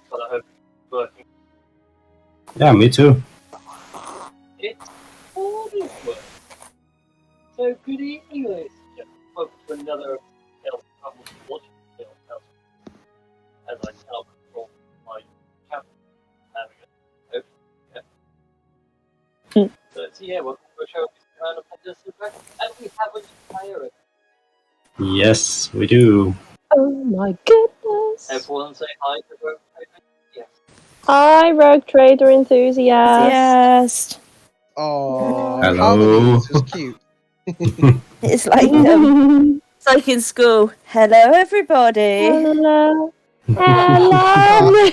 but I hope it's working. Yeah, me too. It's always working. So good evening, ladies and gentlemen. Welcome to another Fumbles watching as I now control my camera having a open. So yeah, welcome to a show of round of participants, and we have a player. Yes, we do. Oh my goodness! Everyone say hi to Rogue Trader. Yes. Hi, Rogue Trader enthusiast. Oh, Hello. Harmony, this was cute. It's like it's like in school. Hello, everybody. Hello. Hello.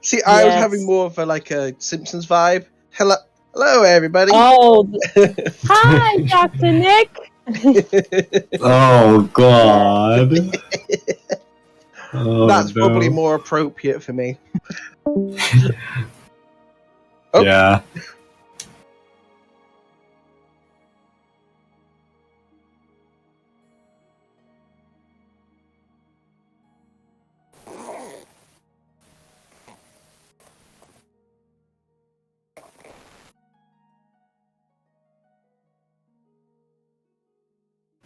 See, I was Yes. having more of a Simpsons vibe. Hello, everybody. Oh, hi, Dr. Nick. Oh God. Oh, That's no. probably more appropriate for me. Yeah.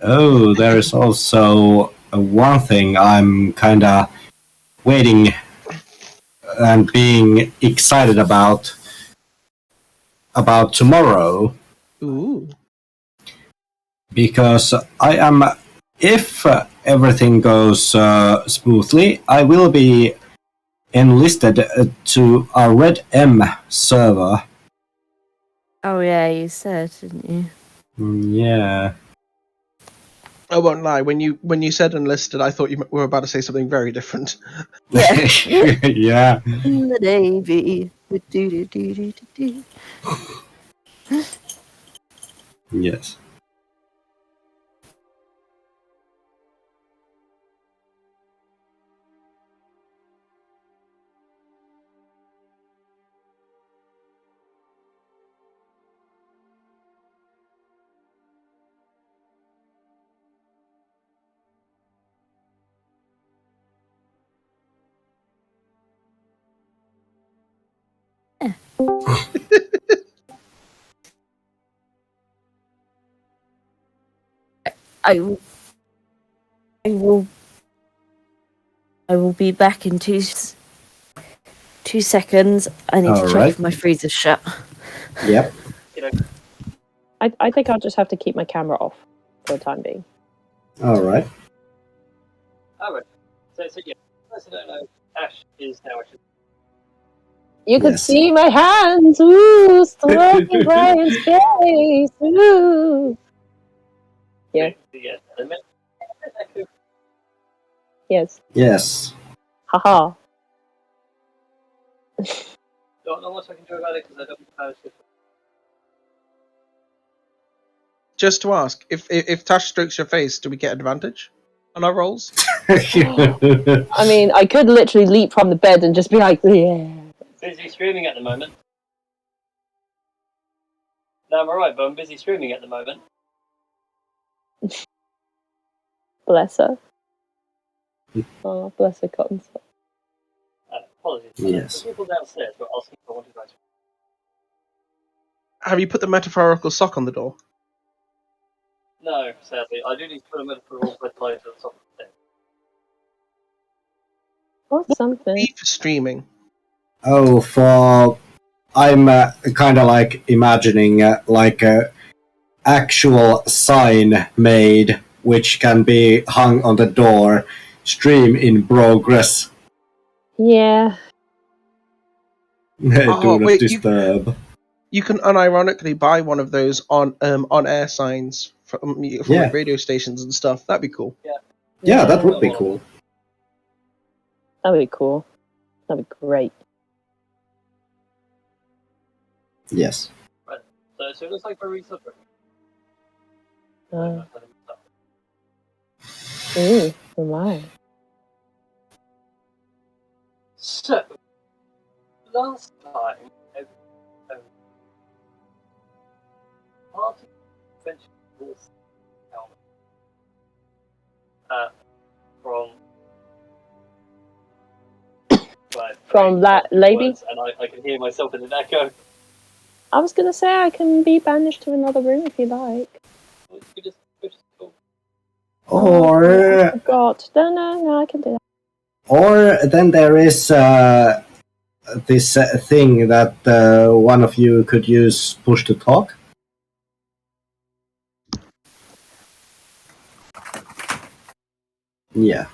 Oh, there is also one thing I'm kinda waiting and being excited about tomorrow, Ooh. because I am, if everything goes smoothly, I will be enlisted to a Red M server. Oh yeah, you said, didn't you? Yeah. I won't lie. When you said enlisted, I thought you were about to say something very different. Yeah. Yeah. In the Navy. Do-do-do-do-do-do. Yes. I will be back in 2 seconds. I need to check Alright. if my freezer's shut. Yep. I think I'll just have to keep my camera off for the time being. Alright. Alright. So yeah, as I don't know, Ash is now actually. You could Yes. see my hands. Ooh, stroking Brian's face. Ooh. Yeah. Yeah. Yes. Yes. Haha. Don't know what I can do about it because I don't know how to. Just to ask, if Tash strokes your face, do we get advantage on our rolls? I mean, I could literally leap from the bed and just be like, yeah. Busy streaming at the moment. No, I'm alright, but I'm busy streaming at the moment. Bless her. Oh, bless her cotton sock. Apologies. Yes. The people downstairs were asking if I wanted to. Have you put the metaphorical sock on the door? No, sadly. I do need to put a metaphorical fertilizer at the top of the thing. What's something? Be for streaming. Oh, I'm kind of like imagining like a actual sign made which can be hung on the door. Stream in progress. Yeah. Do not wait, disturb. You can unironically buy one of those on air signs from like radio stations and stuff. That'd be cool. Yeah, that would be cool. That'd be cool. That'd be great. Yes. Right. So it looks like we're resuffering. Ooh, oh my. So, last time, party adventure was from From that lady? Words, and I can hear myself in an echo. I was gonna say I can be banished to another room if you like. We just cool. Or I forgot. No, I can do that. or then there is this thing that one of you could use push to talk. Yeah.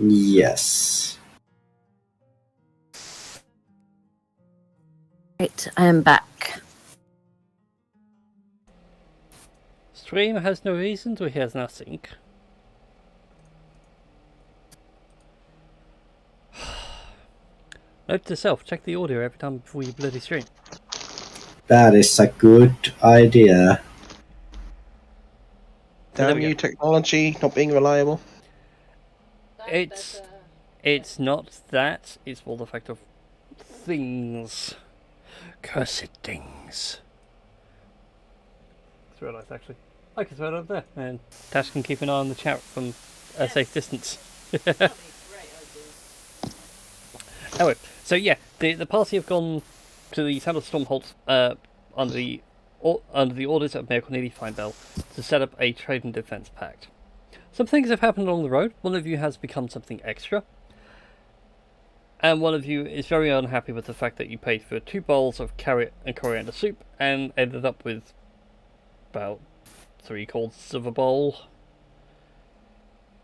Yes. Right, I am back. Stream has no reason to hear nothing. Note to self, check the audio every time before you bloody stream. That is a good idea. Damn you, technology not being reliable. It's not that, it's more the fact of things. Cursed things. It's real nice, actually. I can throw it up there, and Tash can keep an eye on the chat from a safe distance. Anyway, so yeah, the party have gone to the town of Stormholt under the orders of Mayor Cornelia Feinbell to set up a trade and defence pact. Some things have happened along the road. One of you has become something extra, and one of you is very unhappy with the fact that you paid for 2 bowls of carrot and coriander soup and ended up with about 3/4 of a bowl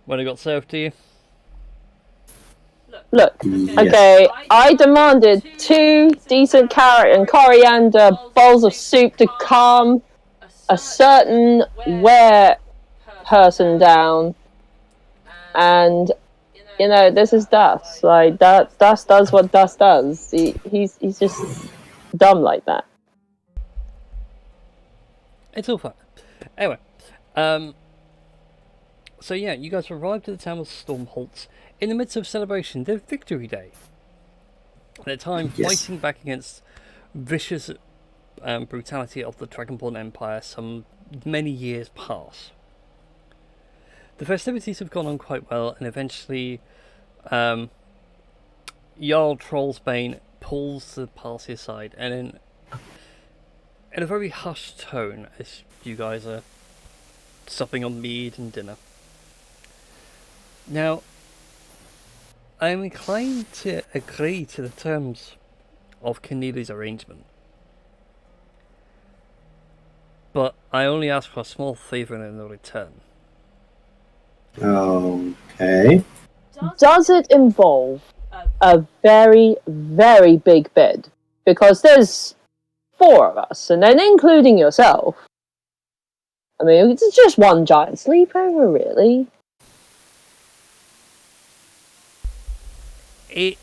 when it got served to you. Look, Yes. okay, I demanded 2 decent carrot and coriander bowls of soup to calm a certain were person down, and you know this is Dust. Like Dust does what Dust does. He's just dumb like that. It's all fine. Anyway, so yeah, you guys arrived at the town of Stormholt in the midst of celebration, their Victory Day. At a time Yes. fighting back against vicious brutality of the Dragonborn Empire some many years past. The festivities have gone on quite well, and eventually Jarl Trollsbane pulls the party aside, and in a very hushed tone, as you guys are supping on mead and dinner. Now, I am inclined to agree to the terms of Cornelia's arrangement, but I only ask for a small favour in return. Okay. Does it involve a very, very big bed? Because there's 4 of us, and then including yourself. I mean, it's just one giant sleepover, really. It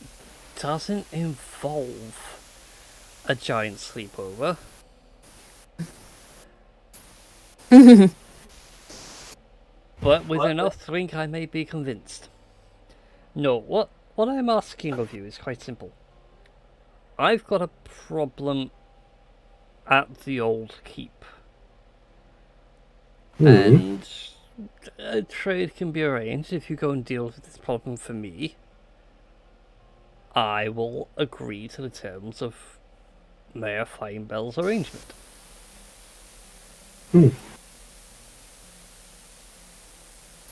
doesn't involve a giant sleepover. But with enough drink, I may be convinced. No, what I'm asking of you is quite simple. I've got a problem at the old keep. And a trade can be arranged if you go and deal with this problem for me. I will agree to the terms of Mayor Feinbell's arrangement.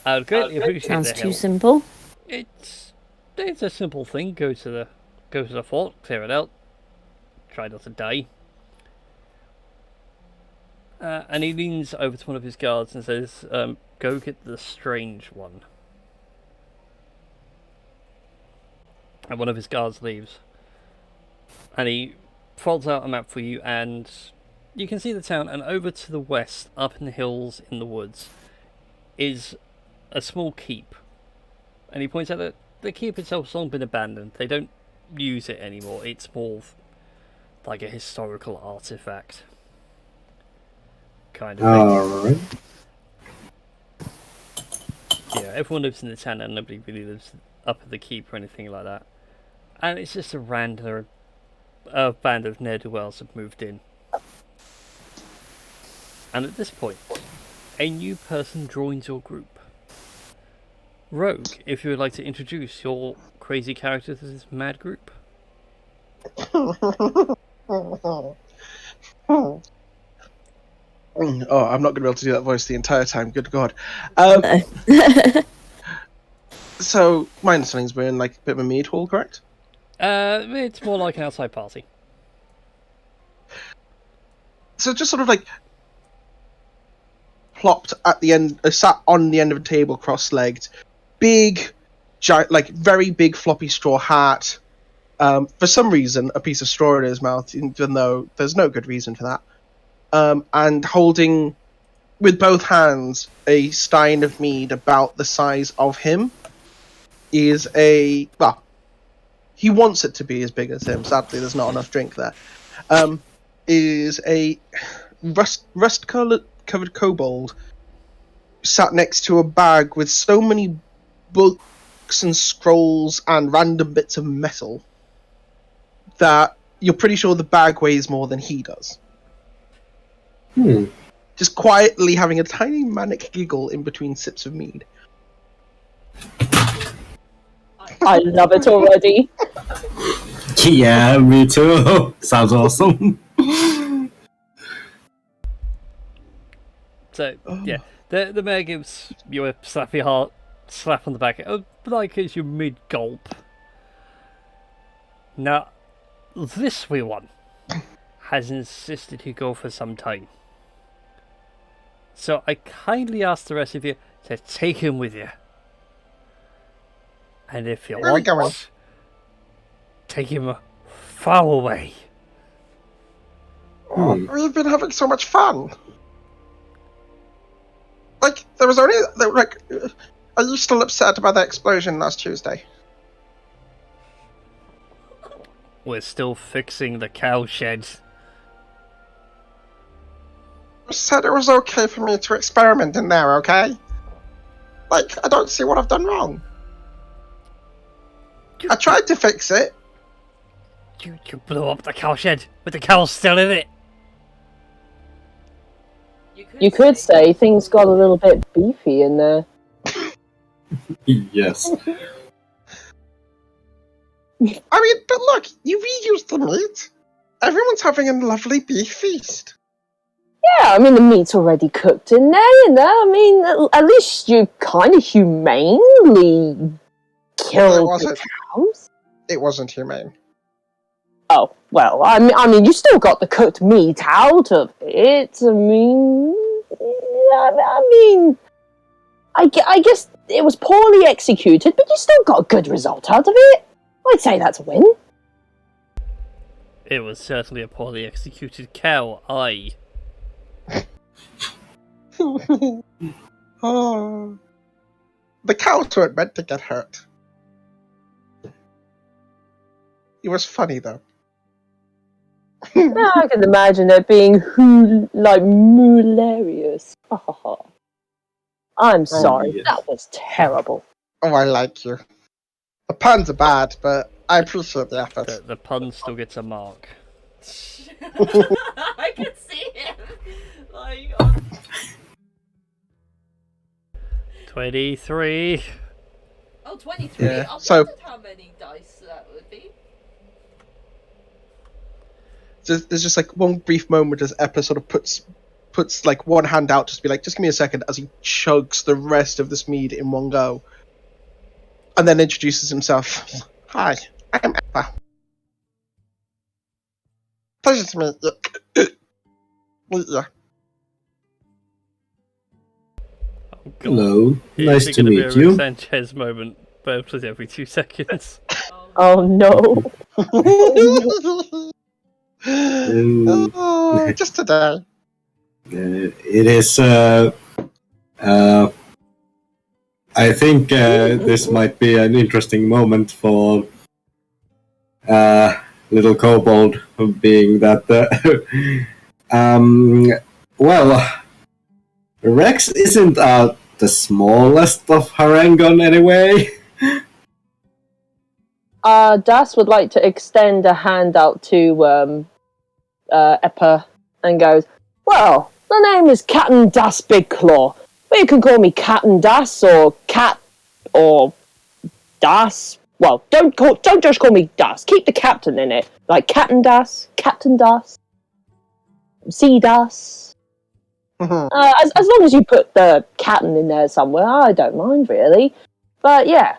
I would greatly appreciate Sounds the too help. simple. It's a simple thing. Go to the fort, clear it out, try not to die. And he leans over to one of his guards and says, "Go get the strange one." And one of his guards leaves, and he folds out a map for you, and you can see the town. And over to the west, up in the hills in the woods, is a small keep. And he points out that the keep itself has long been abandoned. They don't use it anymore. It's more like a historical artifact kind of thing. Alright. Yeah, everyone lives in the town and nobody really lives up at the keep or anything like that. And it's just a band of ne'er-do-wells have moved in. And at this point, a new person joins your group. Rogue, if you would like to introduce your crazy character to this mad group. Oh, I'm not going to be able to do that voice the entire time. Good God. So, my understanding is we're in like a bit of a mead hall, correct? It's more like an outside party. So just sort of like plopped at the end, sat on the end of a table, cross-legged, big, giant, like very big floppy straw hat. For some reason, a piece of straw in his mouth, even though there's no good reason for that. And holding with both hands a stein of mead about the size of him. Is he wants it to be as big as him. Sadly, there's not enough drink there. Is a rust covered kobold sat next to a bag with so many books and scrolls and random bits of metal that you're pretty sure the bag weighs more than he does. Just quietly having a tiny manic giggle in between sips of mead. I love it already. Yeah, me too. Sounds awesome. So, yeah, the mayor gives you a slap on the back, like as you mid-gulp. Now, this wee one has insisted he go for some time. So I kindly ask the rest of you to take him with you. And if you Where are we going? want, take him far away. We've been having so much fun. Like, there was only... are you still upset about the explosion last Tuesday? We're still fixing the cow shed. You said it was okay for me to experiment in there, okay? Like, I don't see what I've done wrong. I tried to fix it. You blew up the cow shed with the cows still in it. You could say things got a little bit beefy in there. Yes. I mean, but look, you reused the meat. Everyone's having a lovely beef feast. Yeah, I mean, the meat's already cooked in there, you know? I mean, at least you kind of humanely killed the cows. It wasn't humane. Oh, well, I mean, you still got the cooked meat out of it. I guess it was poorly executed, but you still got a good result out of it. I'd say that's a win. It was certainly a poorly executed cow, aye. Oh. The cows weren't meant to get hurt. It was funny, though. Now I can imagine it being hilarious. I'm sorry, yes. that was terrible. Oh, I like you. The puns are bad, but I appreciate the effort. The pun still gets a mark. I can see him. Like, 23. oh, 23. Yeah, I so- wondered how many dice that would be. There's just like one brief moment as Eppa sort of puts like one hand out, just be like, just give me a second, as he chugs the rest of this mead in one go, and then introduces himself. Hi, I'm Eppa. Pleasure to meet you. Meet you. Oh, God. Hello. It's Nice to gonna be meet a you. Rick Sanchez moment, but every 2 seconds. Oh no. Oh, just today. It is. I think this might be an interesting moment for little kobold being that. Well, Rex isn't the smallest of Harangon anyway. Das would like to extend a hand out to Eppa and goes, "Well, the name is Captain Das Big Claw. But you can call me Captain Das or Cat or Das. Well, don't just call me Das. Keep the captain in it, like Captain Das, Sea Das. As long as you put the captain in there somewhere, I don't mind really. But yeah,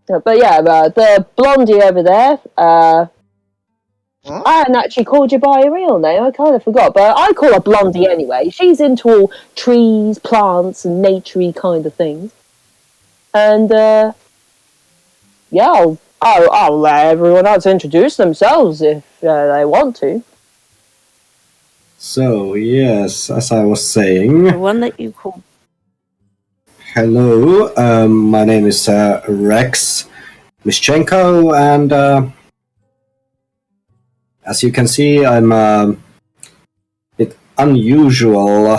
the blondie over there. I hadn't actually called you by your real name. I kind of forgot, but I call her Blondie anyway. She's into all trees, plants, and naturey kind of things. And yeah, I'll let everyone else introduce themselves if they want to. So yes, as I was saying, The one that you call. hello. My name is Rex Mischenko, and as you can see, I'm a bit unusual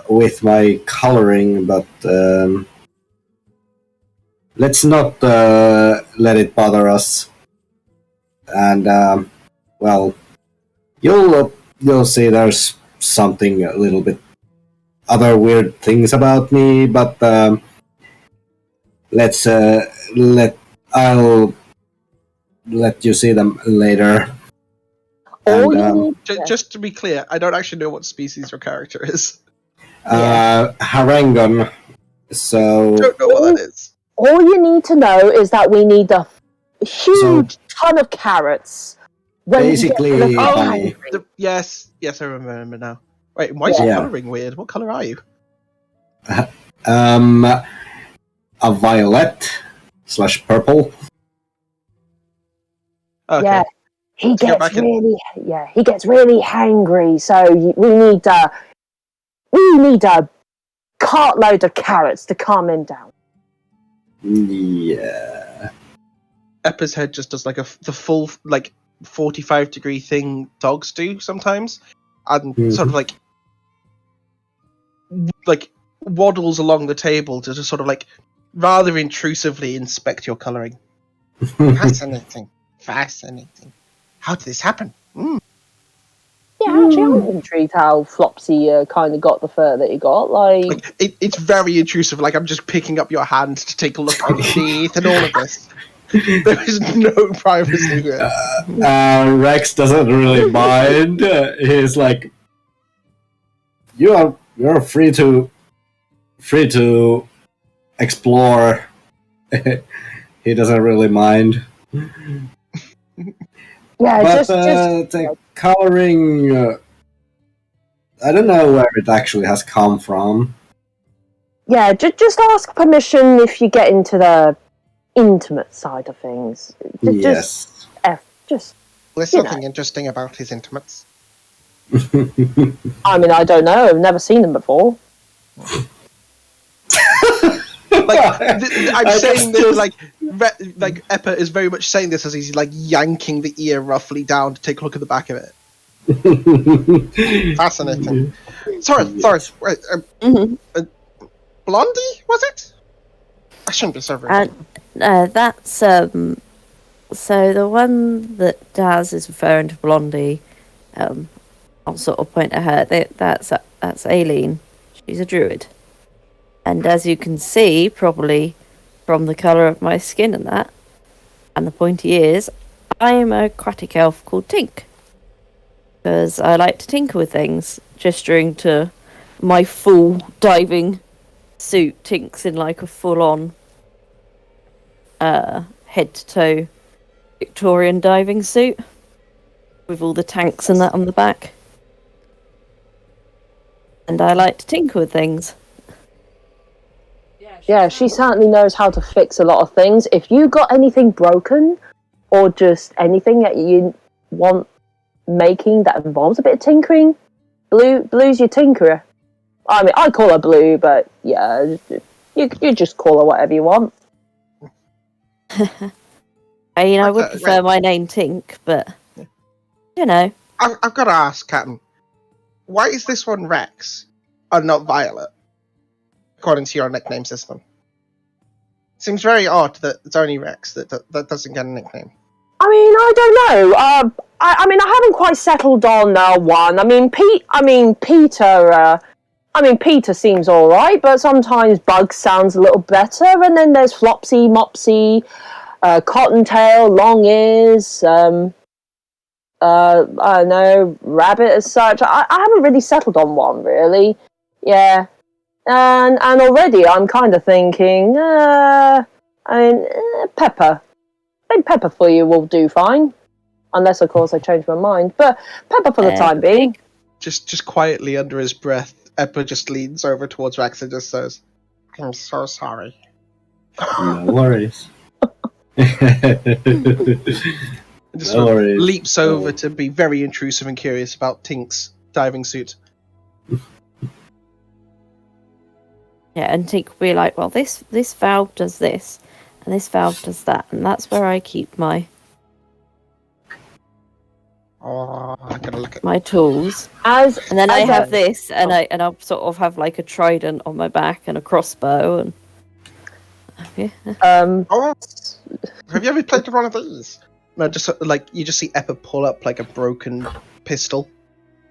with my coloring, but let's not let it bother us. And well, you'll see there's something a little bit other weird things about me, but I'll let you see them later. Or And, Just to be clear, I don't actually know what species your character is. Harangon. So Don't know what that is. all you need to know is that we need a huge ton of carrots. When basically, we get to the honey. factory. Yes, I remember now. Wait, why is your coloring weird? What color are you? A violet / purple. Okay. Yeah, he go gets back and- he gets really hangry. So we need a cartload of carrots to calm him down. Yeah. Eppa's head just does like the full 45-degree thing dogs do sometimes, and sort of like waddles along the table to just sort of like rather intrusively inspect your coloring. Fascinating. How did this happen? Yeah, actually, I'm intrigued how Flopsy kind of got the fur that he got. Like It's very intrusive. Like I'm just picking up your hand to take a look underneath and all of this. There is no privacy here. Rex doesn't really mind. He's like, you're free to explore. He doesn't really mind. yeah, But just the coloring, I don't know where it actually has come from. yeah, just ask permission if you get into the intimate side of things. Yes. Just There's something interesting about his intimates. I mean, I don't know. I've never seen them before. I'm saying this like Eppa is very much saying this as he's like yanking the ear roughly down to take a look at the back of it. Fascinating. Sorry. Wait, Blondie, was it? I shouldn't be so rude. That's so the one that Daz is referring to, Blondie. I'll sort of point at her. That's Aileen. She's a druid, and as you can see, probably from the colour of my skin and that, and the pointy ears, I am a aquatic elf called Tink, because I like to tinker with things. Gesturing to my full diving suit, Tink's in like a full-on head to toe Victorian diving suit with all the tanks and that on the back. And I like to tinker with things. Yeah, she certainly knows how to fix a lot of things. If you got anything broken, or just anything that you want making that involves a bit of tinkering, Blue's your tinkerer. I mean, I call her Blue, but yeah, you just call her whatever you want. I mean, I would Okay, prefer wait. my name Tink, but you know, I've got to ask, Captain. Why is this one Rex and not Violet? According to your nickname system. Seems very odd that it's only Rex that doesn't get a nickname. I mean, I don't know. I mean, I haven't quite settled on one. I mean, Peter. Peter seems all right, but sometimes Bug sounds a little better. And then there's Flopsy, Mopsy, Cottontail, Long Ears. I don't know, Rabbit as such. I haven't really settled on one really. Yeah, and already I'm kind of thinking. Pepper. I think Pepper for you will do fine. Unless, of course, I change my mind. But Pepper for the time being. Just quietly under his breath, Eppa just leans over towards Rex and just says, "I'm so sorry." No worries. And just No sort of worries. leaps over to be very intrusive and curious about Tink's diving suit. yeah, and Tink will be like, well, this valve does this, and this valve does that, and that's where I keep my Oh, I gotta look at my tools. As And then I as have a- this, and I'll sort of have like a trident on my back and a crossbow, and yeah. Oh, have you ever played with one of these? No, just like you just see Eppa pull up like a broken pistol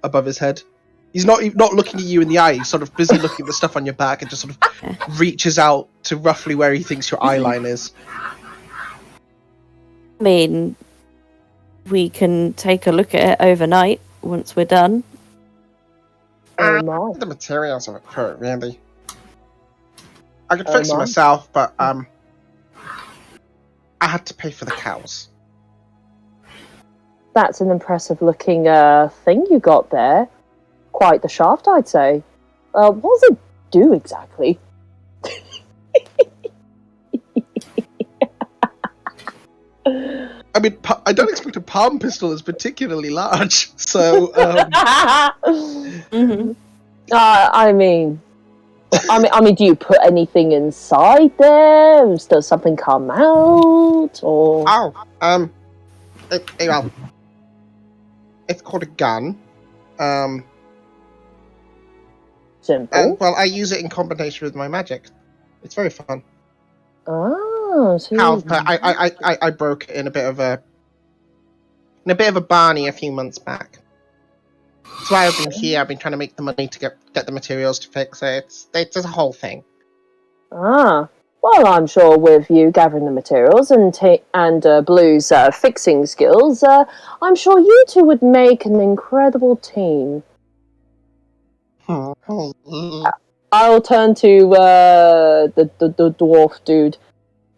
above his head. He's not looking at you in the eye. He's sort of busy looking at the stuff on your back and just sort of reaches out to roughly where he thinks your eye line is. I mean, we can take a look at it overnight once we're done. Oh my. The materials of it for it, really. I could Oh fix it my. myself, but I had to pay for the cows. That's an impressive looking thing you got there. Quite the shaft, I'd say. What does it do exactly? I mean, I don't expect a palm pistol is particularly large, so Mm-hmm. I mean, do you put anything inside there? Does something come out, or? well, it's called a gun. Simple. And well, I use it in combination with my magic. It's very fun. Oh, so I broke it in a bit of a Barney a few months back. That's why I've been here. I've been trying to make the money to get the materials to fix it. It's a whole thing. Well, I'm sure with you gathering the materials and Blue's fixing skills, I'm sure you two would make an incredible team. I'll turn to the dwarf dude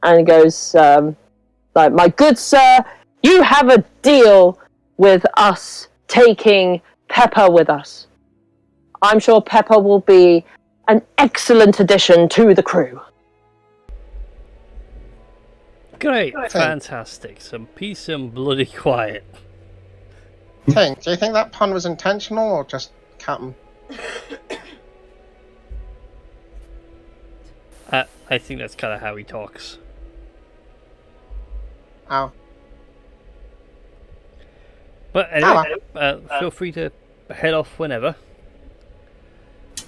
and goes, like, my good sir, you have a deal with us taking Pepper with us. I'm sure Pepper will be an excellent addition to the crew. Great, fantastic. Some peace and bloody quiet. Tink, do you think that pun was intentional or just Captain? I think that's kind of how he talks. Oh. But anyway, feel free to head off whenever.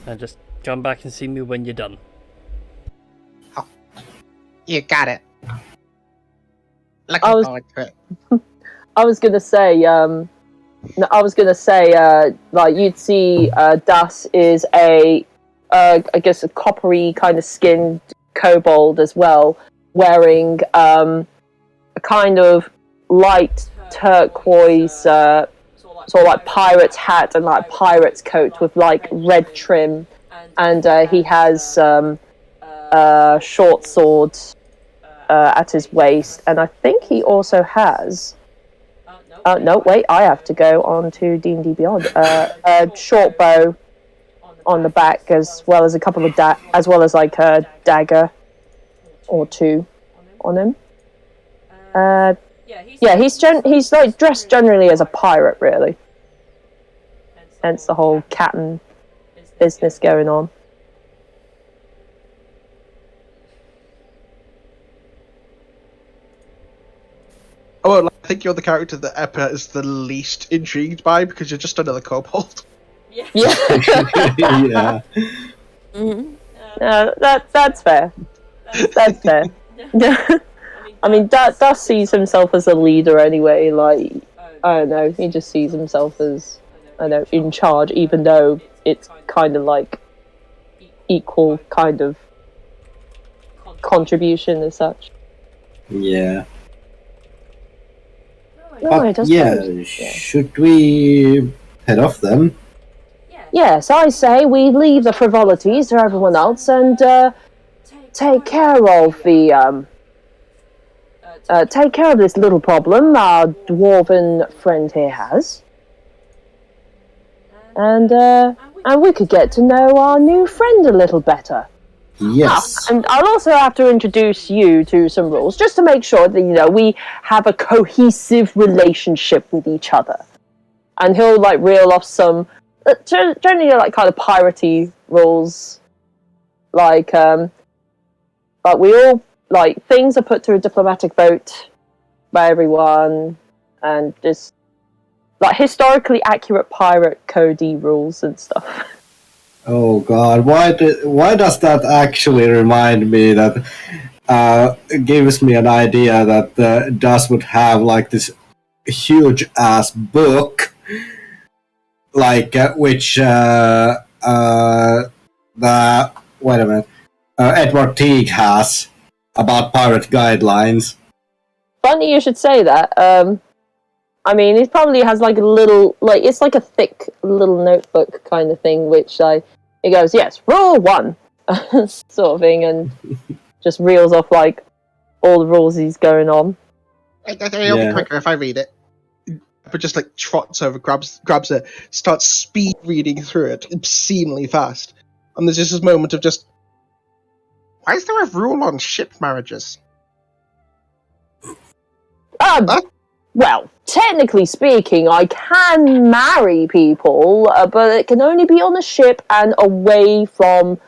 And just come back and see me when you're done. Oh. You got it. Looking forward to it. I was gonna say, like, you'd see Das is I guess a coppery kind of skinned kobold as well, wearing a kind of light turquoise sort of like pirate's hat and like pirate's coat with like red trim, and he has short swords at his waist, and I think he also has. No, wait, I have to go on to D&D Beyond. A short bow on the back, as well as a couple of as well as like a dagger or two on him. He's like dressed generally as a pirate, really. Hence the whole captain business going on. Oh, well, I think you're the character that Eppa is the least intrigued by because you're just another kobold. Yeah. Yeah. Mhm. That's fair. That's fair. I mean, Dust sees himself as a leader anyway. Like, I don't know. He just sees himself as, I don't know, in charge, even though it's kind of like equal kind of contribution as such. Yeah. Right, I Yeah, suppose. should we head off then? Yes, I say we leave the frivolities to everyone else and take care of the take care of this little problem our dwarven friend here has, and we could get to know our new friend a little better. Yes. And I'll also have to introduce you to some rules, just to make sure that we have a cohesive relationship with each other. And he'll like reel off some generally like kind of piratey rules, like we all like things are put to a diplomatic vote by everyone, and just like historically accurate pirate codey rules and stuff. Oh God, why does that actually remind me that it gives me an idea that Das would have like this huge ass book, like which the wait a minute, Edward Teague has about pirate guidelines. Funny you should say that. I mean, he probably has like a little, like it's like a thick little notebook kind of thing, which he goes, yes, rule 1, sort of thing, and just reels off like all the rules he's going on. It'll be quicker if I read it. But just like trots over, grabs it, starts speed reading through it obscenely fast, and there's just this moment of just, why is there a rule on ship marriages? Well, technically speaking, I can marry people, but it can only be on a ship and away from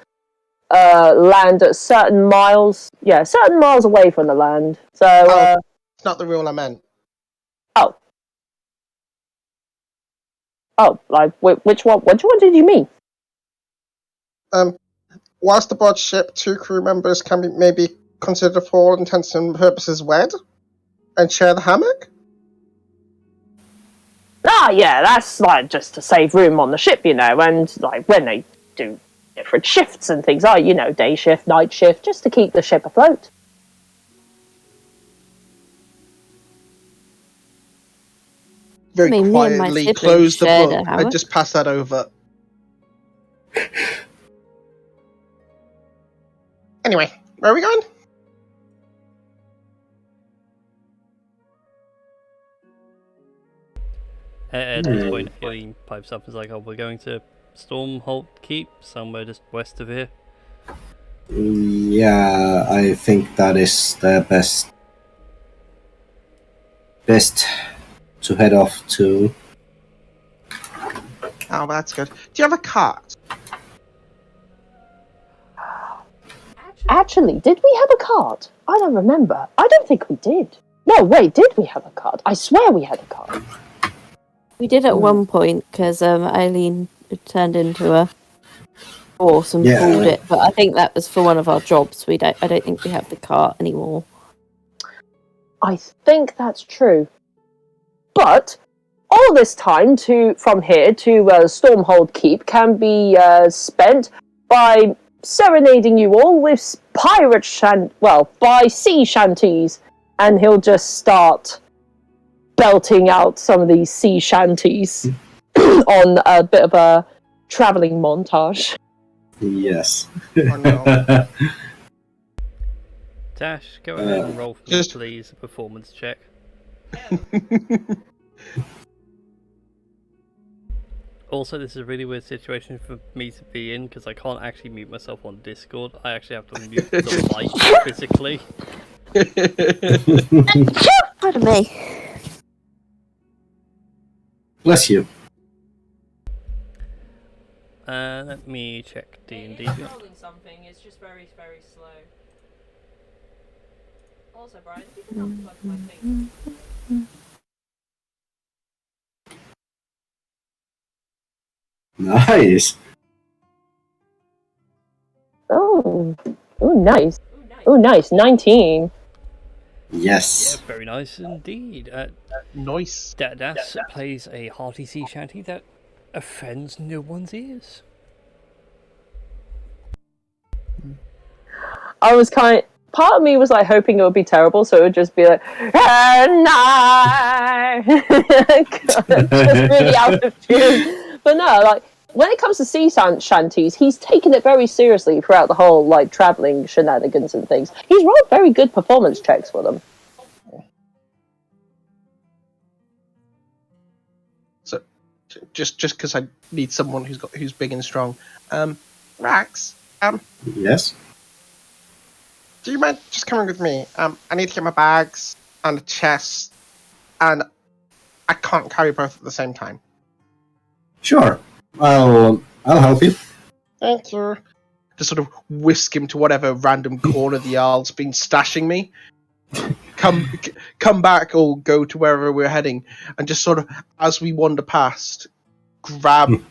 land at certain miles. Yeah, certain miles away from the land. So, It's not the rule I meant. like which one? Which one did you mean? Whilst aboard ship, 2 crew members can be maybe considered for all intents and purposes wed and share the hammock. Yeah, that's like just to save room on the ship, and like when they do different shifts and things, day shift, night shift, just to keep the ship afloat. Very Me and my quietly siblings close the shared book a and hammock. just pass that over. Anyway, where are we going? At this point, Aileen pipes up and is like, "Oh, we're going to Stormholt Keep, somewhere just west of here." Yeah, I think that is the best to head off to. Oh, that's good. Do you have a cart? Actually, did we have a card? I don't remember. I don't think we did. No, wait, did we have a card? I swear we had a card. We did at one point because Aileen turned into a horse and Yeah. pulled it, but I think that was for one of our jobs. I don't think we have the cart anymore. I think that's true. But all this time from here to Stormhold Keep can be spent by serenading you all with by sea shanties, and he'll just start belting out some of these sea shanties on a bit of a travelling montage. Yes. Oh, no. Dash, go ahead and roll for me, please, a performance check. Also, this is a really weird situation for me to be in because I can't actually mute myself on Discord. I actually have to mute the mic physically. Pardon me. Bless you. Let me check D&D. It's rolling something. It's just very, very slow. Also, Brian, if you can unplug my thing. Nice. Oh, nice. Oh, nice. 19. Yes. Very nice indeed. Nice. Das plays a hearty sea shanty that offends no one's ears. I was part of me was like hoping it would be terrible, so it would just be like, and I just really out of tune. But no, like when it comes to sea shanties, he's taken it very seriously throughout the whole like traveling shenanigans and things. He's rolled very good performance checks for them. So, just because I need someone who's big and strong. Rax. Yes. Do you mind just coming with me? I need to get my bags and a chest, and I can't carry both at the same time. Sure. I'll help you. Thank you. Just sort of whisk him to whatever random corner the Jarl's been stashing me. Come back or go to wherever we're heading, and just sort of as we wander past, grab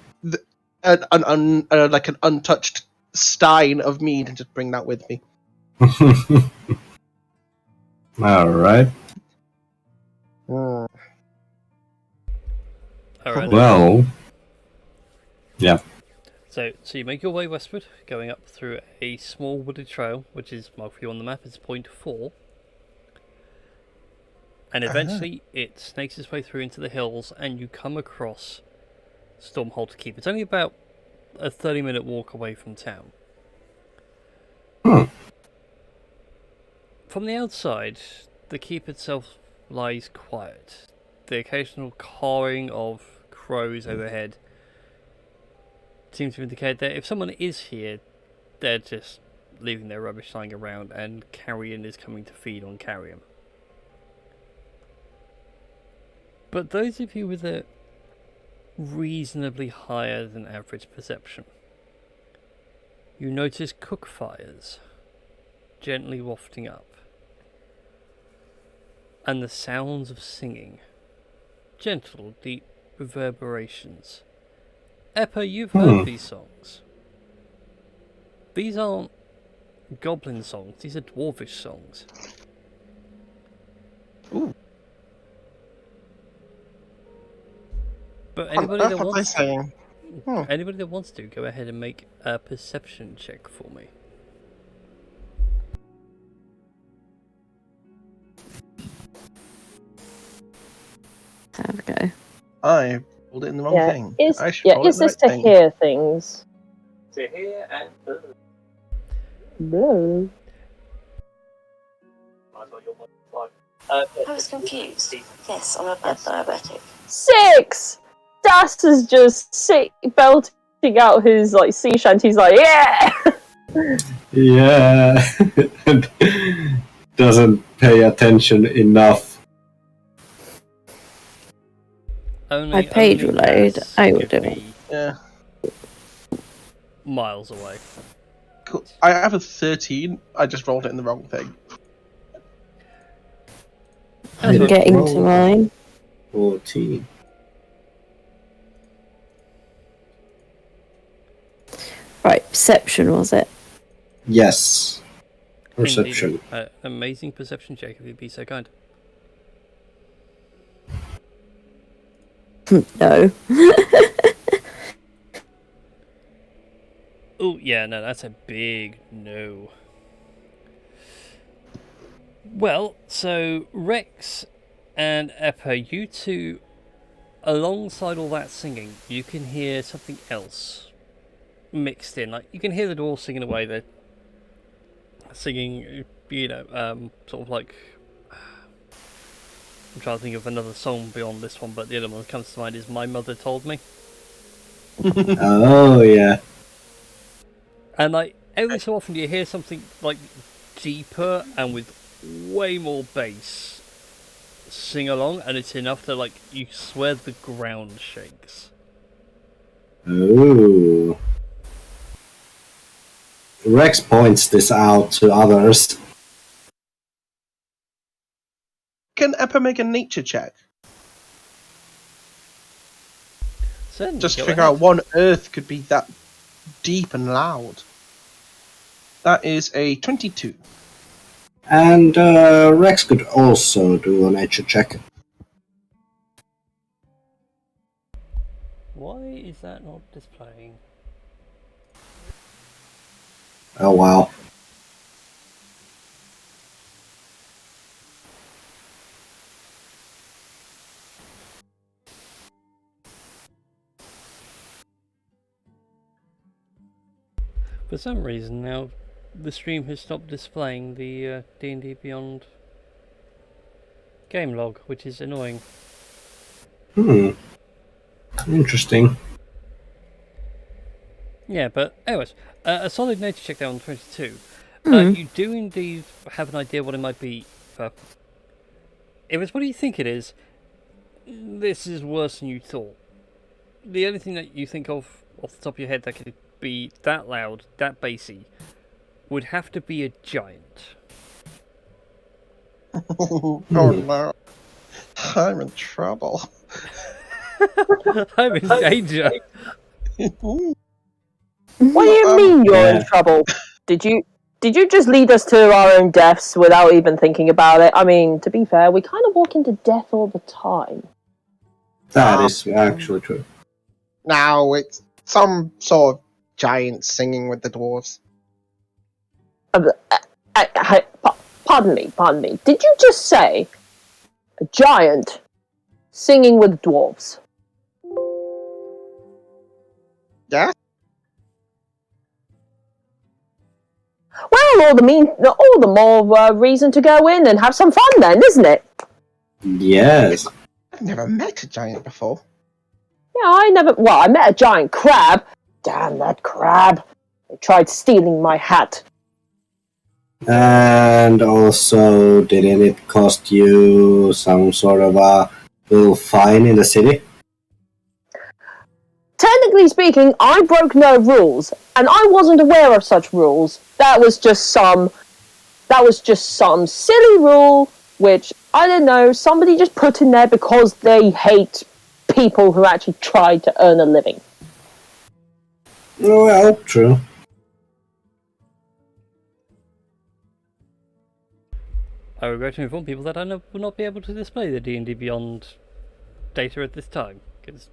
like an untouched stein of mead and just bring that with me. All right. All right. Well. Yeah. So you make your way westward, going up through a small wooded trail, which is marked for you on the map as point 4. And eventually it snakes its way through into the hills, and you come across Stormholt Keep. It's only about a 30-minute walk away from town. From the outside, the keep itself lies quiet. The occasional cawing of crows overhead seems to indicate that if someone is here, they're just leaving their rubbish lying around, and carrion is coming to feed on carrion. But those of you with a reasonably higher than average perception, you notice cook fires gently wafting up, and the sounds of singing, gentle, deep reverberations. Eppa, you've heard these songs. These aren't goblin songs, these are dwarvish songs. Ooh. But anybody that wants saying? anybody that wants to, go ahead and make a perception check for me. Have a go. I rolled it in the wrong thing. Is I should roll it is in the this right to thing. hear things? To hear and No. might as well you're one five. I was confused. Yes, I'm a bad diabetic. 6! Das is just belting out his like sea shanties like, yeah! Yeah. Doesn't pay attention enough. Only, I paid only reload, Das I will could do be it. Yeah. miles away. Cool. I have a 13. I just rolled it in the wrong thing. I'm getting to mine. 14. Right, perception was it? Yes. Perception. Indeed. Amazing perception check, if you'd be so kind. No. Oh, yeah, no, that's a big no. Well, so Rex and Eppa, you two, alongside all that singing, you can hear something else mixed in. Like, you can hear the dwarves singing away. They're singing, you know, sort of like... I'm trying to think of another song beyond this one, but the other one that comes to mind is My Mother Told Me. Oh, yeah. And like every so often you hear something like deeper and with way more bass sing along, and it's enough that like you swear the ground shakes. Ooh. Rex points this out to others. Can Eppa make a nature check? Certainly. Just go figure ahead. out what on earth could be that deep and loud. That is a 22. And Rex could also do a nature check. Why is that not displaying? Oh wow. For some reason now, the stream has stopped displaying the D&D Beyond game log, which is annoying. Interesting. Yeah, but anyways, a solid nature check there on 22. You do indeed have an idea what it might be. If it's what you think it is, this is worse than you thought. The only thing that you think of off the top of your head that could be that loud, that bassy, would have to be a giant. Oh no. I'm in trouble. I'm in danger. What do you mean you're yeah. in trouble? Did you just lead us to our own deaths without even thinking about it? I mean, to be fair, we kind of walk into death all the time. That is actually true. Now it's some sort of giant singing with the dwarves. Pardon me. Did you just say a giant singing with dwarves? Yeah? Well, all the more reason to go in and have some fun then, isn't it? Yes. I've never met a giant before. Yeah, I met a giant crab. Damn that crab. They tried stealing my hat. And also, didn't it cost you some sort of a little fine in the city? Technically speaking, I broke no rules, and I wasn't aware of such rules. That was just some silly rule, which, I don't know, somebody just put in there because they hate people who actually tried to earn a living. Well, true. I regret to inform people that I will not be able to display the D&D Beyond data at this time, because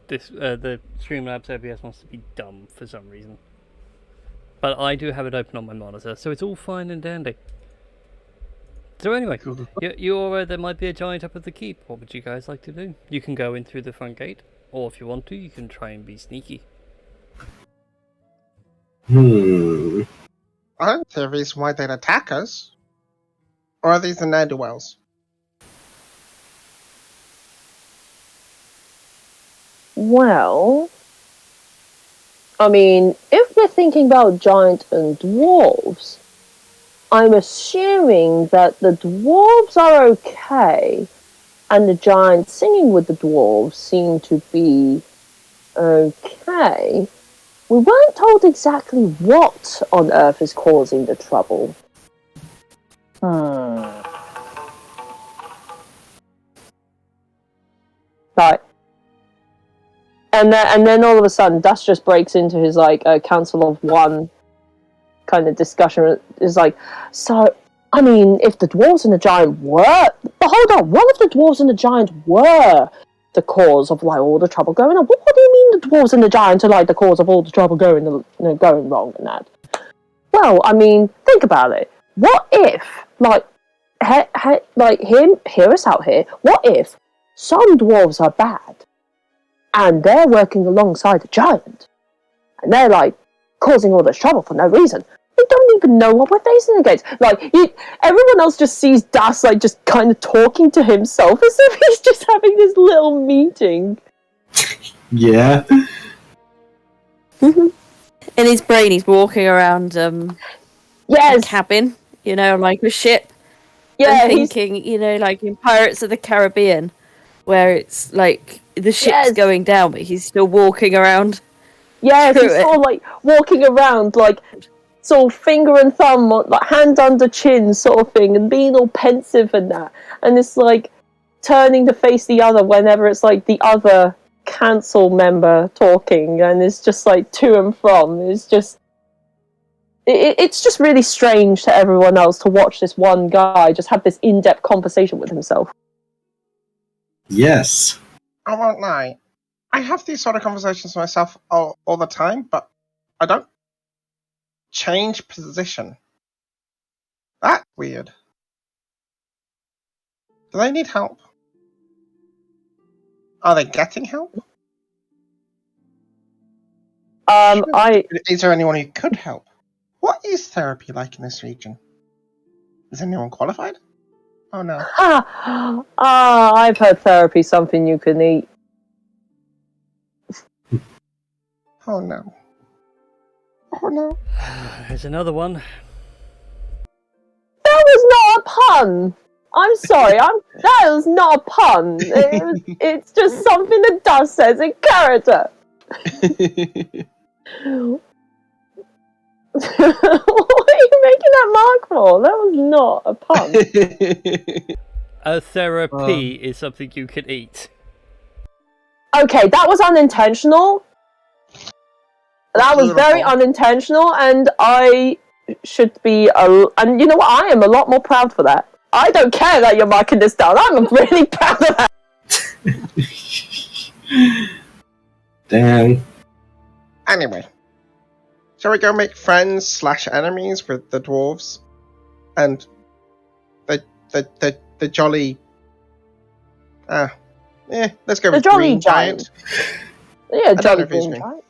the Streamlabs OBS wants to be dumb for some reason. But I do have it open on my monitor, so it's all fine and dandy. So anyway, there might be a giant up at the keep. What would you guys like to do? You can go in through the front gate, or if you want to, you can try and be sneaky. I don't see a reason why they'd attack us. Or are these the ne'er-do-wells? Well, I mean, if we're thinking about giant and dwarves, I'm assuming that the dwarves are okay, and the giant singing with the dwarves seem to be okay. We weren't told exactly what on earth is causing the trouble. Right. And then all of a sudden, Dust just breaks into his council of one kind of discussion. Is like, so I mean, if the dwarves and the giant were, but hold on, what if the dwarves and the giant were the cause of all the trouble going on? What do you mean the dwarves and the giant are the cause of all the trouble going wrong and that? Well, I mean, think about it. What if hear us out here. What if some dwarves are bad? And they're working alongside the giant. And they're, causing all this trouble for no reason. We don't even know what we're facing against. Everyone else just sees Das, just kind of talking to himself as if he's just having this little meeting. Yeah. In his brain, he's walking around a cabin, like a ship. Yeah, and thinking, in Pirates of the Caribbean, where it's the ship's going down, but he's still walking around. Yes, he's still walking around, sort of finger and thumb, like hand under chin sort of thing, and being all pensive and that. And it's like turning to face the other whenever it's like the other council member talking, and it's just like to and from. It's just really strange to everyone else to watch this one guy just have this in-depth conversation with himself. Yes. I won't lie. I have these sort of conversations myself all the time, but I don't change position. That's weird. Do they need help? Are they getting help? Is there anyone who could help? What is therapy like in this region? Is anyone qualified? Oh no. I've heard therapy something you can eat. Oh no. Oh no. There's another one. That was not a pun. I'm sorry. That was not a pun. It's just something that Dust says in character. What are you making that mark for? That was not a pun. A therapy is something you can eat. Okay, that was unintentional. That was very unintentional, and I should be. And you know what? I am a lot more proud for that. I don't care that you're marking this down. I'm really proud of that. Damn. Anyway, shall we go make friends / enemies with the dwarves and the jolly? Let's go with the jolly green giant. Yeah, jolly green giant.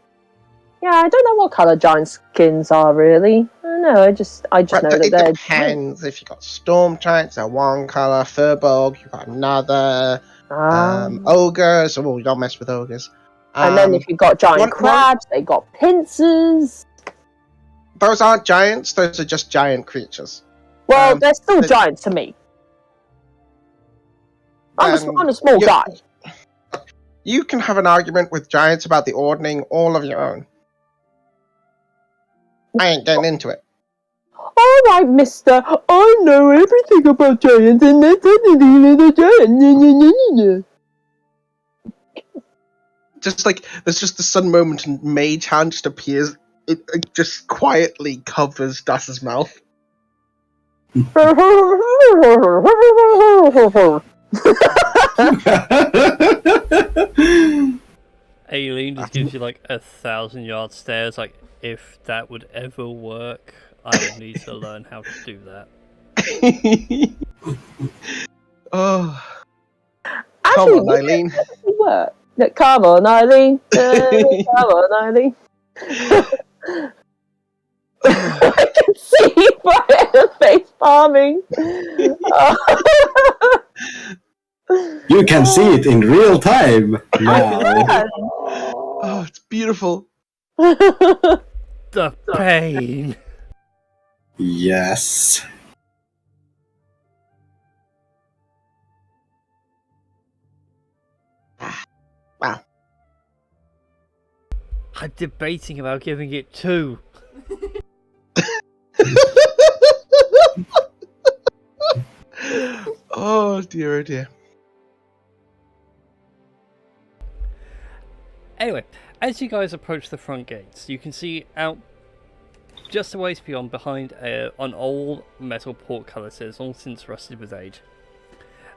Yeah, I don't know what colour giant skins are really. I don't know. I just know that it they're. Depends. If you got storm giants, they're one colour. Furbolg, you got another. Ogres. Oh, you don't mess with ogres. And then if you've got giant crabs, they got pincers. Those aren't giants. Those are just giant creatures. Well, they're still giants to me. I'm a small guy. You can have an argument with giants about the ordning all of your own. I ain't getting into it. All right, mister. I know everything about giants, and that's anything with a giant. Just like, there's just a sudden moment and Mage Hand just appears. It just quietly covers Das's mouth. Aileen just gives you like 1,000-yard stares, like, if that would ever work, I would need to learn how to do that. Oh. Actually, come on, Aileen. Work. Come on, Eileen. Come on, Eileen. I can see Brian face palming. You can see it in real time now. Oh, it's beautiful. The pain. Yes. Wow. I'm debating about giving it 2. Oh dear, oh dear. Anyway, as you guys approach the front gates, you can see out just a ways beyond, behind an old metal portcullis, long since rusted with age,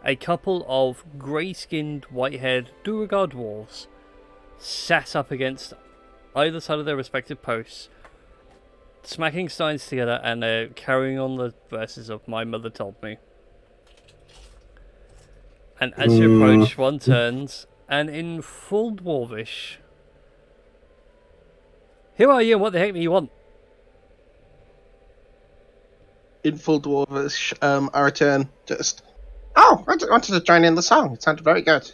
a couple of grey-skinned, white-haired Duragar dwarves sat up against either side of their respective posts, smacking steins together and carrying on the verses of My Mother Told Me. And as you approach, one turns, and in full dwarvish, "Who are you and what the heck do you want?" In full dwarvish, I return. Just, oh, I just wanted to join in the song. It sounded very good.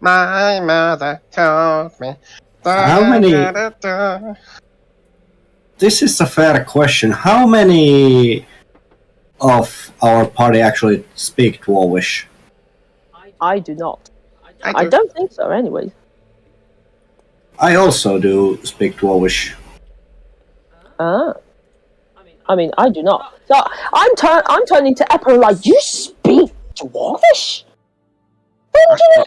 My mother told me. How many? This is a fair question. How many of our party actually speak Dwarvish? I do not. I I don't think so, anyways. I also do speak Dwarvish. Ah. I mean, I do not. So I'm turning to Eppa like, you speak Dwarvish? When did you know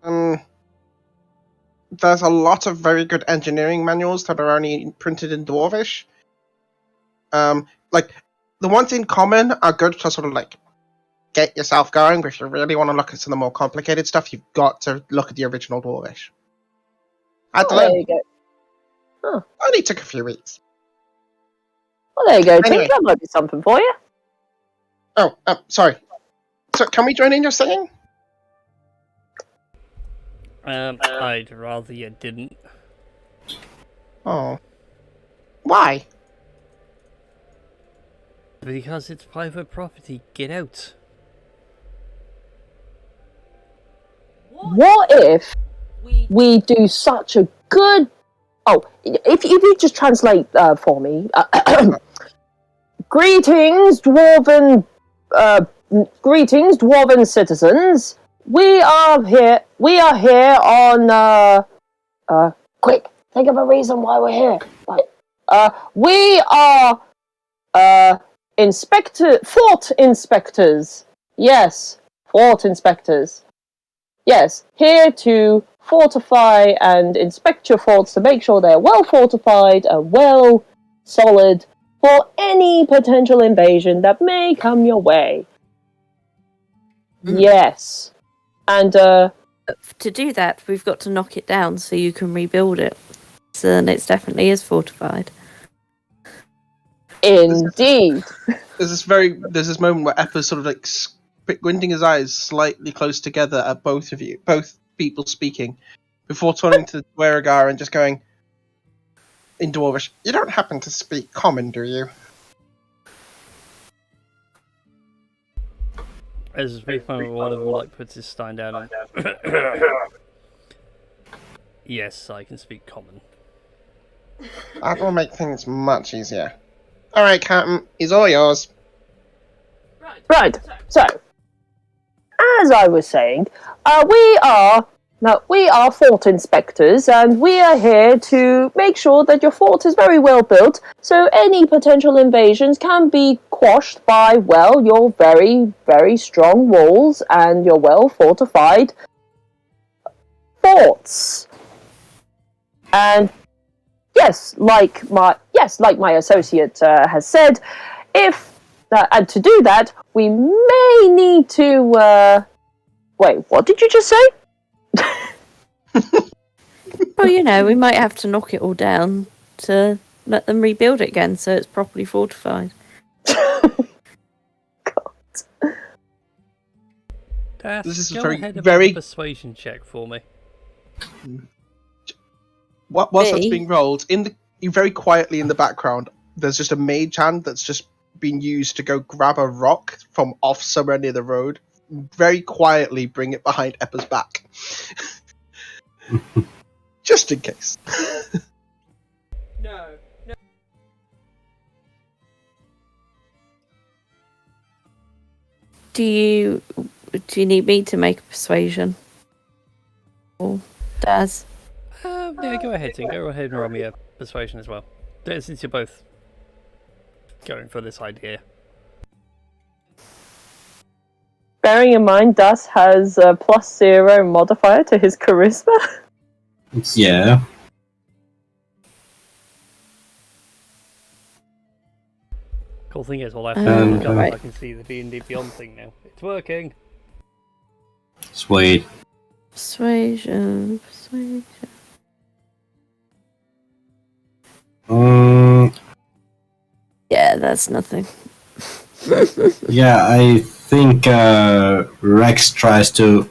that? There's a lot of very good engineering manuals that are only printed in Dwarvish. Like, the ones in common are good to sort of, like, get yourself going, but if you really want to look at some of the more complicated stuff, you've got to look at the original Dwarvish. There you go. Huh. Only took a few weeks. Well, there you go, Anyway. Tink. That might be something for you. Oh, sorry. So, can we join in your singing? I'd rather you didn't. Oh. Why? Because it's private property. Get out. What if we do such a good... Oh, if you just translate for me. Greetings, dwarven citizens. We are here on quick, think of a reason why we're here. We are fort inspectors. Yes, fort inspectors. Yes, here to fortify and inspect your forts to make sure they're well fortified and well solid for any potential invasion that may come your way. Yes. And To do that, we've got to knock it down so you can rebuild it. So then it's definitely is fortified. Indeed. There's this moment where Eppa's sort of like squinting his eyes slightly close together at both of you, both people speaking, before turning to Dweragar and just going in Dwarvish, you don't happen to speak common, do you? As a big moment, one of them like puts his stein down and yes, I can speak common. That will make things much easier. Alright, Captain, he's all yours. Right. So, as I was saying, we are fort inspectors, and we are here to make sure that your fort is very well built, so any potential invasions can be quashed by, well, your very, very strong walls and your well fortified forts. And yes, like my associate has said, and to do that, we may need to. Wait, what did you just say? Well, we might have to knock it all down to let them rebuild it again so it's properly fortified. Das, This is go very- ahead and very- make a persuasion check for me. Whilst that's being rolled, very quietly in the background, there's just a mage hand that's just been used to go grab a rock from off somewhere near the road, very quietly bring it behind Eppa's back. Just in case. No. Do you need me to make a persuasion? Or Daz? Yeah, go ahead, Tim. Go ahead and roll me a persuasion as well. Since you're both going for this idea. Bearing in mind, Das has a +0 modifier to his charisma. Yeah. Cool thing is, I right. can see the D&D Beyond thing now. It's working. Sweet. Persuasion. Yeah, that's nothing. Yeah, I think Rex tries to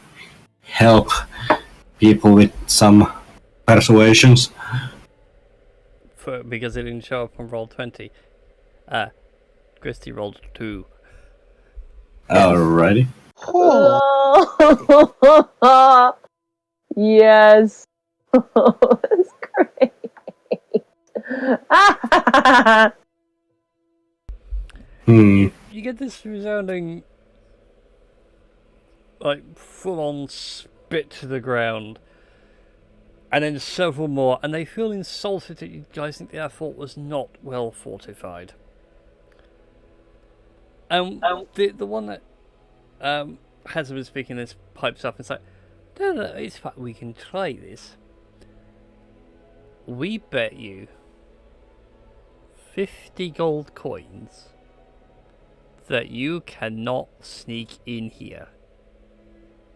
help people with some persuasions. Because it didn't show up on roll 20. Christy rolled 2. Alrighty. Yes. That's great. You get this resounding, like, full-on spit to the ground And then several more, and they feel insulted that you guys think their fort was not well fortified. The one that hasn't been speaking this pipes up and it's like, no, it's fine, we can try this. We bet you 50 gold coins that you cannot sneak in here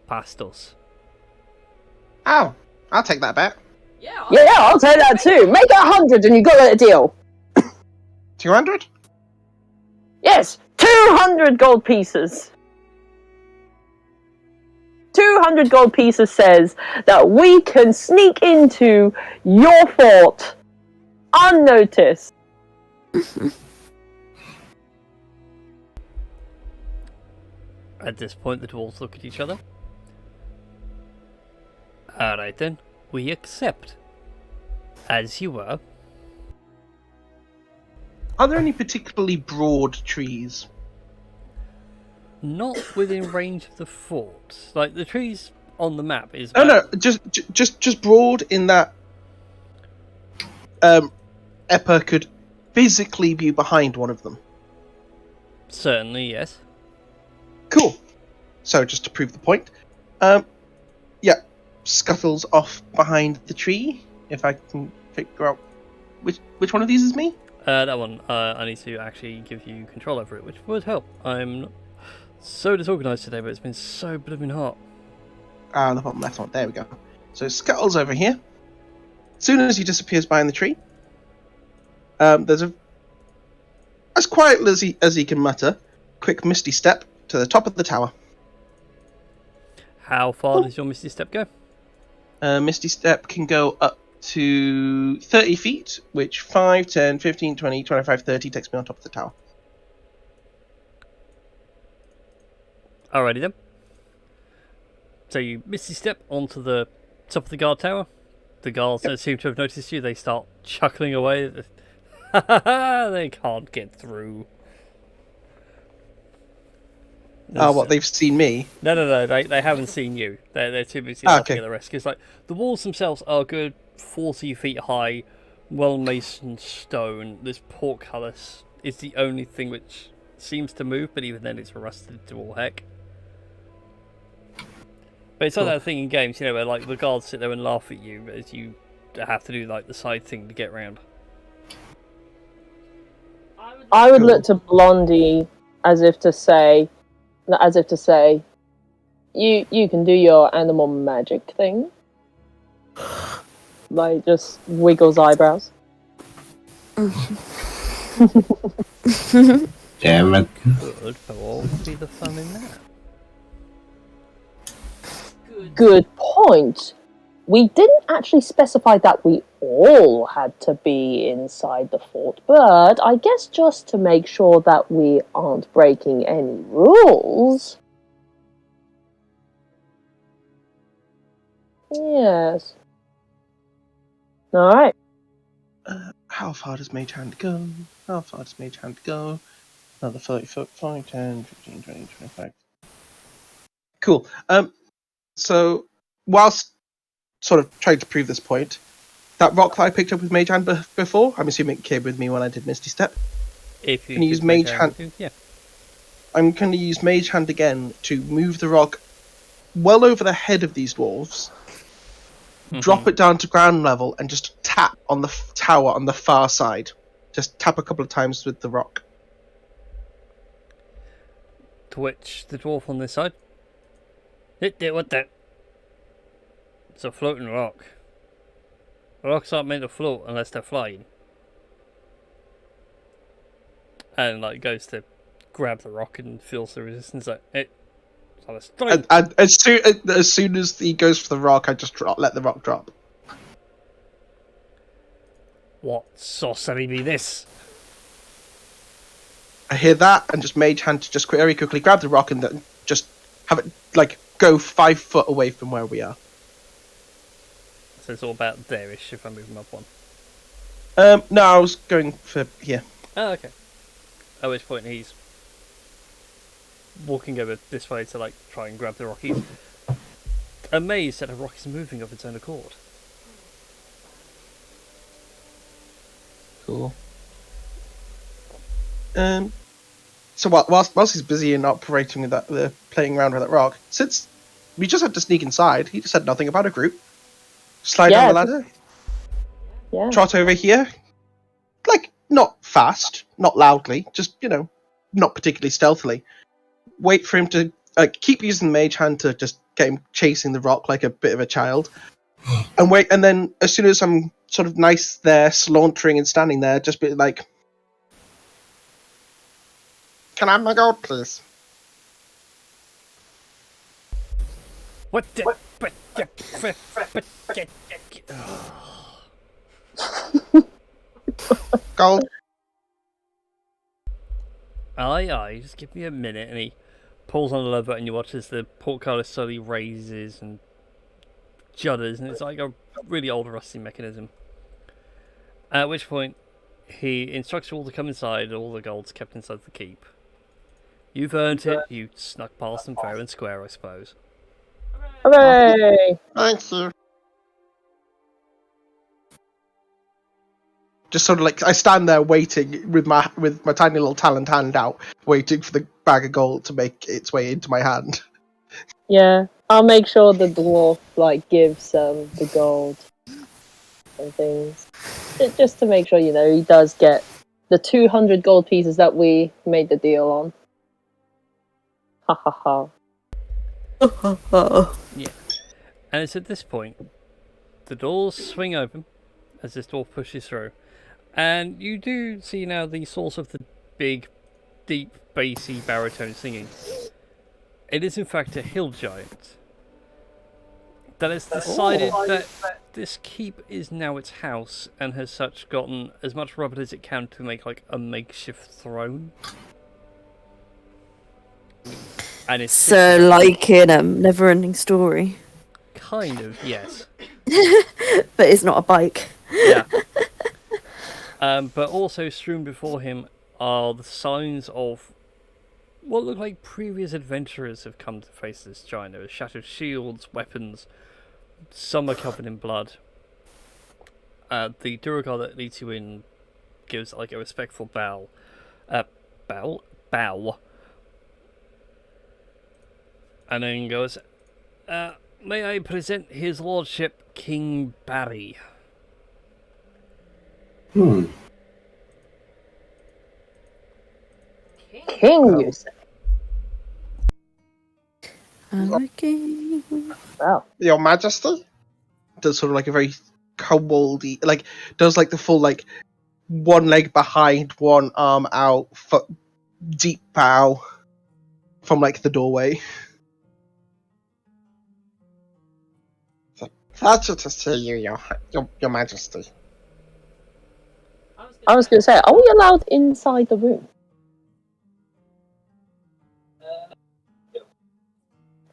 past us. Oh, I'll take that bet. Yeah. Yeah, I'll take that too. Make it 100 and you got a deal. 200? Yes, 200 gold pieces. 200 gold pieces says that we can sneak into your fort unnoticed. At this point, the dwarves look at each other. Alright then, we accept. As you were. Are there any particularly broad trees? Not within range of the fort. Like, the trees on the map is... Oh no, just broad in that Eppa could physically be behind one of them. Certainly, yes. Cool. So, just to prove the point, yeah, Scuttle's off behind the tree. If I can figure out which one of these is me. That one, I need to actually give you control over it, which would help. I'm so disorganised today, but it's been so blooming hot. The bottom left one. There we go. So Scuttle's over here. As soon as he disappears behind the tree, there's as quietly as he can mutter, quick misty step to the top of the tower. How far does your Misty Step go? Misty Step can go up to 30 feet, which 5, 10, 15, 20, 25, 30 takes me on top of the tower. Alrighty then. So you Misty Step onto the top of the guard tower. The guards don't seem to have noticed you. They start chuckling away. They can't get through. What, they've seen me? No, they haven't seen you. They're too busy laughing at the rest. Because like, the walls themselves are a good 40 feet high, well-masoned stone. This portcullis is the only thing which seems to move, but even then it's rusted to all heck. But it's like that thing in games, you know, where like the guards sit there and laugh at you as you have to do like the side thing to get round. I would look to Blondie as if to say, you can do your animal magic thing. Like, just wiggles eyebrows. Damn it. Good, but what would be the fun in that? Good point. We didn't actually specify that we all had to be inside the fort, but I guess just to make sure that we aren't breaking any rules. Yes. Alright. How far does Mage Hand go? How far does Mage Hand go? Another 30 foot, 5, 10, 15, 20, 25. Cool. So, whilst sort of trying to prove this point, that rock that I picked up with Mage Hand before, I'm assuming it came with me when I did Misty Step. If you can use Mage Hand, yeah. I'm going to use Mage Hand again to move the rock well over the head of these dwarves, drop it down to ground level, and just tap on the tower on the far side. Just tap a couple of times with the rock. To which the dwarf on this side. What the? It's a floating rock. Rocks aren't meant to float unless they're flying. And like goes to grab the rock and feels the resistance. Like it. And as soon as he goes for the rock, I just let the rock drop. What sorcery be this? I hear that and just Mage Hand to just very quickly grab the rock and then just have it like go 5 foot away from where we are. So it's all about there-ish if I move him up one. No, I was going for here. Oh, okay. At which point he's walking over this way to like try and grab the rock. He's amazed that a rock is moving of its own accord. Cool. So whilst he's busy in operating with the playing around with that rock, since we just had to sneak inside, he just said nothing about a group. Slide down the ladder, Yeah. trot over here, like not fast, not loudly, just not particularly stealthily. Wait for him to keep using the mage hand to just get him chasing the rock like a bit of a child, and wait. And then as soon as I'm sort of nice there, sauntering and standing there, just be like, "Can I have my gold, please?" What the? Gold. Aye, just give me a minute. And he pulls on the lever, and you watch as the portcullis slowly raises and judders, and it's like a really old rusty mechanism. At which point, he instructs you all to come inside. All the gold's kept inside the keep. You've earned it. You snuck past them fair and square, I suppose. Hooray! Thank you. Just sort of like I stand there waiting with my tiny little talent hand out, waiting for the bag of gold to make its way into my hand. Yeah, I'll make sure the dwarf gives the gold and things, just to make sure he does get the 200 gold pieces that we made the deal on. Ha ha ha. Yeah, and it's at this point the doors swing open as this dwarf pushes through. And you do see now the source of the big, deep, bassy baritone singing. It is in fact a hill giant that has decided that this keep is now its house and has such gotten as much rubber as it can to make a makeshift throne. And it's So, like in a never-ending story. kind of, yes. But it's not a bike. Yeah. But also strewn before him are the signs of what look like previous adventurers have come to face this giant. There are shattered shields, weapons, some are covered in blood. The Duragar that leads you in gives a respectful bow. Bow. And then goes, may I present his lordship, King Barry. Hmm. King, you say? I'm a king. Wow. Your Majesty? Does sort of a very koboldy, does the full one leg behind, one arm out, deep bow from the doorway. Pleasure to see you, your Majesty. I was going to say, are we allowed inside the room?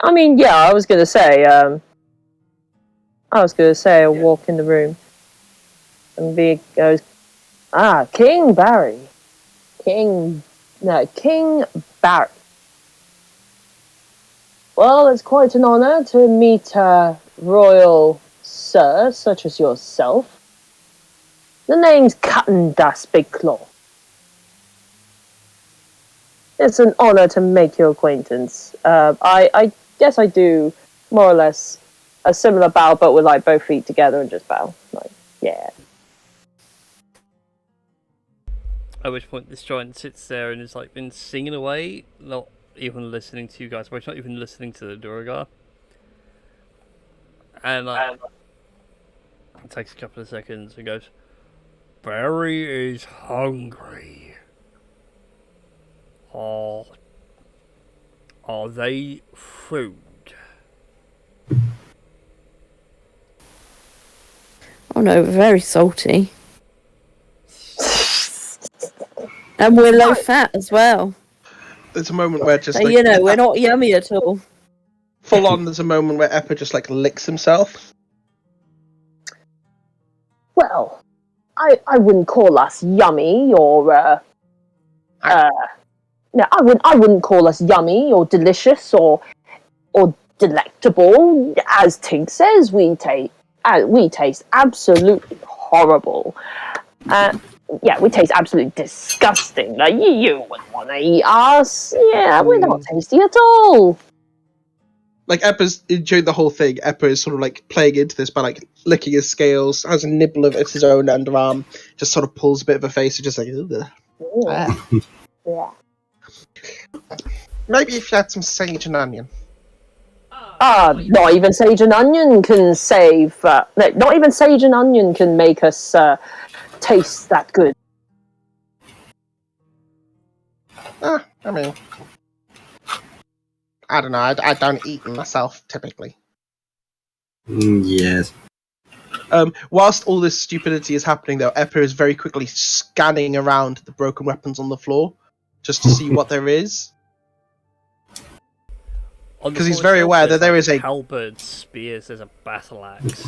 I mean, yeah, I was going to say, I'll walk in the room. And V goes, King Barry. King Barry. Well, it's quite an honour to meet a royal sir such as yourself. The name's Cuttin Das Big Claw. It's an honour to make your acquaintance. I guess I do more or less a similar bow, but with both feet together and just bow. Yeah. At which point this giant sits there and has been singing away, not even listening to you guys, but not even listening to the Duragar. And it takes a couple of seconds and goes, Barry is hungry. Are they food? Oh no, very salty. And we're low fat as well. There's a moment where just So, we're not yummy at all. full on. There's a moment where Eppa just licks himself. Well, I wouldn't call us yummy or no, I wouldn't call us yummy or delicious or delectable. As Tig says, we taste absolutely horrible. yeah, we taste absolutely disgusting. Like, you wouldn't want to eat us. Yeah, we're not tasty at all. Like, Eppa's, during the whole thing, Eppa is sort of, like, playing into this by, like, licking his scales, has a nibble of his own underarm, just sort of pulls a bit of a face and just like, ugh. Ah. Yeah. Maybe if you had some sage and onion. Not even sage and onion can save. No, not even sage and onion can make us taste that good. I mean, I don't know. I don't eat them myself typically. Yes. Whilst all this stupidity is happening, though, Eppa is very quickly scanning around the broken weapons on the floor just to see what there is. Because he's very aware that there is a halberd, spears. There's a battle axe.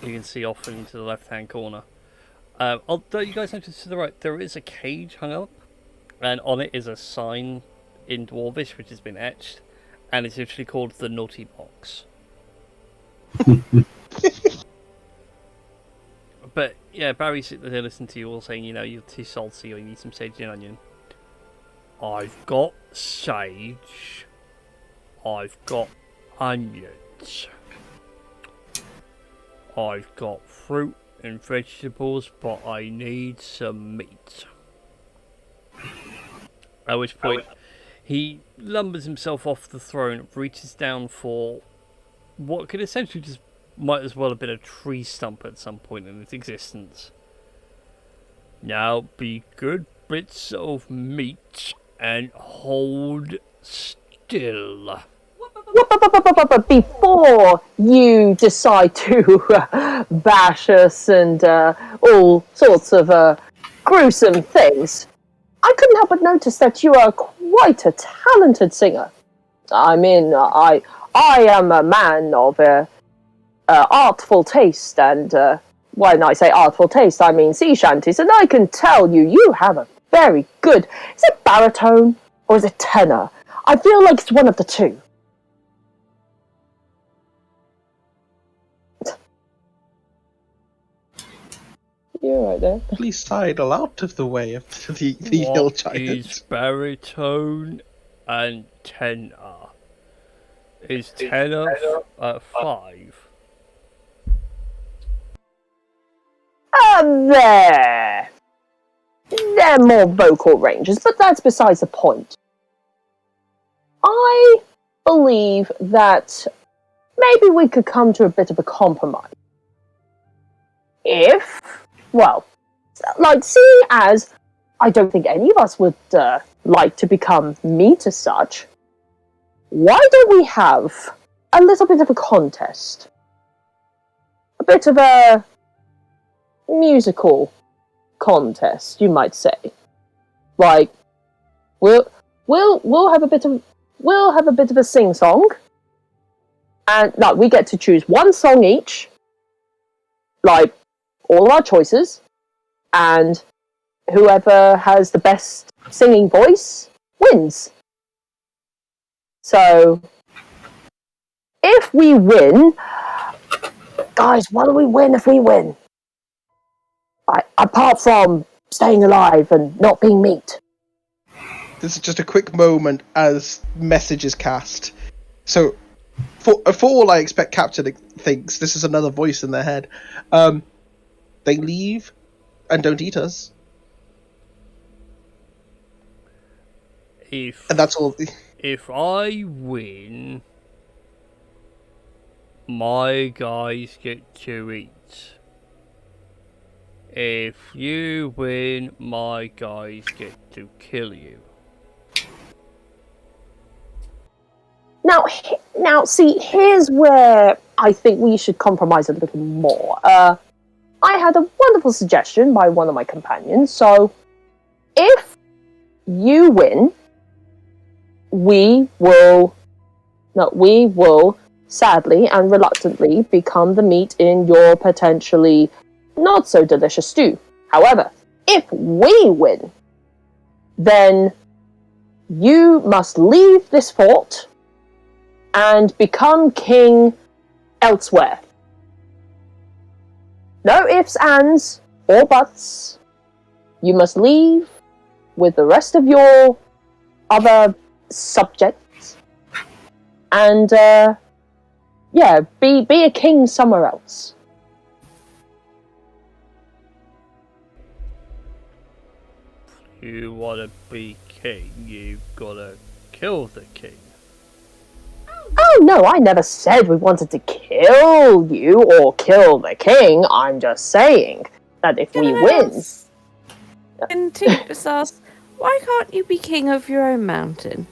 You can see off into the left-hand corner. Although you guys notice to the right, there is a cage hung up, and on it is a sign in Dwarvish which has been etched, and it's actually called the Naughty Box. But yeah, Barry's sitting there listening to you all saying, you know, you're too salty or you need some sage and onion. I've got sage. I've got onions. I've got fruit and vegetables, but I need some meat. At which point, he lumbers himself off the throne, reaches down for what could essentially just might as well have been a tree stump at some point in its existence. Now be good bits of meat and hold still. But before you decide to bash us and all sorts of gruesome things, I couldn't help but notice that you are quite a talented singer. I mean, I am a man of artful taste, and when I say artful taste, I mean sea shanties, and I can tell you have a very good... Is it baritone or is it tenor? I feel like it's one of the two. You're right there. Please sidle out of the way of the hill What giant. is baritone and tenor? Is tenor at 5? They're more vocal ranges, but that's besides the point. I believe that maybe we could come to a bit of a compromise. If, well, like, seeing as I don't think any of us would like to become meat as such, why don't we have a little bit of a contest? A bit of a musical contest, you might say. Like, we'll have a bit of a sing-song, and like we get to choose one song each, like all of our choices, and whoever has the best singing voice wins. So, if we win, guys, what do we win if we win? Apart from staying alive and not being meat. This is just a quick moment as message is cast. So, for all I expect Captain thinks, this is another voice in their head. They leave and don't eat us. And that's all. If I win, my guys get to eat. If you win, my guys get to kill you. Now, see, here's where I think we should compromise a little more. I had a wonderful suggestion by one of my companions, so if you win, we will sadly and reluctantly become the meat in your potentially not so delicious stew. However, if we win, then you must leave this fort and become king elsewhere. No ifs, ands, or buts. you must leave with the rest of your other subjects, and be a king somewhere else. You wanna be king, you've gotta kill the king. Oh no, I never said we wanted to kill you or kill the king. I'm just saying that if we win... And Tink just asked, why can't you be king of your own mountain?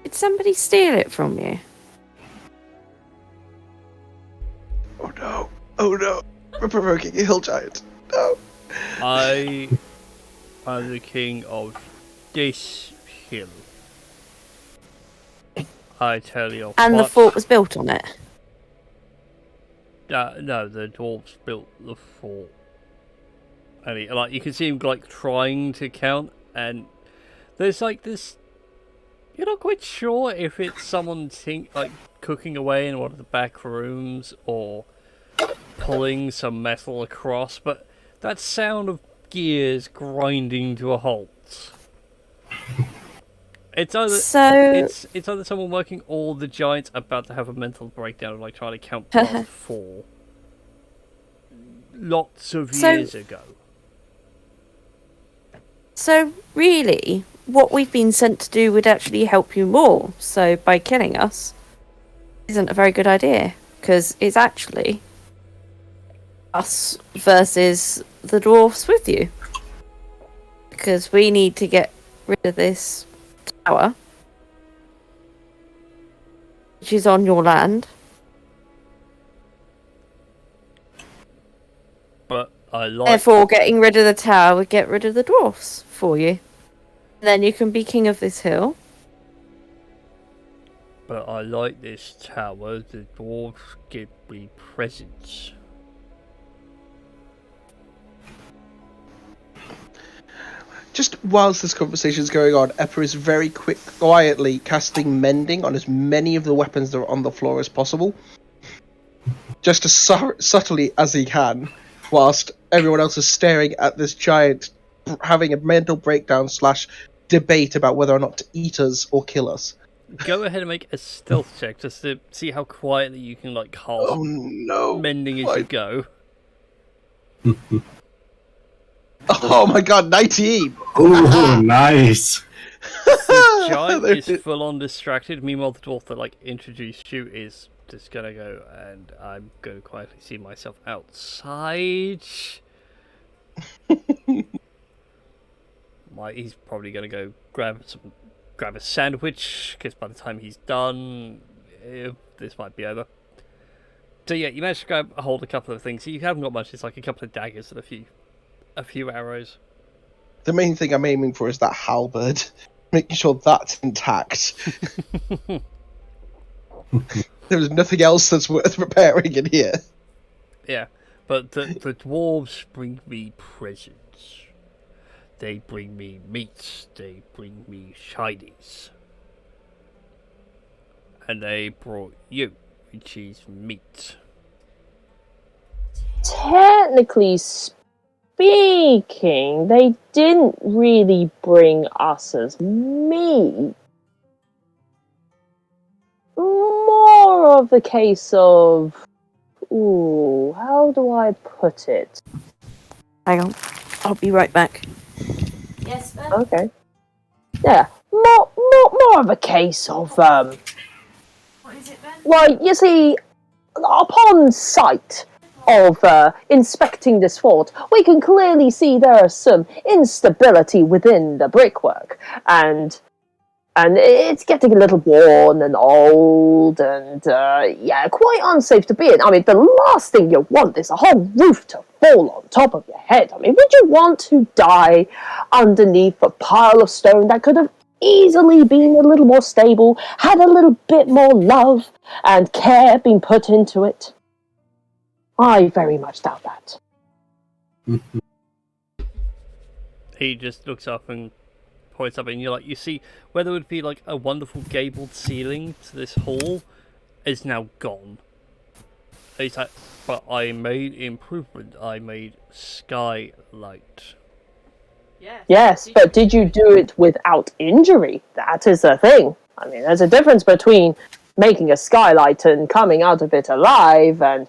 Did somebody steal it from you? Oh no. Oh no. We're provoking a hill giant. No. I am the king of this hill. I tell you And what. the fort was built on it. No, the dwarves built the fort. And you can see him trying to count, and there's this. You're not quite sure if it's someone cooking away in one of the back rooms or pulling some metal across, but that sound of gears grinding to a halt. It's either someone working or the giant's about to have a mental breakdown of trying to count past 4. Lots of years ago. So really, what we've been sent to do would actually help you more. So by killing us isn't a very good idea, because it's actually us versus the dwarfs with you. Because we need to get rid of this tower, which is on your land. But Therefore, getting rid of the tower would get rid of the dwarfs for you. Then you can be king of this hill. But I like this tower. The dwarves give me presents. Just whilst this conversation is going on, Eppa is very quietly casting mending on as many of the weapons that are on the floor as possible. Just as subtly as he can, whilst everyone else is staring at this giant having a mental breakdown / debate about whether or not to eat us or kill us. Go ahead and make a stealth check just to see how quietly you can cast mending as you go. Oh my god, 19! Ooh, nice! The giant is full on distracted. Meanwhile, the dwarf that introduced you is just gonna go, and I'm gonna quietly see myself outside. He's probably gonna go grab a sandwich, because by the time he's done, this might be over. So yeah, you managed to grab a hold of a couple of things. You haven't got much. It's a couple of daggers and a few arrows. The main thing I'm aiming for is that halberd, making sure that's intact. There's nothing else that's worth repairing in here. Yeah, but the dwarves bring me presents. They bring me meat. They bring me shinies. And they brought you, which is meat. Technically speaking, they didn't really bring us as meat. More of the case of... Ooh, how do I put it? Hang on, I'll be right back. Yes, Ben? Okay. Yeah, more of a case of, What is it, Ben? well, you see, upon sight of inspecting this fort, we can clearly see there is some instability within the brickwork, and it's getting a little worn and old, and quite unsafe to be in. I mean, the last thing you want is a whole roof to fall on top of your head. I mean, would you want to die underneath a pile of stone that could have easily been a little more stable, had a little bit more love and care been put into it? I very much doubt that. He just looks up and points up, and you see where there would be a wonderful gabled ceiling to this hall is now gone. He's like, but I made improvement. I made skylight. Yes, but did you do it without injury? That is the thing. I mean, there's a difference between making a skylight and coming out of it alive and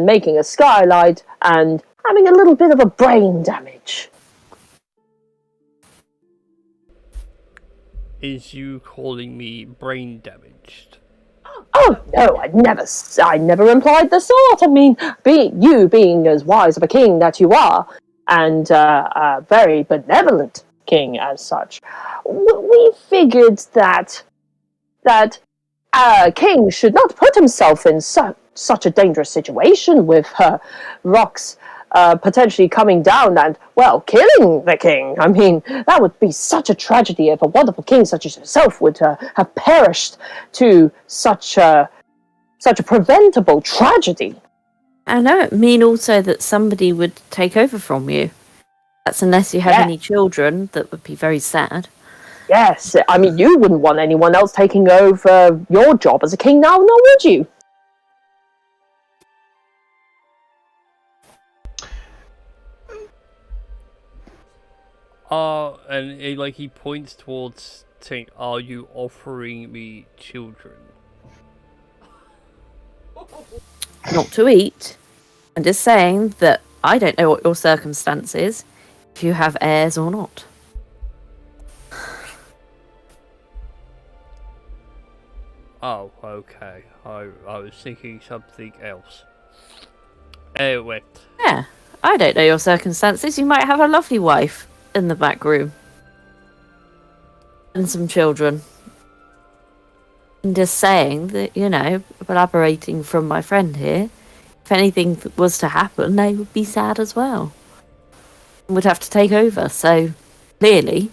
making a skylight and having a little bit of a brain damage. Is you calling me brain damaged? Oh no, I never implied the sort. I mean, being as wise of a king that you are, and a very benevolent king as such, we figured that a king should not put himself in such a dangerous situation with rocks potentially coming down and, well, killing the king. I mean, that would be such a tragedy if a wonderful king such as yourself would have perished to such a preventable tragedy. I know it mean also that somebody would take over from you. That's unless you have any children, that would be very sad. Yes, I mean, you wouldn't want anyone else taking over your job as a king now, nor would you? And he points towards saying, "Are you offering me children?" Not to eat. I'm just saying that I don't know what your circumstance is, if you have heirs or not. Oh, okay. I was thinking something else. Anyway. Yeah, I don't know your circumstances. You might have a lovely wife in the back room. And some children. I'm just saying that, elaborating from my friend here, if anything was to happen, they would be sad as well. And would have to take over, so clearly.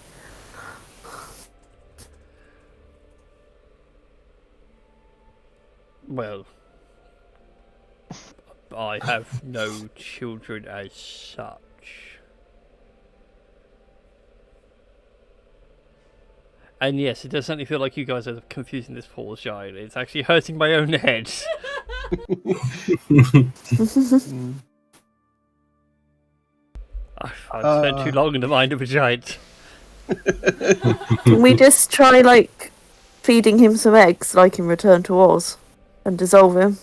Well, I have no children as such. And yes, it does certainly feel like you guys are confusing this poor child. It's actually hurting my own head. I've spent too long in the mind of a giant. Can we just try, feeding him some eggs, in Return to Oz, and dissolve him?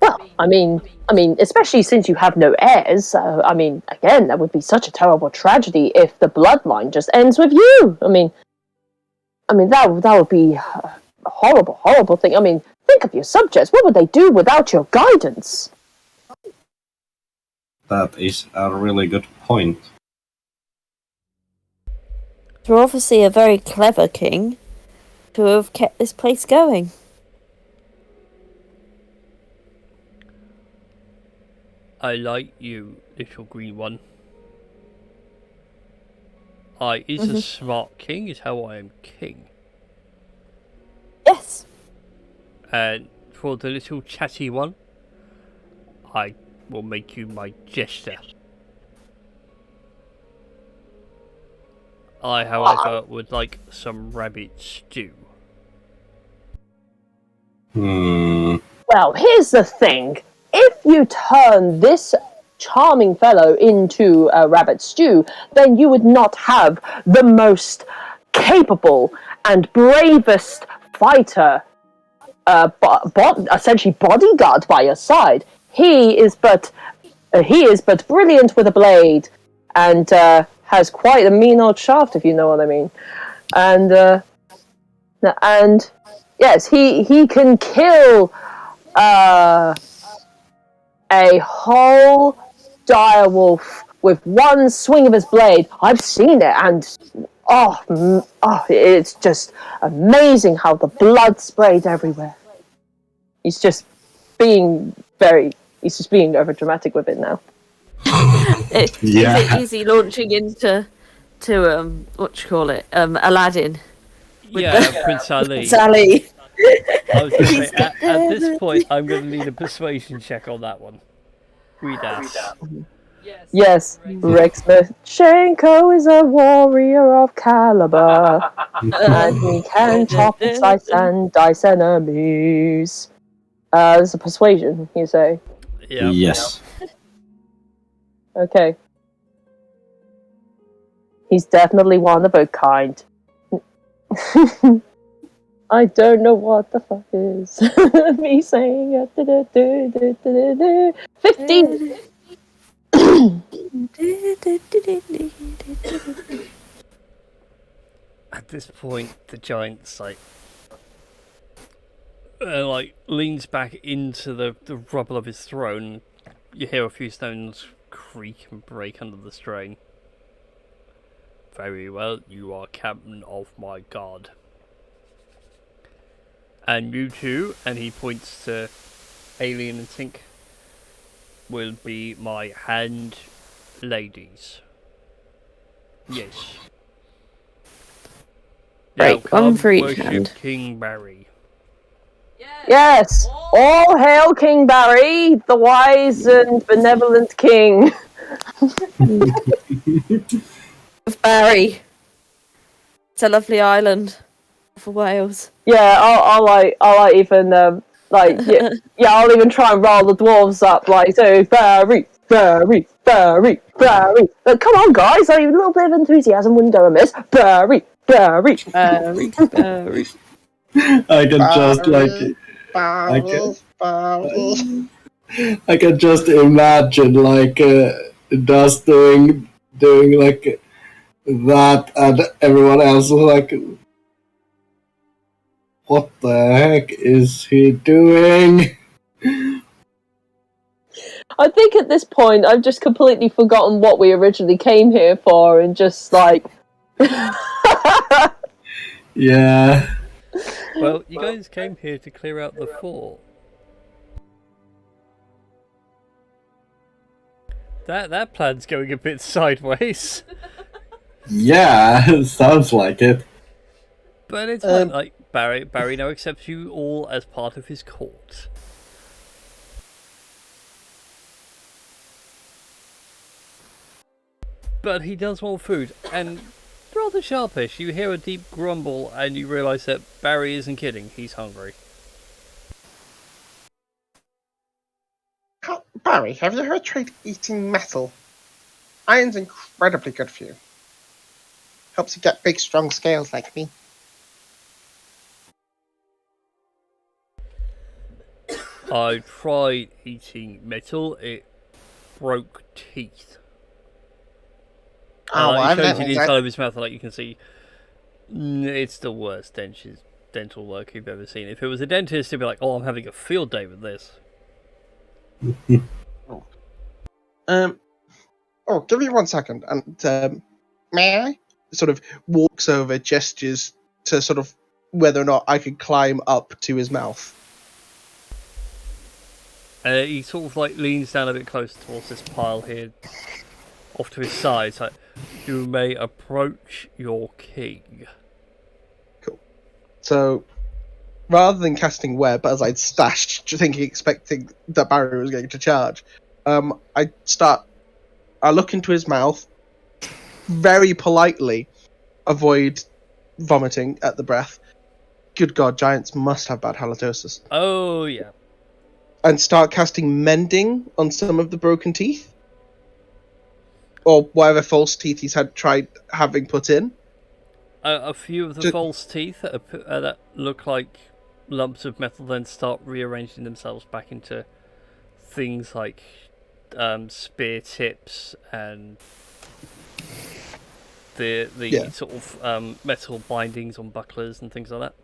Well, I mean, especially since you have no heirs. Again, that would be such a terrible tragedy if the bloodline just ends with you. I mean, that would be a horrible, horrible thing. I mean, think of your subjects. What would they do without your guidance? That is a really good point. You're obviously a very clever king to have kept this place going. I like you, little green one. I is a smart king, is how I am king. Yes. And for the little chatty one, I will make you my jester. I, however, would like some rabbit stew. Well, here's the thing. If you turn this charming fellow into a rabbit stew, then you would not have the most capable and bravest fighter, essentially bodyguard by your side. He is but brilliant with a blade, and has quite a mean old shaft, if you know what I mean. And yes, he can kill a whole direwolf with one swing of his blade. I've seen it, and it's just amazing how the blood sprayed everywhere. He's just being over dramatic with it now. Is it easy launching into Aladdin? Prince Ali. Prince Ali. I was going to say, at this point, I'm going to need a persuasion check on that one. Read that. Yes, Rex Shenko is a warrior of caliber, and he can chop and slice and dice enemies. It's a persuasion, you say? Yeah. Yes. Okay. He's definitely one of a kind. I don't know what the fuck is me saying it. 15! At this point, the giant's leans back into the rubble of his throne. You hear a few stones creak and break under the strain. Very well, you are captain of my guard. And you two, and he points to Alien and Tink, will be my hand ladies. Yes. Right, Now come one for each worship hand. King Barry. Yes! All hail King Barry, the wise and benevolent king. Of Barry. It's a lovely island for Wales. Yeah, I'll even I'll even try and roll the dwarves up like so. Barry. Come on, guys! A little bit of enthusiasm wouldn't go amiss. Barry. Barry. I can just like I can just imagine like Dust doing like that, and everyone else is like, what the heck is he doing? I think at this point I've just completely forgotten what we originally came here for, and just like. Yeah. Well, you guys came here to clear out the fort. That plan's going a bit sideways. Yeah, sounds like it. But it's fine. Like Barry now accepts you all as part of his court. But he does want food, and rather sharpish. You hear a deep grumble, and you realise that Barry isn't kidding. He's hungry. Barry, have you ever tried eating metal? Iron's incredibly good for you. Helps you get big, strong scales like me. I tried eating metal. It broke teeth. Oh, He shows you the inside of his mouth, like you can see. It's the worst dental work you've ever seen. If it was a dentist, he'd be like, "Oh, I'm having a field day with this." Give me 1 second, and may I? Sort of walks over, gestures to sort of whether or not I could climb up to his mouth. He sort of like leans down a bit closer towards this pile here, off to his side. So, you may approach your king. Cool. So, rather than casting web, as I'd stashed, expecting that Barry was going to charge, I look into his mouth, very politely avoid vomiting at the breath. Good God, giants must have bad halitosis. Oh, yeah. And start casting mending on some of the broken teeth. Or whatever false teeth he's tried having put in. A few of the false teeth that look like lumps of metal then start rearranging themselves back into things like spear tips and the sort of metal bindings on bucklers and things like that.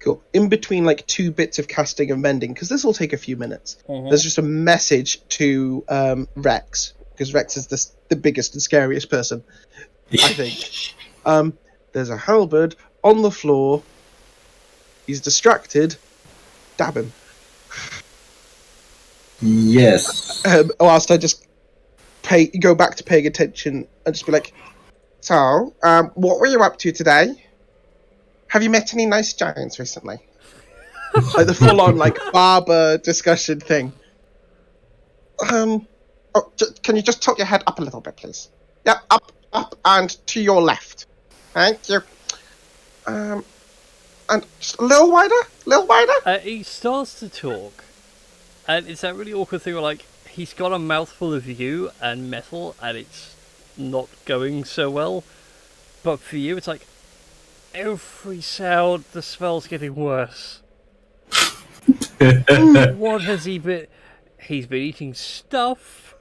Cool. In between like 2 bits of casting and mending, because this will take a few minutes, there's just a message to Rex, because Rex is the biggest and scariest person, I think. There's a halberd on the floor. He's distracted. Dab him. Yes. Whilst I just go back to paying attention and just be like, so, what were you up to today? Have you met any nice giants recently? Like the full-on like barber discussion thing. Oh, can you just tilt your head up a little bit, please? Yeah, up, and to your left. Thank you. And just a little wider. He starts to talk, and it's that really awkward thing where, like, he's got a mouthful of you and metal, and it's not going so well. But for you, it's like, every sound, the smell's getting worse. What has he been... He's been eating stuff,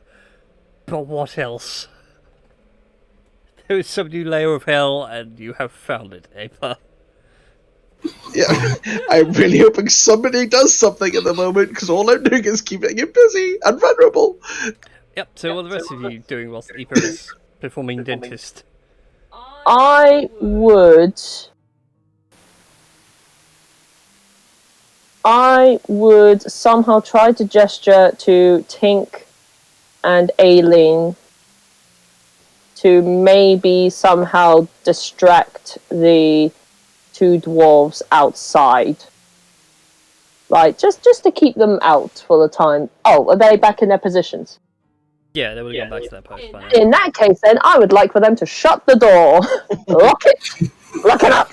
but what else? There is some new layer of hell, and you have found it, Ava. Yeah, I'm really hoping somebody does something at the moment, because all I'm doing is keeping him busy and vulnerable. Yep, so what are the rest of you doing whilst Eva is performing dentist? I would somehow try to gesture to Tink and Aileen to maybe somehow distract the two dwarves outside. Like, just to keep them out for the time. Oh, are they back in their positions? Yeah, they would have gone back to their post by now. In that case, then, I would like for them to shut the door. Lock it up.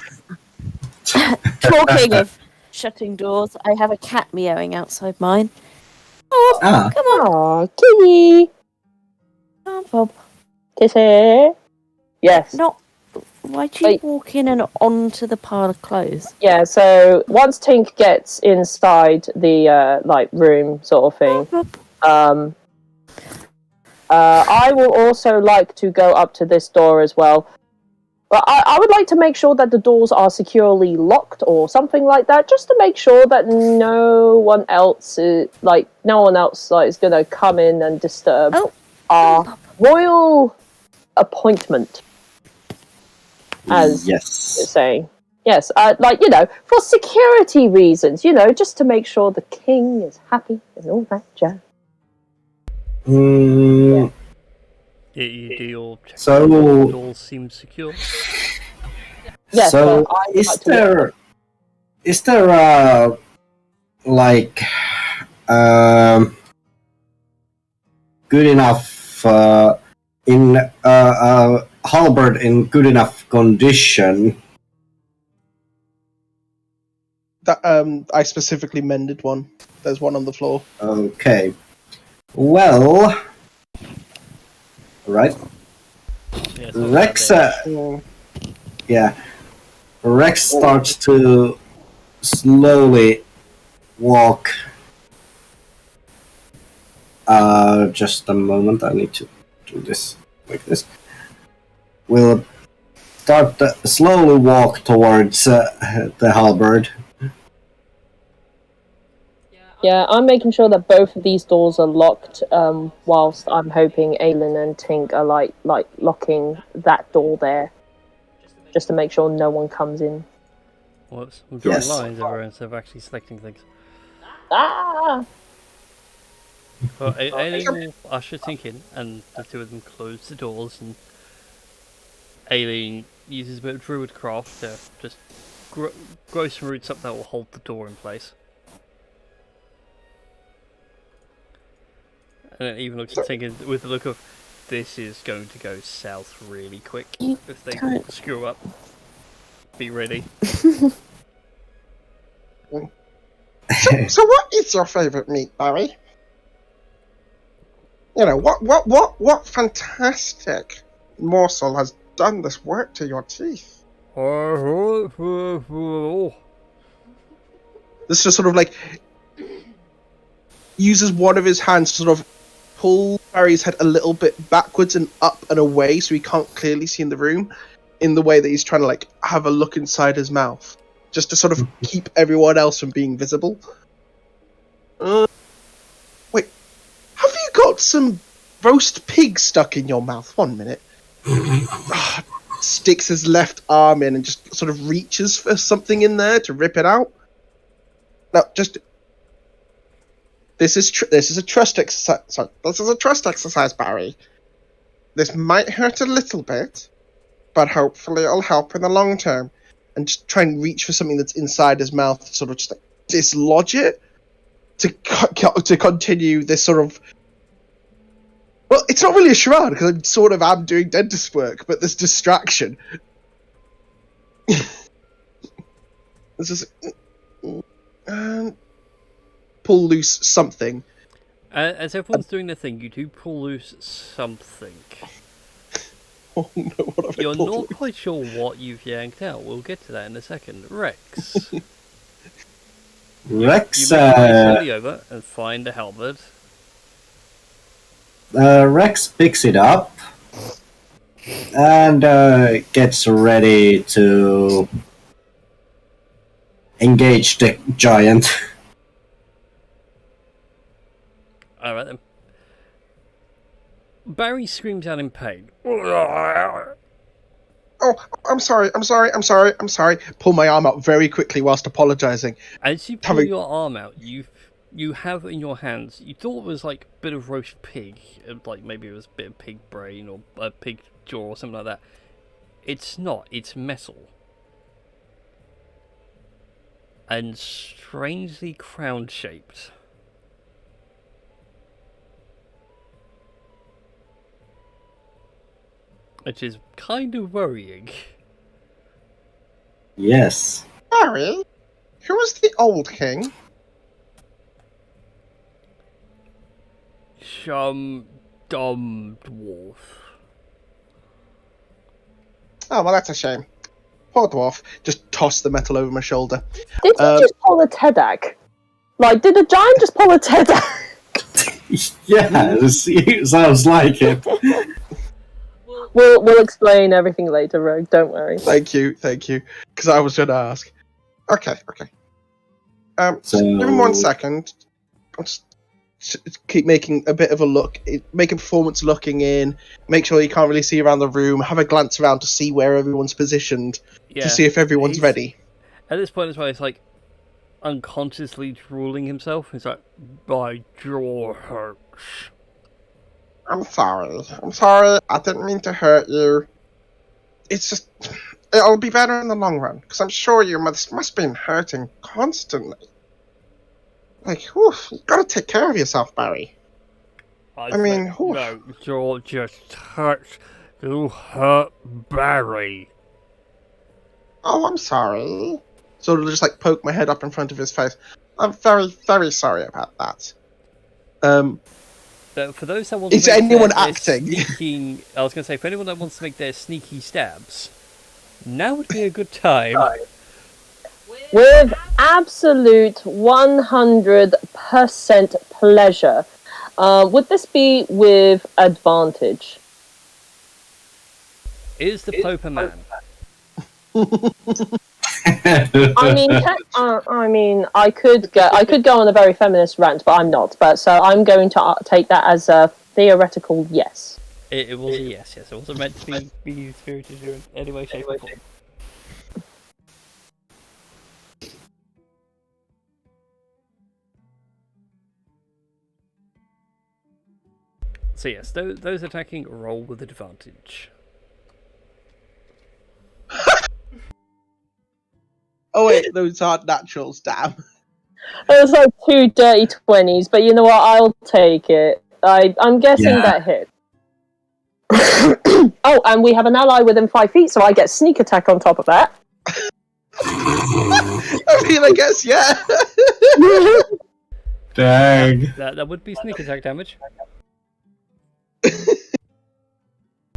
Talking of shutting doors, I have a cat meowing outside mine. Oh, come on. Aw, kitty. Come on, Bob. Kitty. Yes. Not. Why do you Wait. walk in and onto the pile of clothes? Yeah, so once Tink gets inside the, room sort of thing, Bob. I will also like to go up to this door as well. But I would like to make sure that the doors are securely locked or something like that, just to make sure that no one else is going to come in and disturb our royal appointment. As yes. you're saying. Yes, for security reasons, just to make sure the king is happy and all that jazz. Mm, You do your check. So- The doors seem secure. Yes, so, but I would is like to there good enough halberd in good enough condition? That I specifically mended one. There's one on the floor. Okay. Well, right. Yeah, so Rex, that Rex starts to slowly walk. Just a moment, I need to do this like this. We'll start to slowly walk towards the halberd. Yeah, I'm making sure that both of these doors are locked, whilst I'm hoping Aelin and Tink are like locking that door there, just to make sure no one comes in. Whoops, I'm drawing Yes. lines over instead of actually selecting things. Ah! Well, Aileen will usher Tink in, and the two of them close the doors, and Aileen uses a bit of druidcraft to just grow some roots up that will hold the door in place. And it even looks at Tink with the look of, this is going to go south really quick if they screw up. Be ready. So what is your favourite meat, Barry? What fantastic morsel has done this work to your teeth? This just sort of uses one of his hands to sort of pull Barry's head a little bit backwards and up and away so he can't clearly see in the room, in the way that he's trying to have a look inside his mouth, just to sort of keep everyone else from being visible. Wait, have you got some roast pig stuck in your mouth? 1 minute. Sticks his left arm in and just sort of reaches for something in there to rip it out. No, just... This is a trust exercise. Sorry, this is a trust exercise, Barry. This might hurt a little bit, but hopefully it'll help in the long term. And just try and reach for something that's inside his mouth, sort of just dislodge it to continue this sort of Well, it's not really a charade because I'm sort of am doing dentist work, but there's distraction. It's just pull loose something. As everyone's doing their thing, you do pull loose something. Oh no! What have I You're pulled not loose? quite sure what you've yanked out. We'll get to that in a second. Rex. Rex, You make your way slowly over and find the halberd. Rex picks it up and gets ready to engage the giant. Alright then. Barry screams out in pain. Oh, I'm sorry. Pull my arm out very quickly whilst apologising. as you pull your arm out, you have in your hands, you thought it was like a bit of roast pig, like maybe it was a bit of pig brain or a pig jaw or something like that. It's not, it's metal. And strangely crown shaped. Which is kind of worrying. Yes. Barry, who was the old king? Some dumb dwarf. Oh, well, that's a shame. Poor dwarf. Just toss the metal over my shoulder. Did you just pull a Tedak? Like, did a giant just pull a Tedak? Yes, it sounds like it. We'll explain everything later, Rogue. Don't worry. Thank you. Because I was going to ask. Okay. So- Give me 1 second. I'll just keep making a bit of a look, make a performance looking in, make sure you can't really see around the room, have a glance around to see where everyone's positioned, to see if everyone's ready. At this point as well, it's like unconsciously drooling himself. He's like, my jaw hurts. I'm sorry, I didn't mean to hurt you. It's just, it'll be better in the long run, because I'm sure you must be hurting constantly. Like, oof, you gotta take care of yourself, Barry. I mean, oof. No, jaw just hurts to hurt Barry. Oh, I'm sorry. So it'll just like poke my head up in front of his face. I'm very, very sorry about that. For those that want Is to make anyone their acting? sneaking, I was going to say, for anyone that wants to make their sneaky stabs, now would be a good time. With absolute 100% pleasure. Would this be with advantage? Is the Pope a man? I mean, I could go on a very feminist rant, but I'm not. But so I'm going to take that as a theoretical yes. It was a yes. It wasn't meant to be spirited in any way, shape, or form. So yes, those attacking roll with advantage. Oh wait, those aren't naturals, damn. It was like 2 dirty 20s, but you know what? I'll take it. I'm guessing that hit. Oh, and we have an ally within 5 feet, so I get sneak attack on top of that. I mean, I guess, yeah. Dang. That would be sneak attack damage.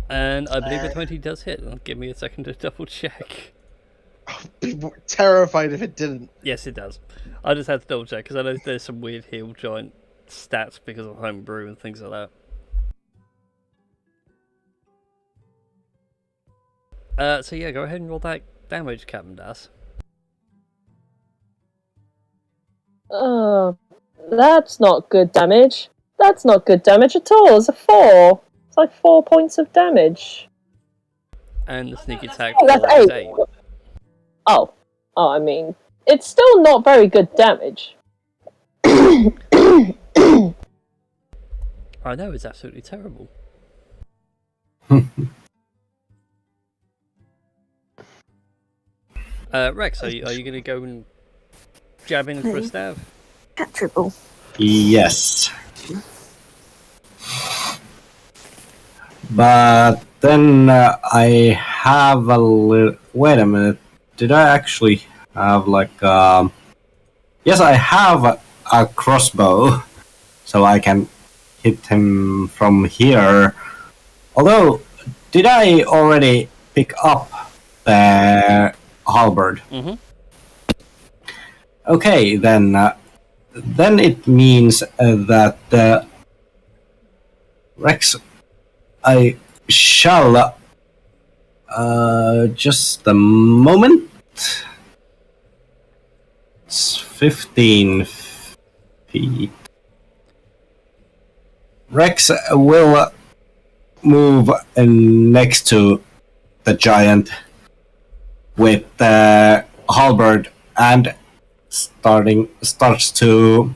And I believe a 20 does hit. Give me a second to double check. I'd be terrified if it didn't. Yes, it does. I just had to double check because I know there's some weird heal giant stats because of homebrew and things like that. So yeah, go ahead and roll that damage, Captain Das. That's not good damage. That's not good damage at all. It's a 4. It's like 4 points of damage. And the sneak attack that's is 8. 8. Oh, I mean, it's still not very good damage. I know, it's absolutely terrible. Rex, are you going to go and jab in for a stab? Cat triple. Yes. But then I have a little. Wait a minute. Did I actually have like? Yes, I have a crossbow, so I can hit him from here. Although, did I already pick up the halberd? Mm-hmm. Okay, then it means that Rex, I shall just a moment. It's 15 feet. Rex will move next to the giant with the halberd and starts to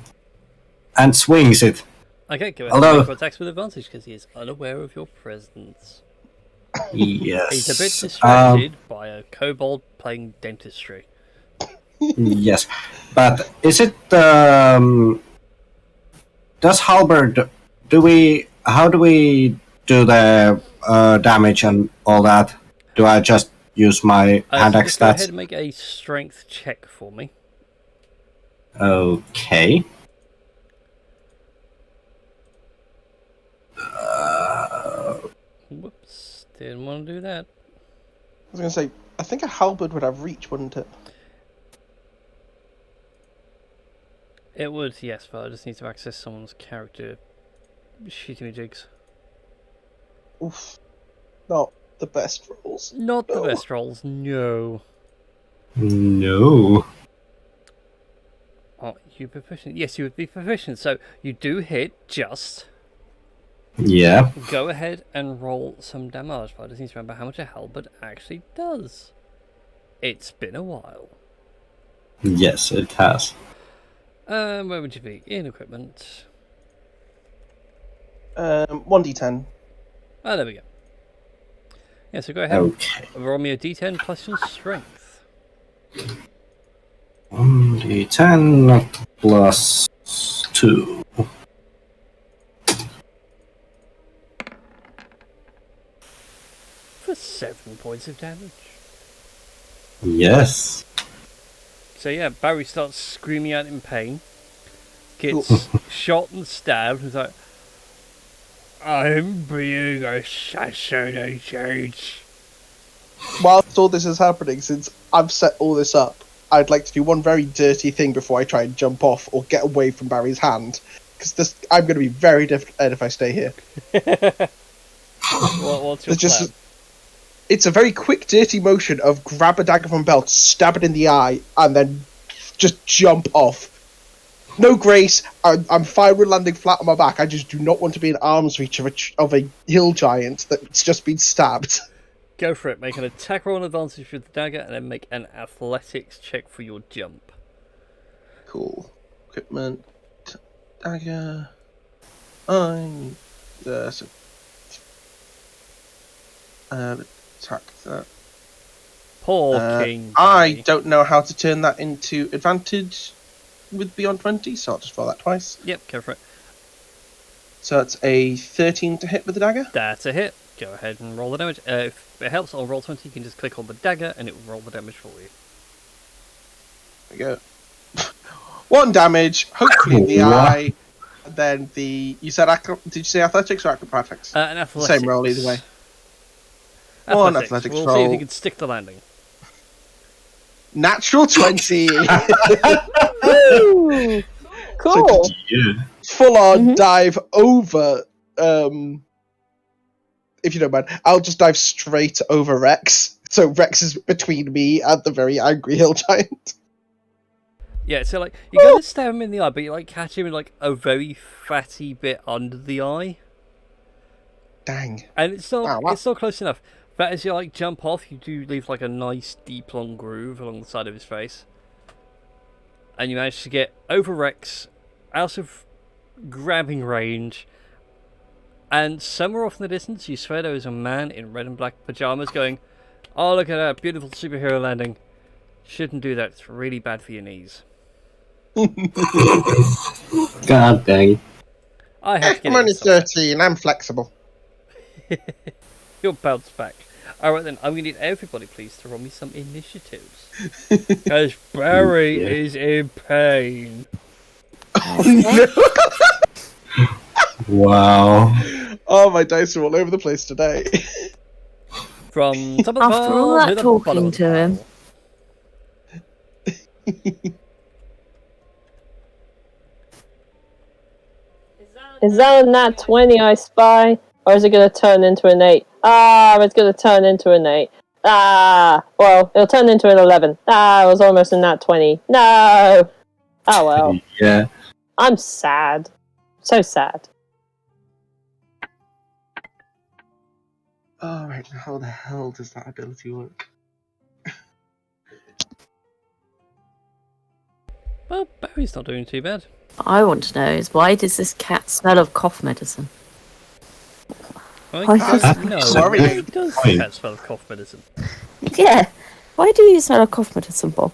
and swings it. Okay, go ahead Although- and make your attacks with advantage because he is unaware of your presence. Yes. He's a bit distracted by a kobold playing dentistry. Yes, but is it does halberd? How do we do the damage and all that? Do I just use my hand So axe just go ahead stats? and make a strength check for me. Okay. Whoops, didn't want to do that. I was going to say, I think a halberd would have reach, wouldn't it? It would, yes, but I just need to access someone's character shooting me jigs. Oof. Not the best rolls. Not the No. best rolls, no. No. Are you proficient? Yes, you would be proficient. So you do hit just. Yeah. Go ahead and roll some damage, but I just need to remember how much a halberd actually does. It's been a while. Yes, it has. Where would you be? In equipment. 1d10. Oh, there we go. Yeah, so go ahead. Okay. Roll me a d10 plus your strength. 1d10 plus 2. For 7 points of damage. Yes. So yeah, Barry starts screaming out in pain. Gets shot and stabbed. He's like, I'm being assassinated. Whilst all this is happening, since I've set all this up, I'd like to do one very dirty thing before I try and jump off or get away from Barry's hand. Because I'm going to be very different if I stay here. What's your It's plan? It's a very quick, dirty motion of grab a dagger from belt, stab it in the eye, and then just jump off. No grace. I'm fine with landing flat on my back. I just do not want to be in arm's reach of a hill giant that's just been stabbed. Go for it. Make an attack roll on advantage with the dagger, and then make an athletics check for your jump. Cool. Equipment. Dagger. Attack that. Poor King. I Barry. don't know how to turn that into advantage with Beyond 20, so I'll just roll that twice. Yep, go for it. So that's a 13 to hit with the dagger. That's a hit. Go ahead and roll the damage. If it helps on roll 20, you can just click on the dagger, and it will roll the damage for you. There we go. 1 damage, hopefully in the What? eye. And then the... You said... Did you say athletics or acrobatics? An athletics. Same roll either way. Athletics. One athletics We'll see if roll. you can stick the landing. Natural 20! Ooh, cool. Yeah. Full on Mhm. dive over... if you don't mind, I'll just dive straight over Rex. So Rex is between me and the very angry hill giant. Yeah, so like you're gonna stab him in the eye, but you like catch him in like a very fatty bit under the eye, Dang. and it's still Wow, wow. it's still close enough. But as you like jump off, you do leave like a nice deep long groove along the side of his face, and you manage to get over Rex, out of grabbing range, and somewhere off in the distance, you swear there is a man in red and black pajamas going, "Oh, look at that beautiful superhero landing! Shouldn't do that. It's really bad for your knees." God dang. I have to get I'm it only somewhere. 13, I'm flexible. You'll bounce back. Alright then, I'm going to need everybody please to roll me some initiatives. Because Barry Yeah. is in pain. Wow. Oh, my dice are all over the place today. From top of the After all pile that to the talking bottom of the to him. pile. Is that a nat 20 I spy? Or is it going to turn into an 8? It's going to turn into an 8. Well, it'll turn into an 11. It was almost a nat 20. No! Oh well. Yeah. I'm sad. So sad. Alright, how the hell does that ability work? Well, Barry's not doing too bad. I want to know is why does this cat smell of cough medicine? I Why don't does- know. Sorry. Why does Fine. cat smell of cough medicine? Yeah. Why do you smell of cough medicine, Bob?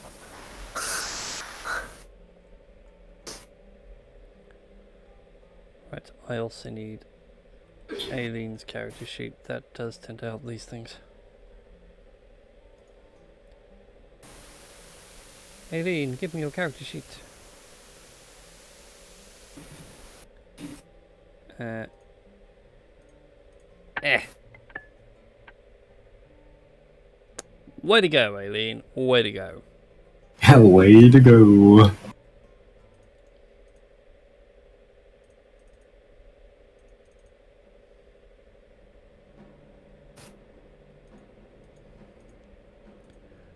Right, I also need Aileen's character sheet. That does tend to help these things. Aileen, give me your character sheet. Way to go, Aileen. Way to go. Way to go.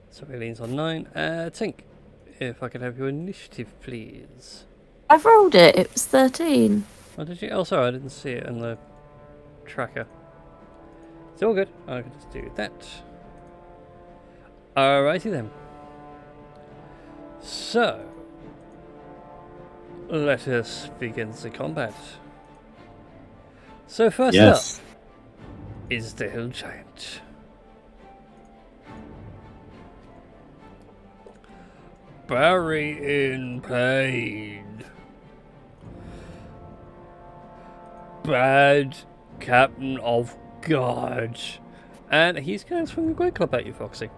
So Aileen's on 9. Tink, if I could have your initiative, please. I've rolled it. It was 13. Oh, did you? Oh, sorry, I didn't see it in the tracker. It's all good. I can just do that. Alrighty then. So, let us begin the combat. So first Yes. up is the Hill Giant. Barry in pain. Bad Captain of Guard. And he's going to swing a great club at you, Foxy.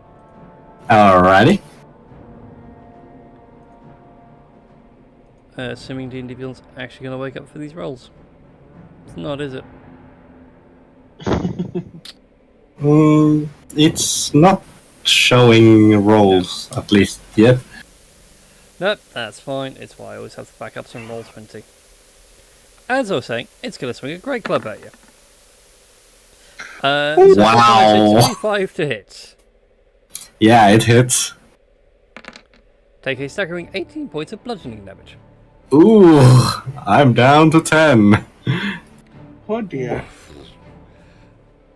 Alrighty. Assuming D&D villain's actually going to wake up for these rolls. It's not, is it? It's not showing rolls, at least yet. Nope, that's fine. It's why I always have to back up some roll 20. As I was saying, it's going to swing a great club at you. So Wow. 25 to hit. Yeah, it hits. Take a staggering 18 points of bludgeoning damage. Ooh, I'm down to 10. Oh dear.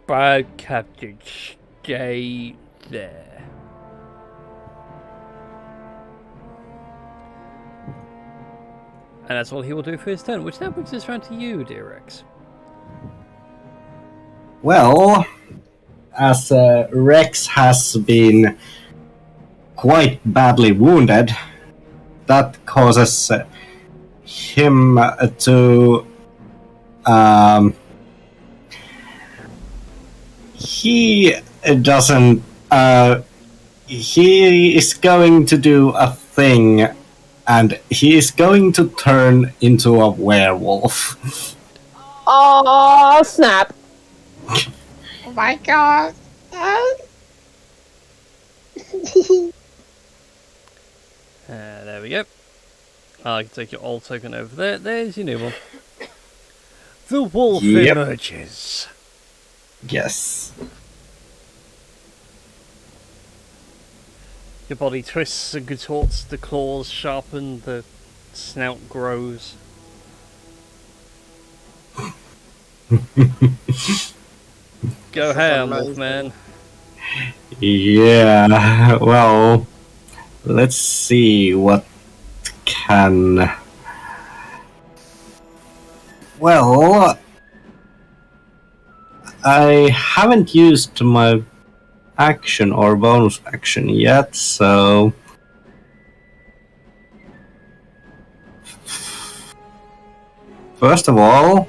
Bad Captain, stay there. And that's all he will do for his turn, which now brings us round to you, dear Rex. Well, as Rex has been quite badly wounded, that causes him to he doesn't he is going to do a thing, and he is going to turn into a werewolf. Oh, snap. Oh my god. There we go. I can take your old token over there. There's your new one. The wolf Yep. emerges. Yes. Your body twists and contorts, the claws sharpen, the snout grows. Go ham, Wolfman. Yeah, well, let's see what can. Well, I haven't used my action or bonus action yet, so. First of all,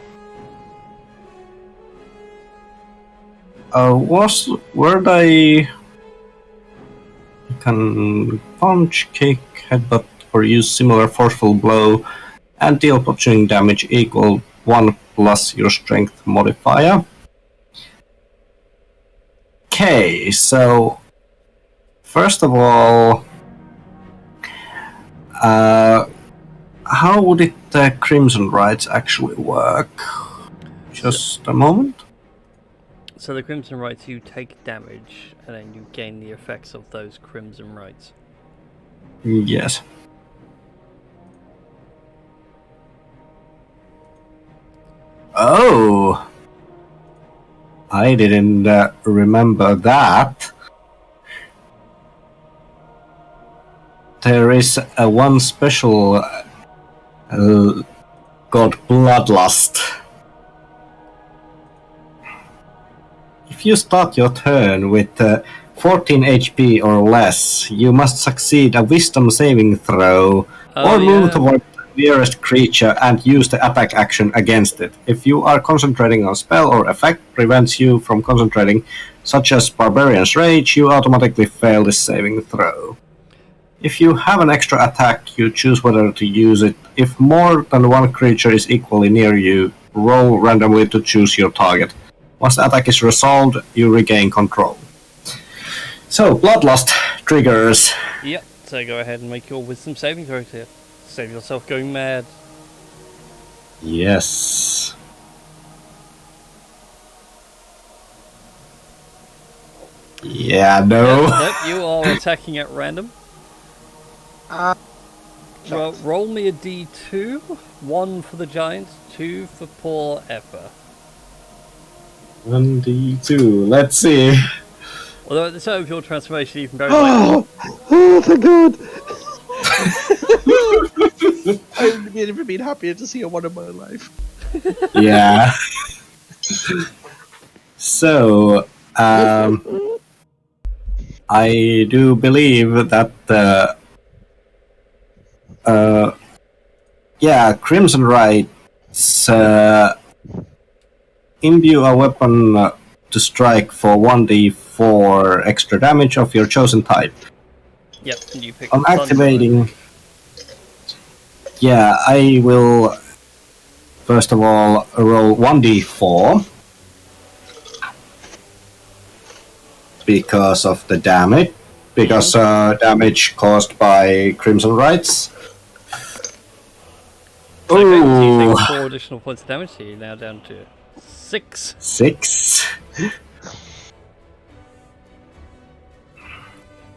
were they can punch, kick, headbutt, or use similar forceful blow and deal bludgeoning damage equal 1 plus your strength modifier. Okay, so first of all, how would the Crimson Rights actually work? Just a moment. So the Crimson Rights, you take damage, and then you gain the effects of those Crimson Rights. Yes. Oh! I didn't remember that. There is one special called Bloodlust. If you start your turn with 14 HP or less, you must succeed a Wisdom saving throw or move toward the nearest creature and use the attack action against it. If you are concentrating on a spell or effect prevents you from concentrating, such as Barbarian's Rage, you automatically fail this saving throw. If you have an extra attack, you choose whether to use it. If more than one creature is equally near you, roll randomly to choose your target. Once the attack is resolved, you regain control. So, Bloodlust triggers. Yep, so go ahead and make your Wisdom saving throw here. Save yourself going mad. Yes. Yeah, no. Yep, you are attacking at random. Well, roll me a d2. 1 for the giant, 2 for poor Effa. 1d2, let's see. Although at the time of your transformation, you can very Oh, thank God! I've never been happier to see a one in my life. Yeah. So, I do believe that Crimson Rights imbue a weapon to strike for 1d4 extra damage of your chosen type. Yep, and you pick On Thunder, activating... right? Yeah, I will first of all roll 1d4 because of the damage. Because damage caused by Crimson Rights. So effectively you Ooh. take 4 additional points of damage, so you're now down to 6. 6.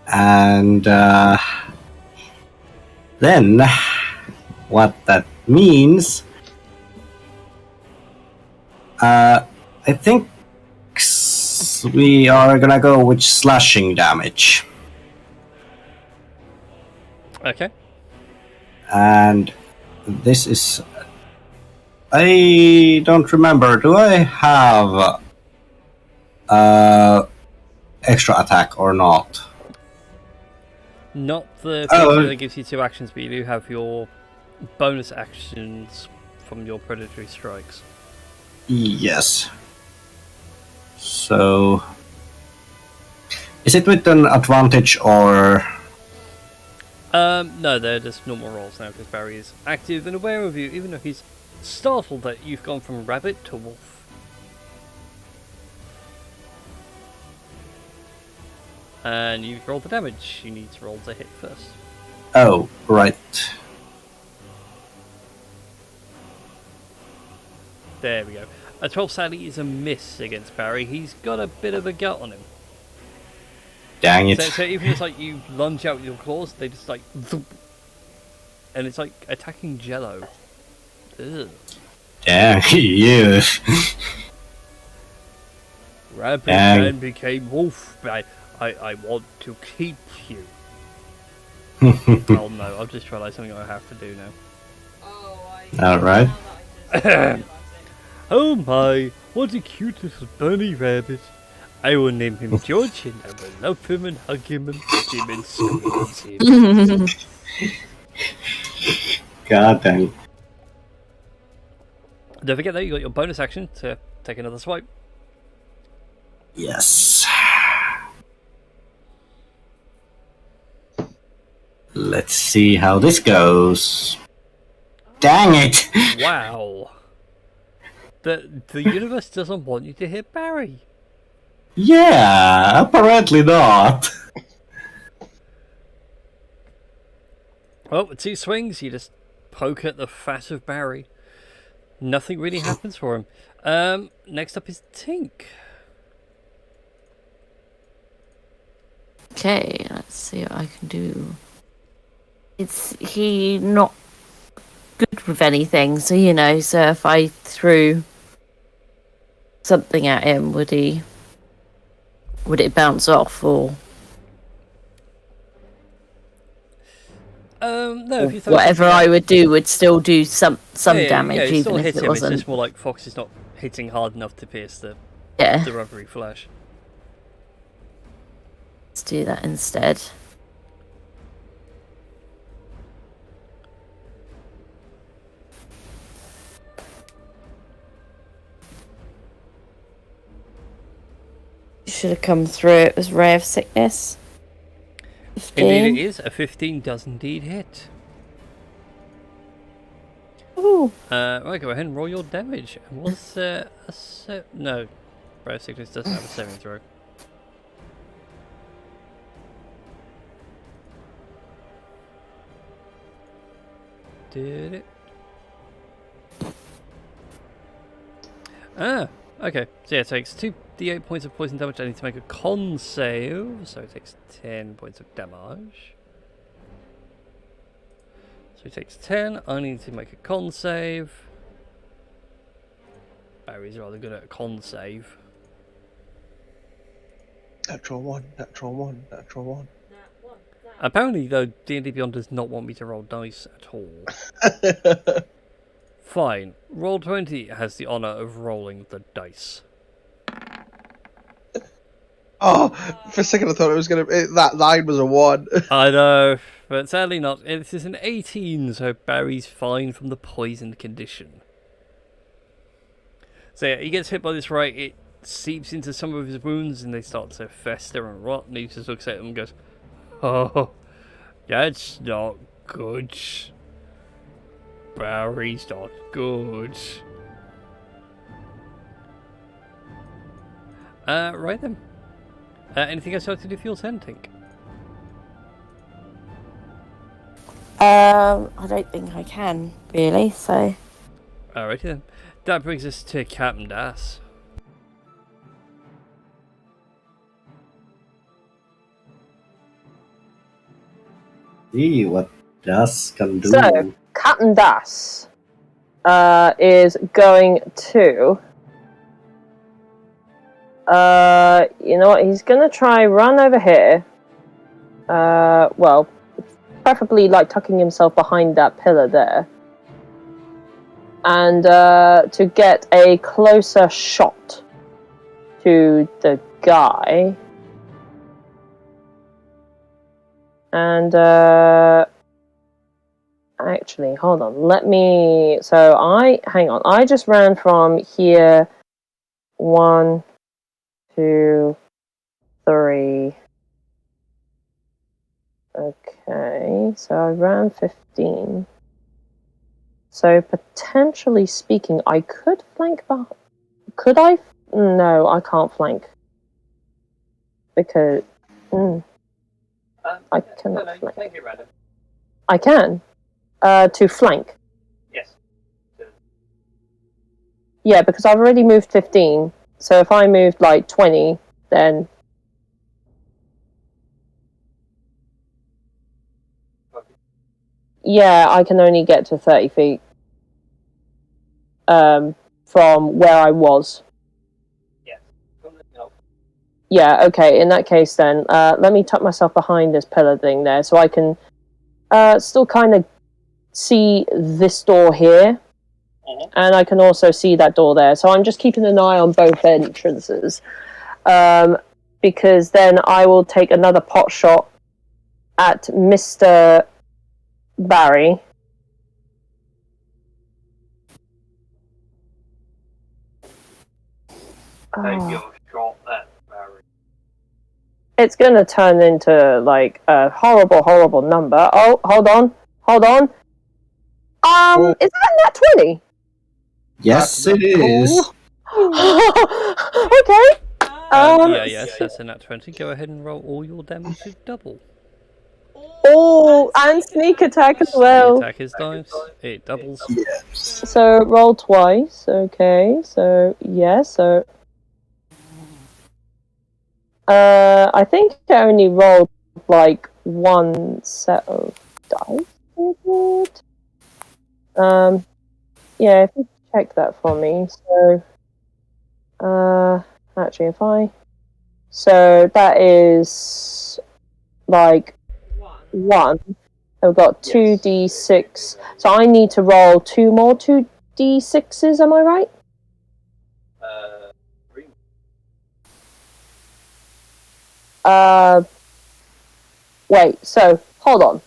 And then what that means, I think we are gonna go with slashing damage. Okay. And this is... I don't remember. Do I have extra attack or not? Not the feature that gives you 2 actions, but you do have your bonus actions from your predatory strikes. Yes. So... Is it with an advantage or... No, they're just normal rolls now because Barry is active and aware of you, even though he's startled that you've gone from rabbit to wolf. And you've rolled the damage. You need to roll to hit first. Oh, right. There we go. A 12 sadly is a miss against Barry. He's got a bit of a gut on him. Dang it. So even if like you lunge out with your claws, they just like thump, and it's like attacking Jello. Ugh. Dang you. Rabbit Dang. man became wolf. I want to keep you. Oh no, I've just realised something I have to do now. Oh, Alright. Oh my, what a cute little bunny rabbit. I will name him George and I will love him and hug him and pet him and squeeze him. God dang. Don't forget though, you got your bonus action to take another swipe. Yes. Let's see how this goes. Dang it! Wow. The universe doesn't want you to hit Barry. Yeah, apparently not. Well, with 2 swings, you just poke at the fat of Barry. Nothing really happens for him. Next up is Tink. Okay, let's see what I can do. Is he not good with anything? So so if I threw something at him, would it bounce off or No, if you throw whatever something I at- would do would still do some yeah, damage, yeah, it still even if hits it him. wasn't. It's just more like Fox is not hitting hard enough to pierce the Yeah, rubbery flesh. let's do that instead. Should have come through. It was Ray of Sickness. 15. Indeed it is. A 15 does indeed hit. Ooh. Right, go ahead and roll your damage. And was no, Ray of Sickness doesn't have a saving throw. Did it? Ah, okay. So yeah, it takes 2d8 points of poison damage. I need to make a con save, so it takes 10 points of damage. So it takes 10. I need to make a con save. Barry's rather good at a con save. Natural 1, natural 1, natural 1. Apparently, though, D&D Beyond does not want me to roll dice at all. Fine. Roll20 has the honour of rolling the dice. Oh, for a second I thought it was that line was a 1. I know, but sadly not. This is an 18, so Barry's fine from the poisoned condition. So yeah, he gets hit by this right, it seeps into some of his wounds and they start to fester and rot, and he just looks at him and goes, "Oh, that's not good. Barry's not good." Right then. Anything else you'd like to do for your turn, Tink? I don't think I can really. So Alrighty then. That brings us to Captain Das. See what Das can do. So, Captain Das is going to. You know what? He's going to try run over here. Well, preferably like tucking himself behind that pillar there. And to get a closer shot to the guy. And actually, hold on. Hang on. I just ran from here. 1, 2, 3. Okay, so I ran 15. So potentially speaking, I could flank back. Could I? No, I can't flank. Because I cannot no, you flank. can get random. I can. To flank. Yes. Yeah, because I've already moved 15. So if I moved like 20, then yeah, I can only get to 30 feet from where I was. Yes. No. Yeah, okay, in that case then, let me tuck myself behind this pillar thing there so I can still kind of see this door here. And I can also see that door there. So I'm just keeping an eye on both entrances. Because then I will take another pot shot at Mr. Barry. Take your shot at it's gonna turn into like a horrible number. Oh, hold on. Is that nat 20? Yes, it is. Okay. Yes, that's a nat 20. Go ahead and roll all your damage to double. Oh, and sneak attack as well. Sneak attack is dice. It doubles. So roll twice. Okay. So yeah. So I think I only rolled like one set of dice. Is it? Yeah. If you check that for me. So actually, so that is like 1. I've got 2d6. So I need to roll 2 more 2d6s, am I right? 3. Wait, so hold on.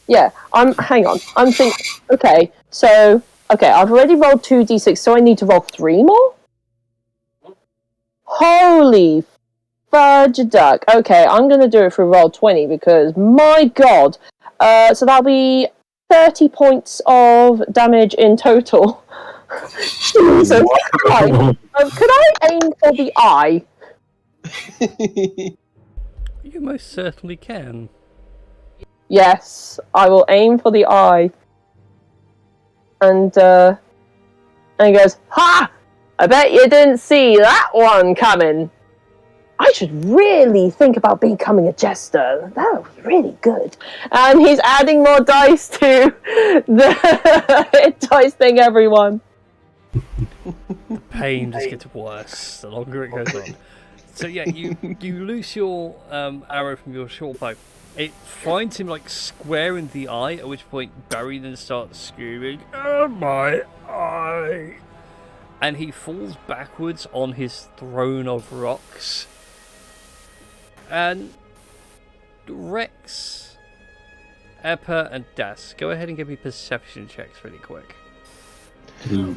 Yeah, hang on. I'm thinking okay, I've already rolled 2d6, so I need to roll 3 more? Holy fudge duck. Okay, I'm going to do it for roll 20 because, my god. So that'll be 30 points of damage in total. Jesus Christ. Could I aim for the eye? You most certainly can. Yes, I will aim for the eye. And he goes, ha! I bet you didn't see that one coming. I should really think about becoming a jester. That would be really good. And he's adding more dice to the hit dice thing, everyone. The pain just gets worse the longer it goes on. So yeah, you loose your arrow from your short bow. It finds him like square in the eye, at which point Barry then starts screaming, "Oh my eye!" And he falls backwards on his throne of rocks. And Rex, Eppa, and Das, go ahead and give me perception checks really quick. Oh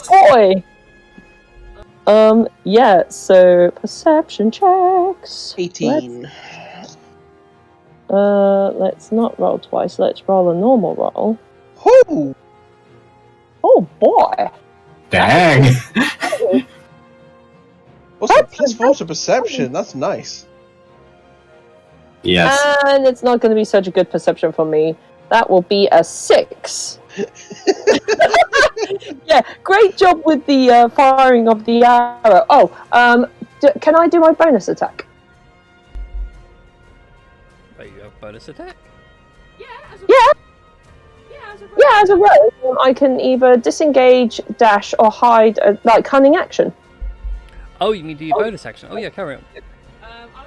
boy! Yeah, so perception checks. 18. Let's not roll twice, let's roll a normal roll. Whoo! Oh boy! Dang! Also, +4 to perception, that's nice. Yes. And it's not going to be such a good perception for me. That will be a 6. Yeah, great job with the firing of the arrow. Oh, can I do my bonus attack? Wait, you have bonus attack? Yeah, as a Yeah. Yeah, as a rogue. Yeah, as a rogue, I can either disengage, dash, or hide, like cunning action. Oh, you mean do your bonus action? Oh yeah, carry on.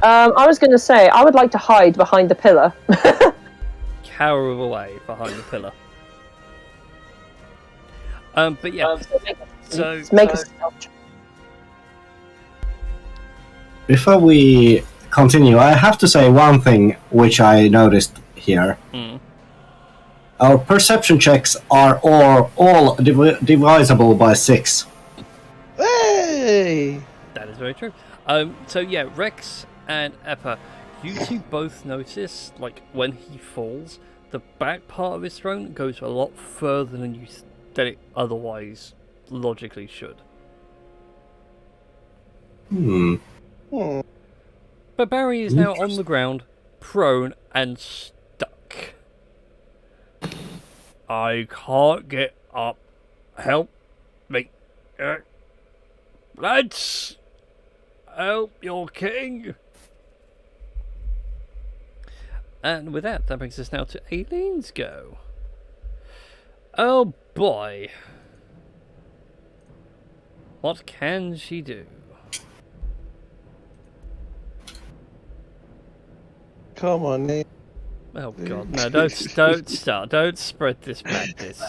I was going to say, I would like to hide behind the pillar. Cower away behind the pillar. But yeah, so Make a stealth check. Before we continue, I have to say one thing which I noticed here. Our perception checks are all divisible by 6. Hey! that is very true. So yeah, Rex and Eppa, you two both notice, like when he falls, the back part of his throne goes a lot further than than it otherwise logically should. But Barry is now on the ground, prone and stuck. I can't get up. Help me. Lads! Help your king! And with that brings us now to Aileen's go. Oh boy. What can she do? Come on, Nate. Oh god, no, don't start. Don't spread this madness.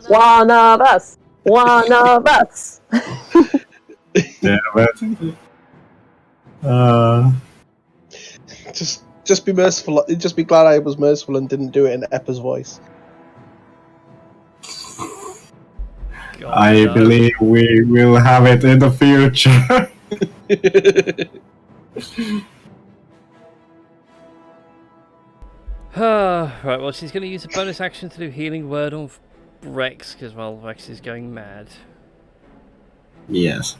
One of us! One of us! Yeah, Just be merciful. Just be glad I was merciful and didn't do it in Eppa's voice. God, I no. believe we will have it in the future. Right, well, she's going to use a bonus action to do healing word on Rex, because, well, Rex is going mad. Yes.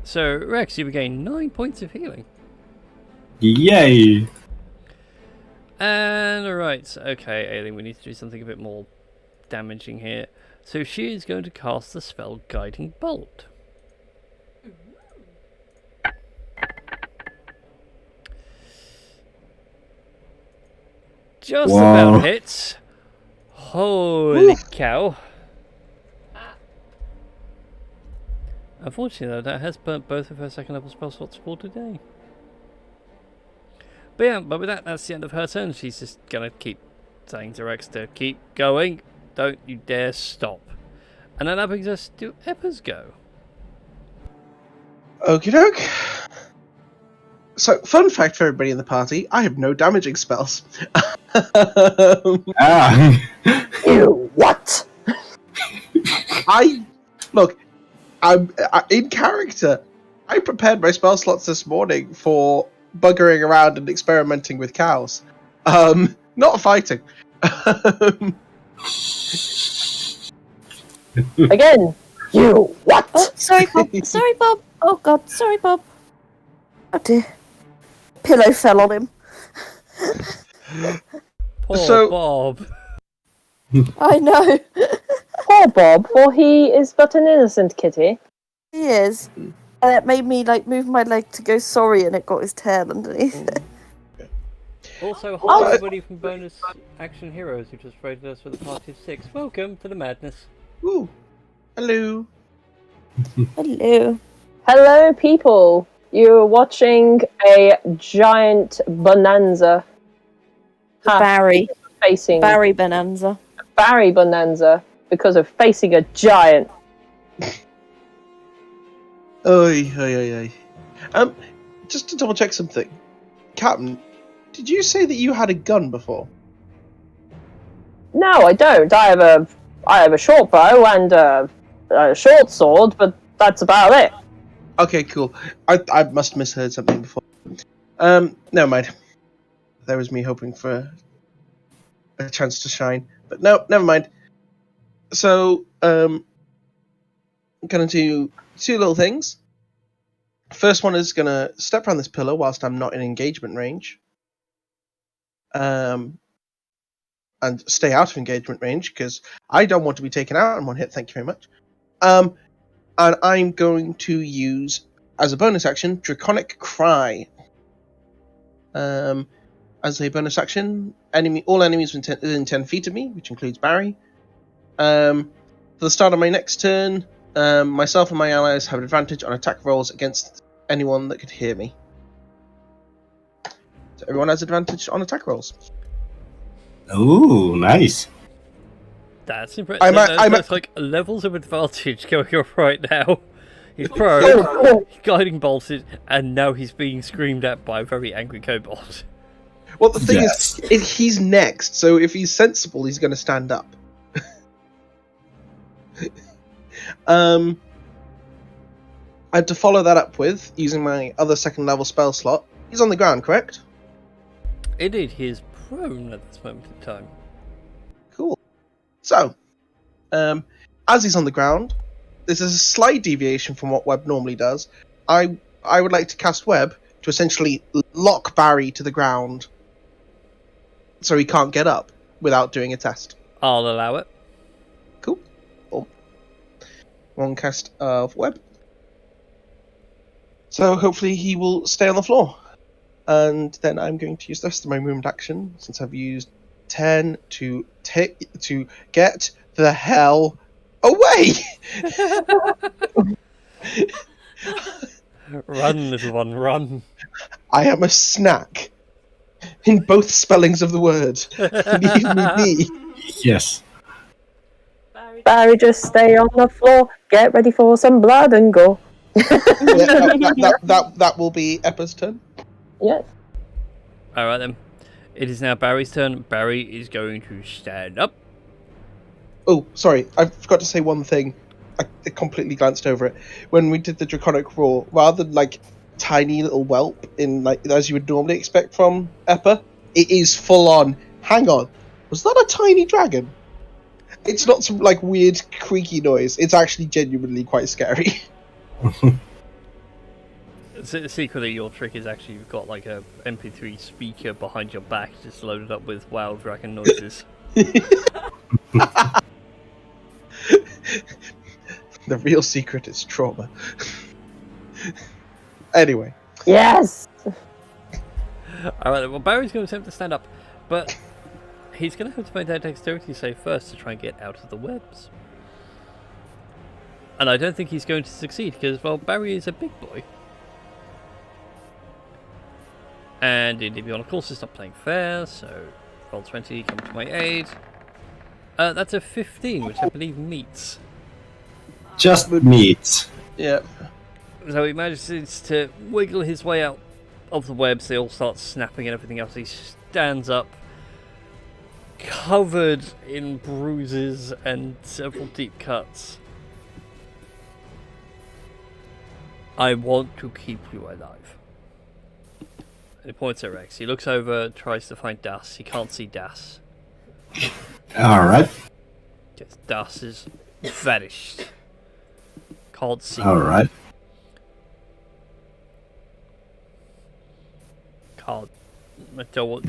So, Rex, you regain 9 points of healing. Yay! And, alright, okay, Aileen, we need to do something a bit more damaging here. So she is going to cast the spell Guiding Bolt. Just Whoa. about hits. Holy cow. Unfortunately, though, that has burnt both of her second level spell slots for today. But yeah, but with that, that's the end of her turn. She's just gonna keep saying to Rex to keep going. Don't you dare stop. And then that brings us to Eppa's go. Okie doke. So, fun fact for everybody in the party, I have no damaging spells. Ah! Ew, what? I'm in character. I prepared my spell slots this morning for buggering around and experimenting with cows. Not fighting. Again, you what? Oh, sorry, Bob. Sorry, Bob. Oh, God. Sorry, Bob. Oh, dear. Pillow fell on him. Poor So- Bob. I know. Poor Bob, for he is but an innocent kitty. He is. And it made me, like, move my leg to go sorry, and it got his tail underneath it. Also, hi everybody from Bonus Action Heroes who just rated us with a party of 6. Welcome to the madness. Ooh. Hello. Hello. Hello, people. You're watching a giant bonanza. Barry. Facing Barry Bonanza. Barry bonanza because of facing a giant. Oi. Just to double check something. Captain, did you say that you had a gun before? No, I don't. I have a short bow and a short sword, but that's about it. Okay, cool. I must have misheard something before. Never mind. That was me hoping for a chance to shine. But no, never mind. So, I'm gonna do 2 little things. First one is gonna step around this pillar whilst I'm not in engagement range. And stay out of engagement range, because I don't want to be taken out in one hit, thank you very much. And I'm going to use, as a bonus action, Draconic Cry. As a bonus action, all enemies within 10 feet of me, which includes Barry. For the start of my next turn, myself and my allies have advantage on attack rolls against anyone that could hear me. So everyone has advantage on attack rolls. Ooh, nice. That's impressive. That's like levels of advantage going on right now. He's pro, guiding bolted, and now he's being screamed at by a very angry kobold. Well, the thing Yes. is, he's next, so if he's sensible, he's going to stand up. I had to follow that up with using my other second level spell slot. He's on the ground, correct? Indeed, he is prone at this moment in time. Cool. So, as he's on the ground, this is a slight deviation from what Web normally does. I would like to cast Web to essentially lock Barry to the ground so he can't get up without doing a test. I'll allow it. Cool. One cast of Web. So hopefully he will stay on the floor. And then I'm going to use the rest of my movement action, since I've used 10 to get the hell away! Run, little one, run. I am a snack. In both spellings of the word. Leave me be. Yes. Barry, just stay on the floor. Get ready for some blood and go. Yeah, that will be Eppa's turn. Yes. Alright then. It is now Barry's turn. Barry is going to stand up. Oh, sorry, I forgot to say one thing. I completely glanced over it. When we did the Draconic Roar, rather than tiny little whelp in like as you would normally expect from Eppa. It is full on. Hang on, was that a tiny dragon? It's not some like weird creaky noise. It's actually genuinely quite scary. Secretly, your trick is actually you've got like a MP3 speaker behind your back, just loaded up with wild dragon noises. The real secret is trauma. Anyway. Yes. All right. Well, Barry's going to attempt to stand up, but he's going to have to make that dexterity save first to try and get out of the webs. And I don't think he's going to succeed because, well, Barry is a big boy. And Indivion, of course, is not playing fair, so roll 20, come to my aid. That's a 15, which I believe meets. Just meat. Yeah. So he manages to wiggle his way out of the webs. They all start snapping and everything else. He stands up, covered in bruises and several deep cuts. I want to keep you alive. And he points at Rex. He looks over, tries to find Das. He can't see Das. Alright. Yes, Das is vanished. Can't see. Alright.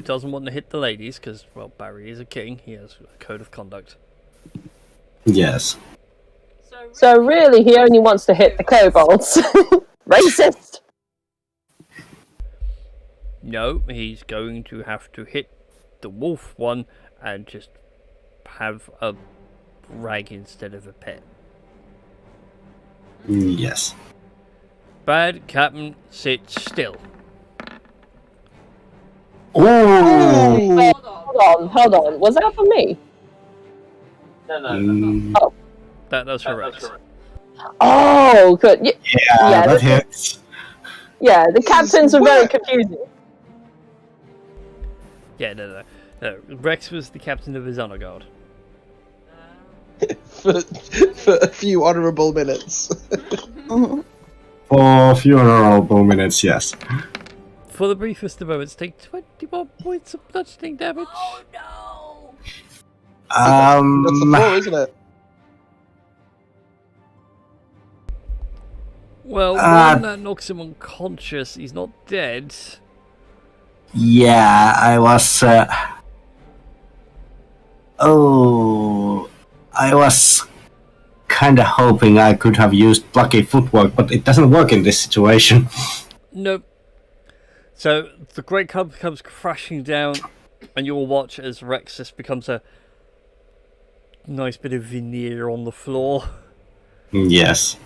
Doesn't want to hit the ladies because, well, Barry is a king. He has a code of conduct. Yes. So really, he only wants to hit the kobolds. Racist. No, he's going to have to hit the wolf one and just have a rag instead of a pet. Yes. Bad Captain, sit still. Ooh. Wait, hold on. Was that for me? No. That's correct. That's correct. Oh, good. Yeah, that hits. Yeah, the captains are very confusing. Yeah, no. Rex was the captain of his honor guard. for a few honourable minutes. For a few honorable minutes, yes. For the briefest of moments, take 21 points of bludgeoning damage. Oh no! That's the floor, isn't it? Well, one that knocks him unconscious. He's not dead. Yeah, I was... I was kinda hoping I could have used plucky footwork, but it doesn't work in this situation. Nope. So the Great Club comes crashing down, and you'll watch as Rex just becomes a nice bit of veneer on the floor. Yes.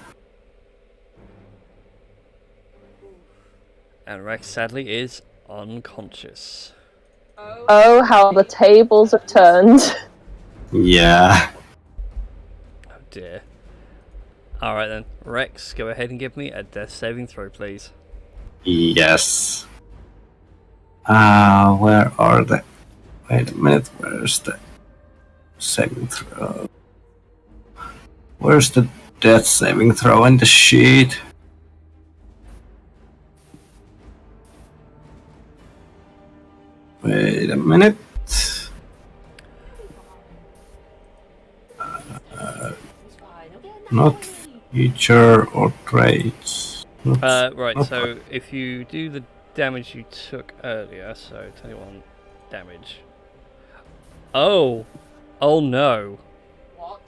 And Rex, sadly, is unconscious. Oh, how the tables have turned. Yeah. Oh dear. Alright then, Rex, go ahead and give me a death saving throw, please. Yes. Where are the... Wait a minute, where's the saving throw? Where's the death saving throw in the sheet? Wait a minute. Not feature or traits. Right, so if you do the damage you took earlier, so 21 damage. Oh! Oh no. What?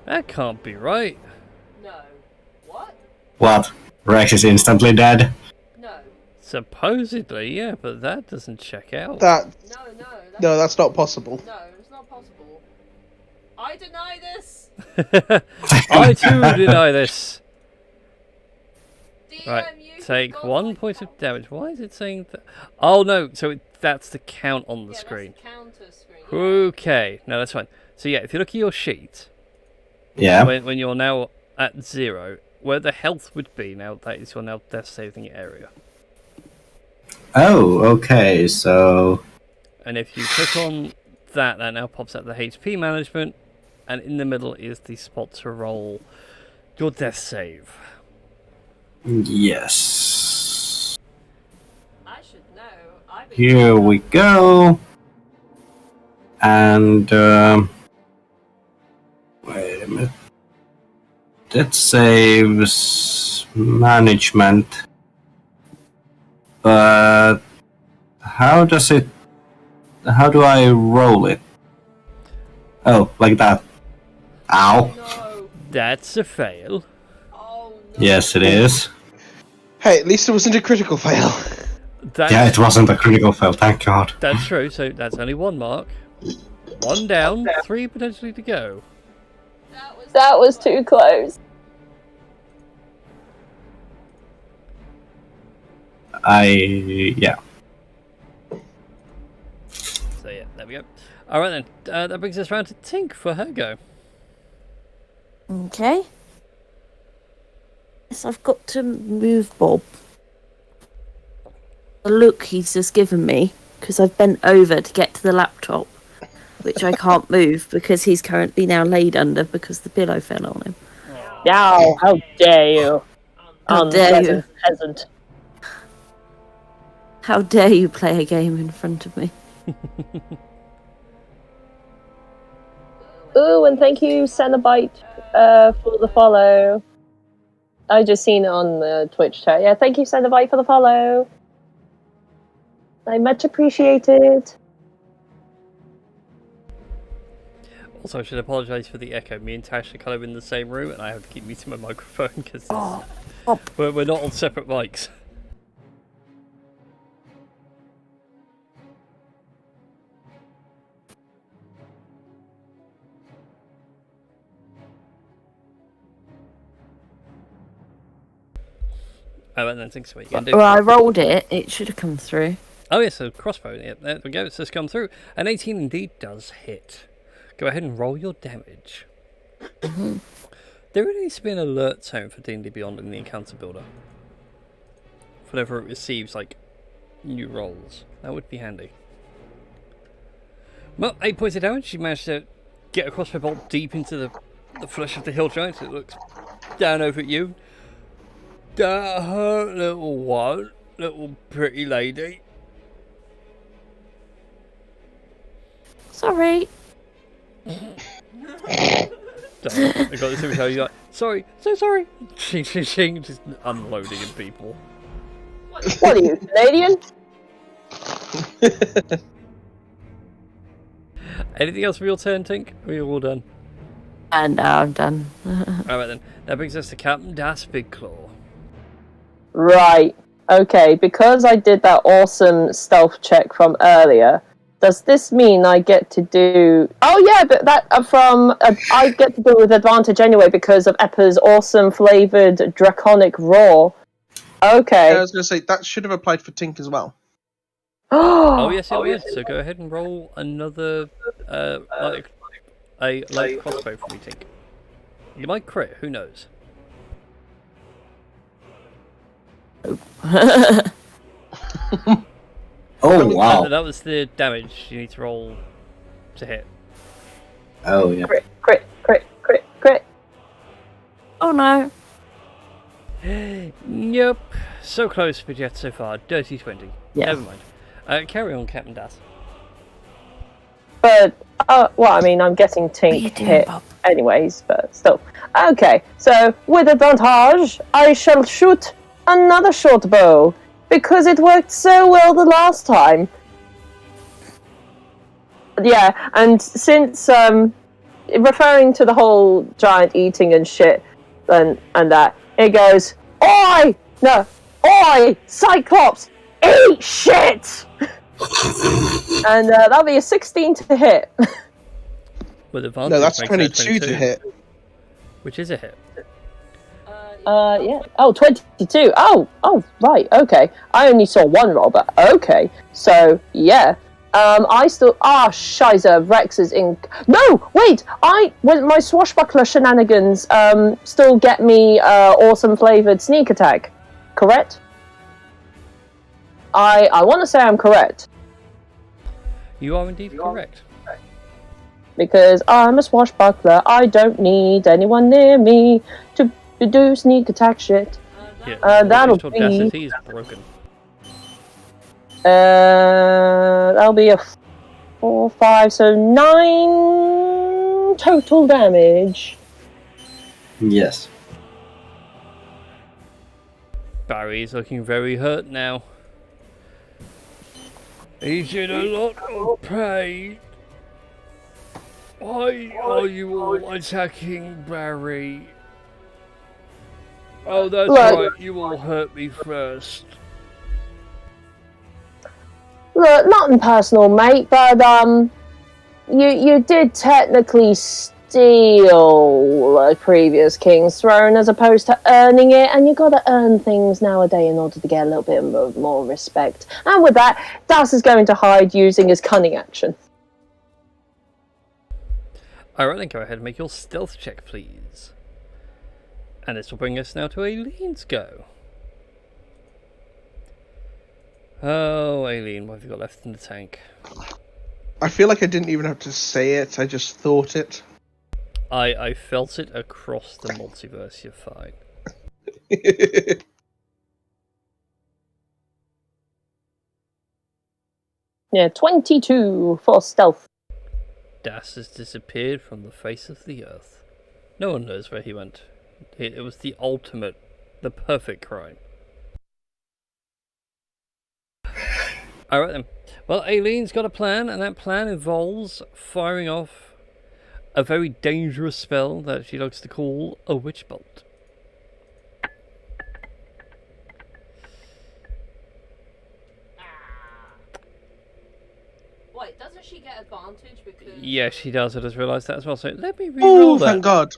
That can't be right. No. What? What? Rex is instantly dead? No. Supposedly, yeah, but that doesn't check out. No, that's not possible. No, it's not possible. I deny this. I too deny this. DM, Right, you take got 1 my point of count. damage. Why is it saying that? Oh no, so that's the count on the Yeah, screen. that's the counter screen. Okay, no, that's fine. So yeah, if you look at your sheet, Yeah. when you're now at 0, where the health would be now, that is your now death saving area. Oh, okay, so... And if you click on that, that now pops out the HP management, and in the middle is the spot to roll your death save. Yes. I should know. I've been Here we go. And wait a minute. That saves management. But how do I roll it? Oh, like that. Ow. No. That's a fail. Oh no. Yes, it is. Hey, at least it wasn't a critical fail. That's, Yeah, it wasn't a critical fail, thank God. that's true, so that's only one mark. One down, 3 potentially to go. That was too close. Yeah. So yeah, there we go. Alright then, that brings us round to Tink for her go. Okay. Yes, I've got to move Bob. The look he's just given me, because I've bent over to get to the laptop, which I can't move because he's currently now laid under because the pillow fell on him. Now, how dare you? How dare you? Unpleasant peasant. How dare you play a game in front of me? Ooh, and thank you, Cenobite, for the follow. I just seen it on the Twitch chat. Yeah, thank you, Cenobite, for the follow. I much appreciated. Also, I should apologise for the echo. Me and Tash are kind of in the same room, and I have to keep muting my microphone because we're not on separate mics. Oh, and then things what you can do. Well, I rolled it. It should have come through. Oh yes, a crossbow. Yeah, there we go. It's just come through. An 18 indeed does hit. Go ahead and roll your damage. There really needs to be an alert tone for D&D Beyond in the encounter builder. Whenever it receives like new rolls, that would be handy. Well, 8 points of damage. You managed to get a crossbow bolt deep into the flesh of the hill giant. It looks down over at you. That hurt, little one, little pretty lady. Sorry. I got this image how you're like, sorry, so sorry. Ching, ching, ching, just unloading in people. What are you, Canadian? Anything else for your turn, Tink? Are you all done? And now I'm done. Alright then, that brings us to Captain Das Big Claw. Right. Okay, because I did that awesome stealth check from earlier, does this mean I get to do... Oh yeah, but that I get to do it with advantage anyway because of Eppa's awesome flavoured draconic roar. Okay. Yeah, I was going to say, that should have applied for Tink as well. Oh yes, it would. So go ahead and roll another light crossbow for me, Tink. You might crit, who knows? Oh, wow. That was the damage you need to roll to hit. Oh, yeah. Crit, crit, crit, crit, crit. Oh no. Yep. So close, but yet so far. Dirty 20. Yeah. Never mind. Carry on, Captain Das. But, well, I mean, I'm getting What are you Tink doing, hit Bob? anyways, but still. Okay, so with advantage, I shall shoot another short bow because it worked so well the last time. Yeah, and since referring to the whole giant eating and shit and that, it goes, Oi! No, Oi! Cyclops! Eat shit! And that'll be a 16 to hit. With advantage. No, that's makes 22 that to hit. Which is a hit. Yeah. Oh, 22. Oh, right. Okay. I only saw one roll, but okay. So, yeah. I still... Shiza, Rex is in... No! Wait! With my swashbuckler shenanigans still get me awesome flavoured sneak attack. Correct? I want to say I'm correct. You are indeed correct. Because I'm a swashbuckler. I don't need anyone near me to do sneak attack shit. Yeah, that'll your be- audacity is broken. That'll be a 4, 5, so 9 total damage. Yes. Barry's looking very hurt now. He's in a lot of pain. Why are you all attacking Barry? Oh, that's Look. right, you all hurt me first. Look, nothing personal, mate, but you did technically steal a previous king's throne as opposed to earning it, and you gotta earn things nowadays in order to get a little bit more respect. And with that, Das is going to hide using his cunning action. Alright, then go ahead and make your stealth check, please. And this will bring us now to Aileen's go. Oh, Aileen, what have you got left in the tank? I feel like I didn't even have to say it, I just thought it. I felt it across the multiverse, you're fine. Yeah, 22 for stealth. Das has disappeared from the face of the earth. No one knows where he went. It was the ultimate, the perfect crime. Alright then. Well, Aileen's got a plan, and that plan involves firing off a very dangerous spell that she likes to call a witch bolt. Wait, doesn't she get advantage because... Yeah, she does. I just realised that as well. So let me Oh, re-roll that. thank God.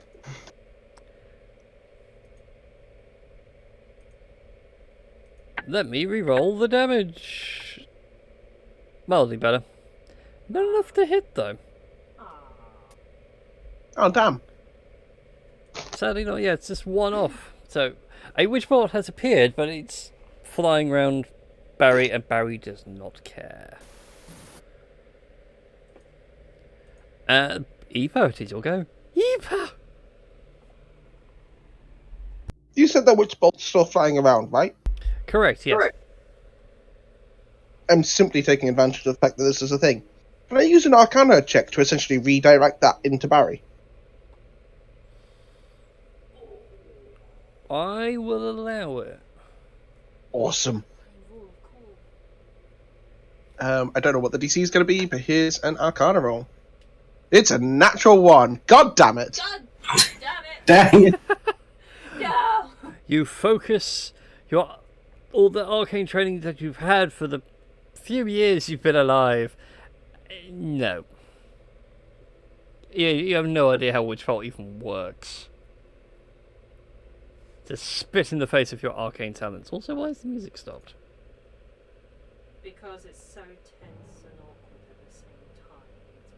Let me re-roll the damage. Mildly better. Not enough to hit though. Oh, damn. Sadly not. Yeah, it's just one off. So a witch bolt has appeared, but it's flying around Barry, and Barry does not care. Eva, it is your go. Eva. You said that witch bolt's still flying around, right? Correct. Yes. Correct. I'm simply taking advantage of the fact that this is a thing. Can I use an Arcana check to essentially redirect that into Barry? I will allow it. Awesome. I don't know what the DC is going to be, but here's an Arcana roll. It's a natural 1. God damn it. God damn it! Dang it. No! You focus all the arcane training that you've had for the few years you've been alive. No. You have no idea how witch bolt even works. Just spit in the face of your arcane talents. Also, why is the music stopped? Because it's so tense and awkward at the same time. It's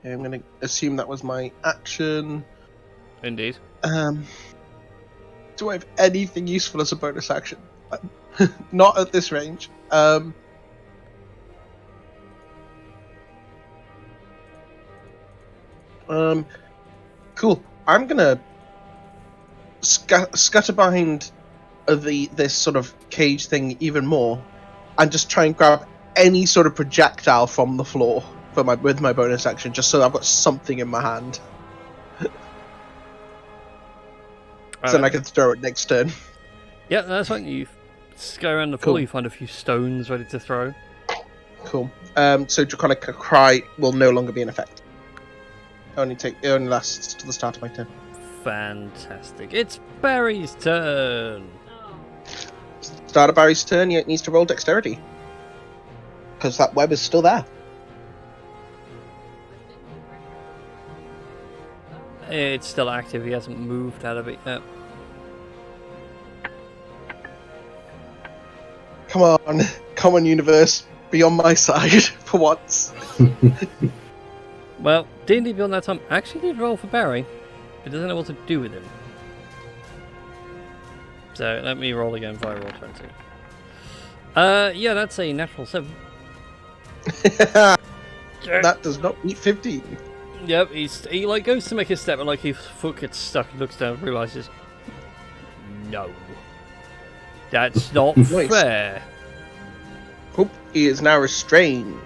brilliant. I'm going to assume that was my action. Indeed. Do I have anything useful as a bonus action? Not at this range. Cool. I'm gonna scutter behind this sort of cage thing even more, and just try and grab any sort of projectile from the floor with my bonus action, just so I've got something in my hand. So then I can throw it next turn. Yeah, that's fine. You go around the floor, Cool. you find a few stones ready to throw. Cool. So Draconic Cry will no longer be in effect. It only lasts to the start of my turn. Fantastic. It's Barry's turn. Start of Barry's turn, it needs to roll dexterity. Because that web is still there. It's still active. He hasn't moved out of it yet. Come on, universe. Be on my side for once. Well, D&D Beyond that time actually did roll for Barry, but doesn't know what to do with him. So let me roll again if I roll 20. Yeah, that's a natural 7. That does not beat 15. Yep, he like goes to make a step, and like his foot gets stuck and looks down and realizes, No. That's not Nice. fair. Hope he is now restrained.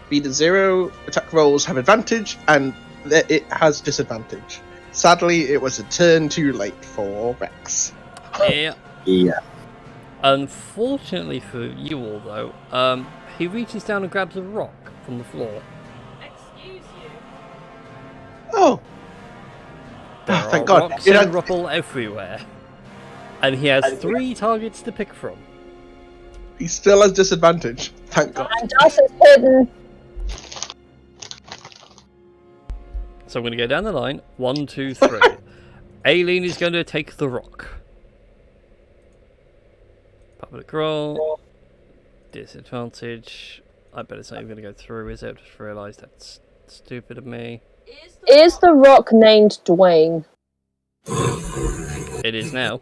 Speed is 0, attack rolls have advantage, and it has disadvantage. Sadly, it was a turn too late for Rex. Yeah. Yeah. Unfortunately for you all, though, he reaches down and grabs a rock from the floor. Excuse you. Oh, There thank are God. rocks You know- and rubble everywhere. And he has 3 targets to pick from. he still has disadvantage. Thank God. And Dust is hidden. So I'm going to go down the line. 1, 2, 3. Aileen is going to take the rock. Public roll. Disadvantage. I bet it's not even going to go through, is it? I just realised that's stupid of me. Is the rock named Dwayne? It is now.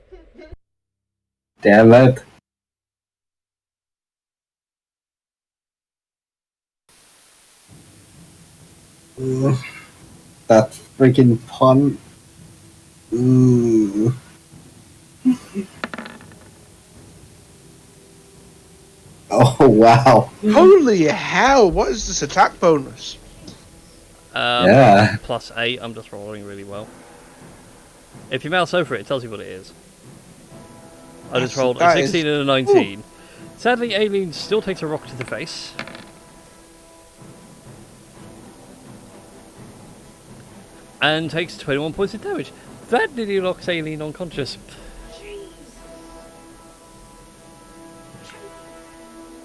Damn it. That freaking pun. Oh, wow. Holy hell, what is this attack bonus? Yeah. +8. I'm just rolling really well. If you mouse over it, it tells you what it is. I just rolled a that 16 is- and a 19. Sadly, Aileen still takes a rock to the face. And takes 21 points of damage. That nearly knocks Aileen unconscious.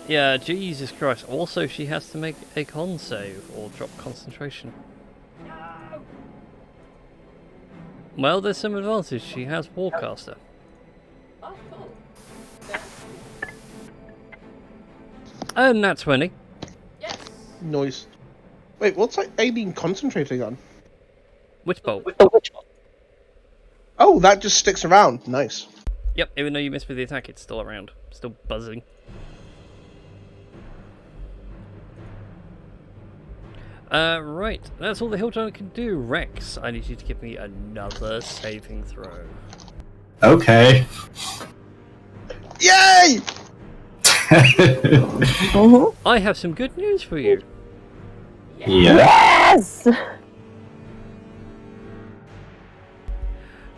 Yeah, Jesus Christ. Also, she has to make a con save or drop concentration. Well, there's some advantage. She has Warcaster. Oh, cool. And that's 20. Yes. Noise. Wait, what's like Aileen concentrating on? Witch Bolt. The witch one. Oh, that just sticks around. Nice. Yep, even though you missed with the attack, it's still around. Still buzzing. Right. That's all the Hill Giant can do. Rex, I need you to give me another saving throw. Okay. Yay! I have some good news for you. Yeah. Yes!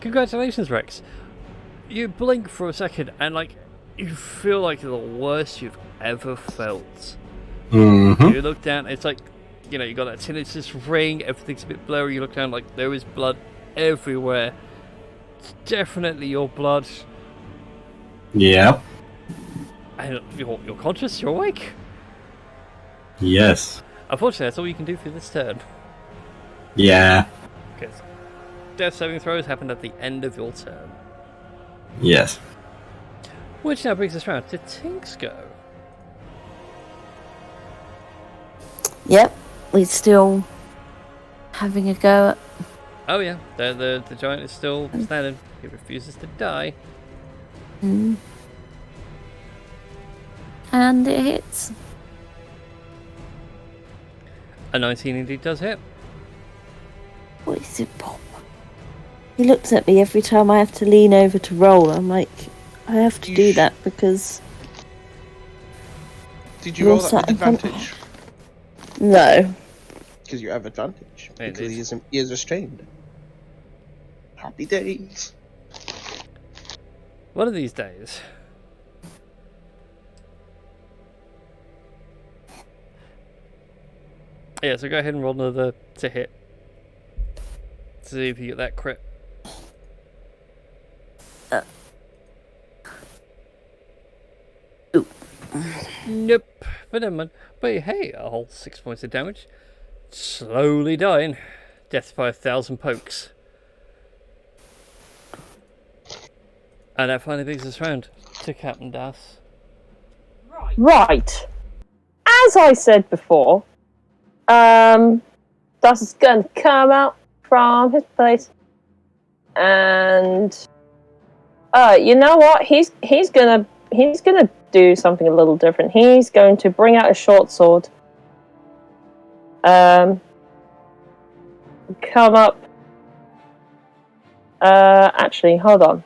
Congratulations, Rex. You blink for a second and, like, you feel like the worst you've ever felt. Mm-hmm. You look down, it's like, you know, you got that tinnitus ring, everything's a bit blurry, you look down, like, there is blood everywhere. It's definitely your blood. Yep. And you're conscious, you're awake. Yes. Unfortunately, that's all you can do for this turn. Yeah. Because death saving throws happen at the end of your turn. Yes. Which now brings us round to Tink's go. Yep, we're still having a go at. Oh yeah, the giant is still standing. He refuses to die. Mm. And it hits. A 19 indeed does hit. What is it, Bob? He looks at me every time I have to lean over to roll. I'm like, I have to do that because. Did you roll You're that sat with in front- advantage? No. Because you have advantage. It Because is. he is restrained. Happy days. One of these days. Yeah, so go ahead and roll another to hit. See if you get that crit. Ooh. Nope. But never mind. But hey, a whole 6 points of damage. Slowly dying. Death by 1,000 pokes. And that finally brings us round to Captain Das. Right. Right. As I said before, Das is going to come out from his place, and you know what? He's gonna do something a little different. He's going to bring out a short sword. Come up Actually, hold on.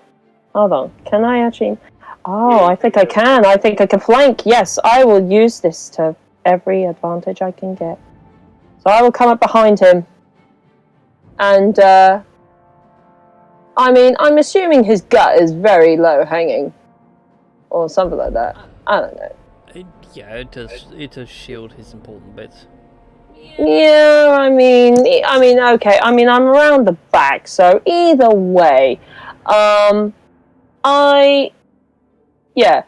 Can I actually? Oh, I think I can. I think I can flank. Yes, I will use this to every advantage I can get. So I will come up behind him. And, I mean, I'm assuming his gut is very low hanging. Or something like that. I don't know. It does shield his important bits. Yeah, I mean, okay. I mean, I'm around the back, so either way, yeah.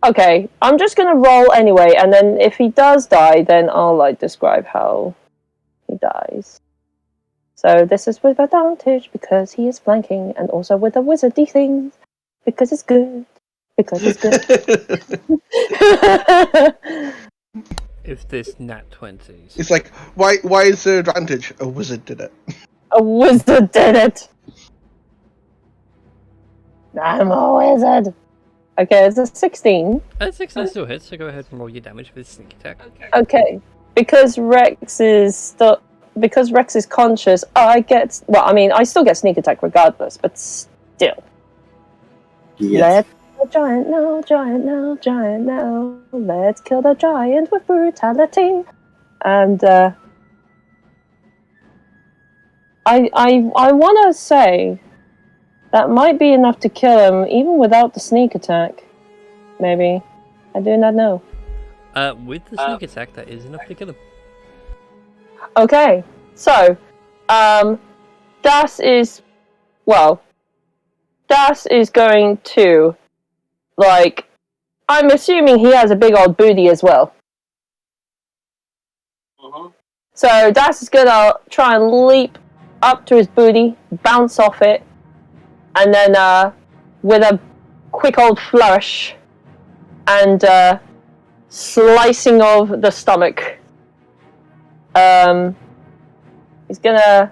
Okay, I'm just gonna roll anyway, and then if he does die, then I'll like describe how he dies. So this is with advantage because he is flanking, and also with a wizardy thing because it's good. Because it's good. If this nat 20s. It's like, why is there advantage? A wizard did it. A wizard did it. I'm a wizard. Okay, it's a 16. 16 still hits, so go ahead and roll your damage with sneak attack. Okay, because Rex is conscious, I get. Well, I mean, I still get sneak attack regardless, but still. Yes. Giant now. Let's kill the giant with brutality. And I want to say that might be enough to kill him, even without the sneak attack. Maybe. I do not know. With the sneak attack, that is enough to kill him. Okay, so Das is going to. Like, I'm assuming he has a big old booty as well. So Das is gonna try and leap up to his booty, bounce off it, and then with a quick old flourish and slicing of the stomach, he's gonna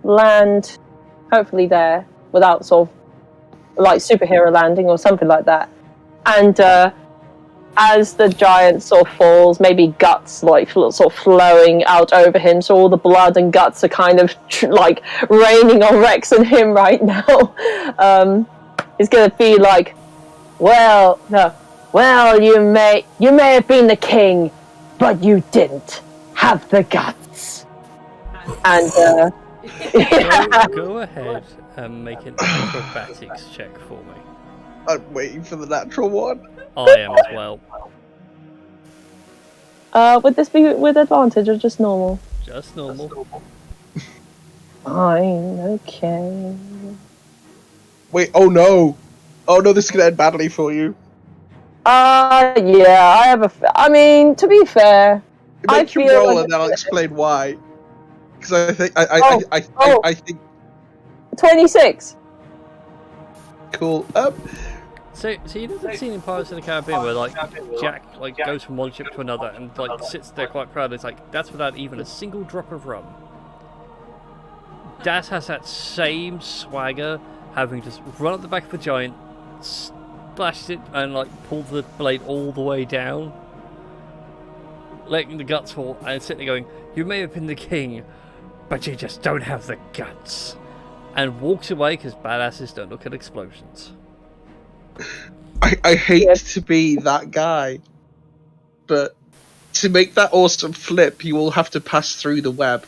land hopefully there without sort of like superhero landing or something like that. And as the giant sort of falls, maybe guts like sort of flowing out over him, so all the blood and guts are kind of like raining on Rex and him right now. He's gonna be like, well, you may have been the king, but you didn't have the guts. And Go ahead and make an acrobatics check for me. I'm waiting for the natural one. I am as well. Would this be with advantage or just normal? Just normal. Fine, okay. Wait, oh no, this is gonna end badly for you. Yeah, I have I mean, to be fair, Make I you feel roll like and then I'll explain why. Because I think 26. Cool. So you know that scene in Pirates of the Caribbean where like Jack like goes from one ship to another and like sits there quite proud. It's like that's without even a single drop of rum. Das has that same swagger, having just run up the back of a giant, splashed it, and like pulled the blade all the way down, letting the guts fall, and sitting there going, "You may have been the king, but you just don't have the guts," and walks away because badasses don't look at explosions. I hate to be that guy, but to make that awesome flip, you will have to pass through the web.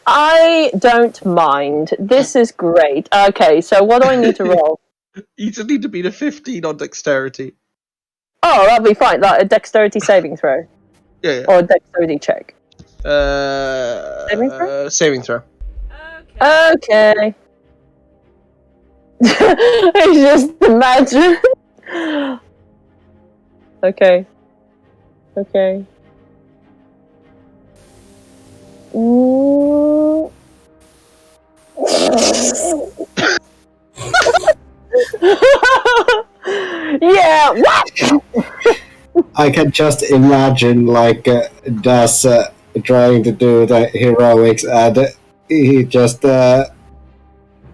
I don't mind. This is great. Okay, so what do I need to roll? You just need to beat a 15 on dexterity. Oh, that'll be fine. Like a dexterity saving throw. Yeah. Or a dexterity check. Saving throw? Saving throw. Okay. I just imagine. Okay. Ooh. Yeah, what? I can just imagine like Das trying to do the heroics and he just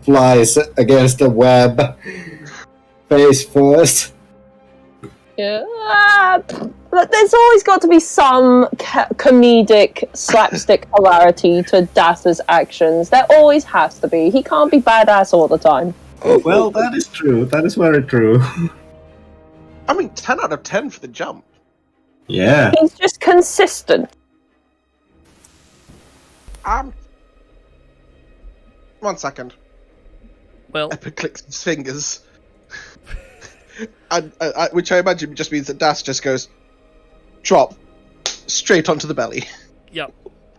flies against the web face first. Yeah. But there's always got to be some comedic slapstick hilarity to Das's actions. There always has to be. He can't be badass all the time. Well, that is true. That is very true. I mean, 10 out of 10 for the jump. Yeah. He's just consistent. One second. Well, Epic clicks his fingers. Which I imagine just means that Das just goes, drop, straight onto the belly. yep.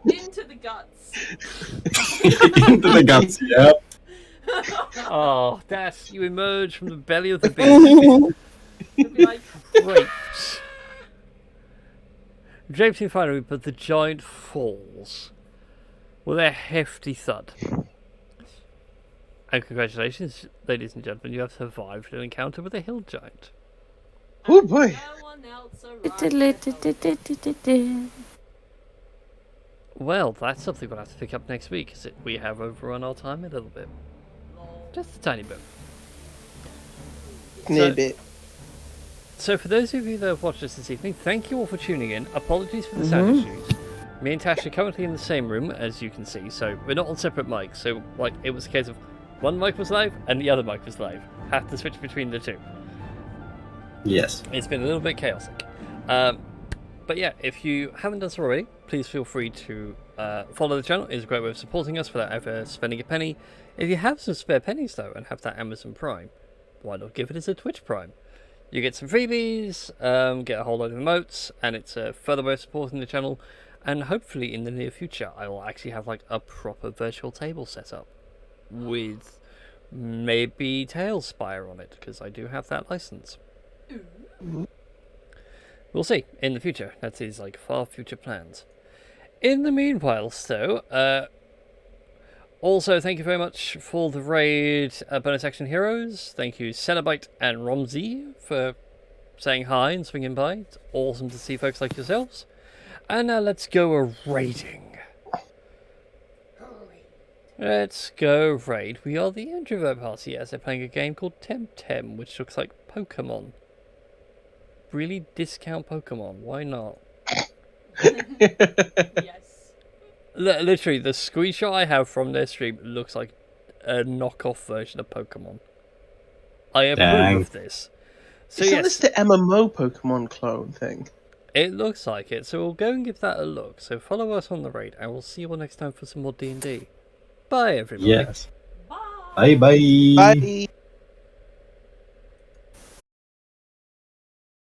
Into the guts. Into the guts, yeah. Oh, Das, you emerge from the belly of the beast. You'll be like, Great. Draped finally, but the giant falls with a hefty thud. And congratulations, ladies and gentlemen, you have survived an encounter with a hill giant. Oh boy. no one else arrived. Well, that's something we'll have to pick up next week, because we have overrun our time a little bit. Just a tiny bit. Near bit. So for those of you that have watched us this evening, thank you all for tuning in. Apologies for the sound issues. Me and Tash are currently in the same room, as you can see, so we're not on separate mics. So, like, it was a case of one mic was live and the other mic was live. Have to switch between the two. Yes. It's been a little bit chaotic. But yeah, if you haven't done so already, please feel free to follow the channel. It's a great way of supporting us without ever spending a penny. If you have some spare pennies, though, and have that Amazon Prime, why not give it as a Twitch Prime? You get some freebies, get a whole load of emotes, and it's a further way of supporting the channel. And hopefully in the near future, I will actually have like a proper virtual table set up with maybe Tailspire on it, because I do have that license. We'll see in the future. That is like far future plans. In the meanwhile, though, also thank you very much for the raid, bonus action heroes. Thank you Cenobite and Romsey for saying hi and swinging by. It's awesome to see folks like yourselves. And now let's go a-raiding. Let's go raid. We are the introvert party as they're playing a game called Temtem, which looks like Pokemon. Really discount Pokemon, why not? Yes. Literally, the screenshot I have from their stream looks like a knockoff version of Pokemon. I approve of this. So Isn't yes, this the MMO Pokemon clone thing? it looks like it, so we'll go and give that a look. So follow us on the raid, and we'll see you all next time for some more D&D. Bye, everybody. Yes. Bye. Bye bye. Bye.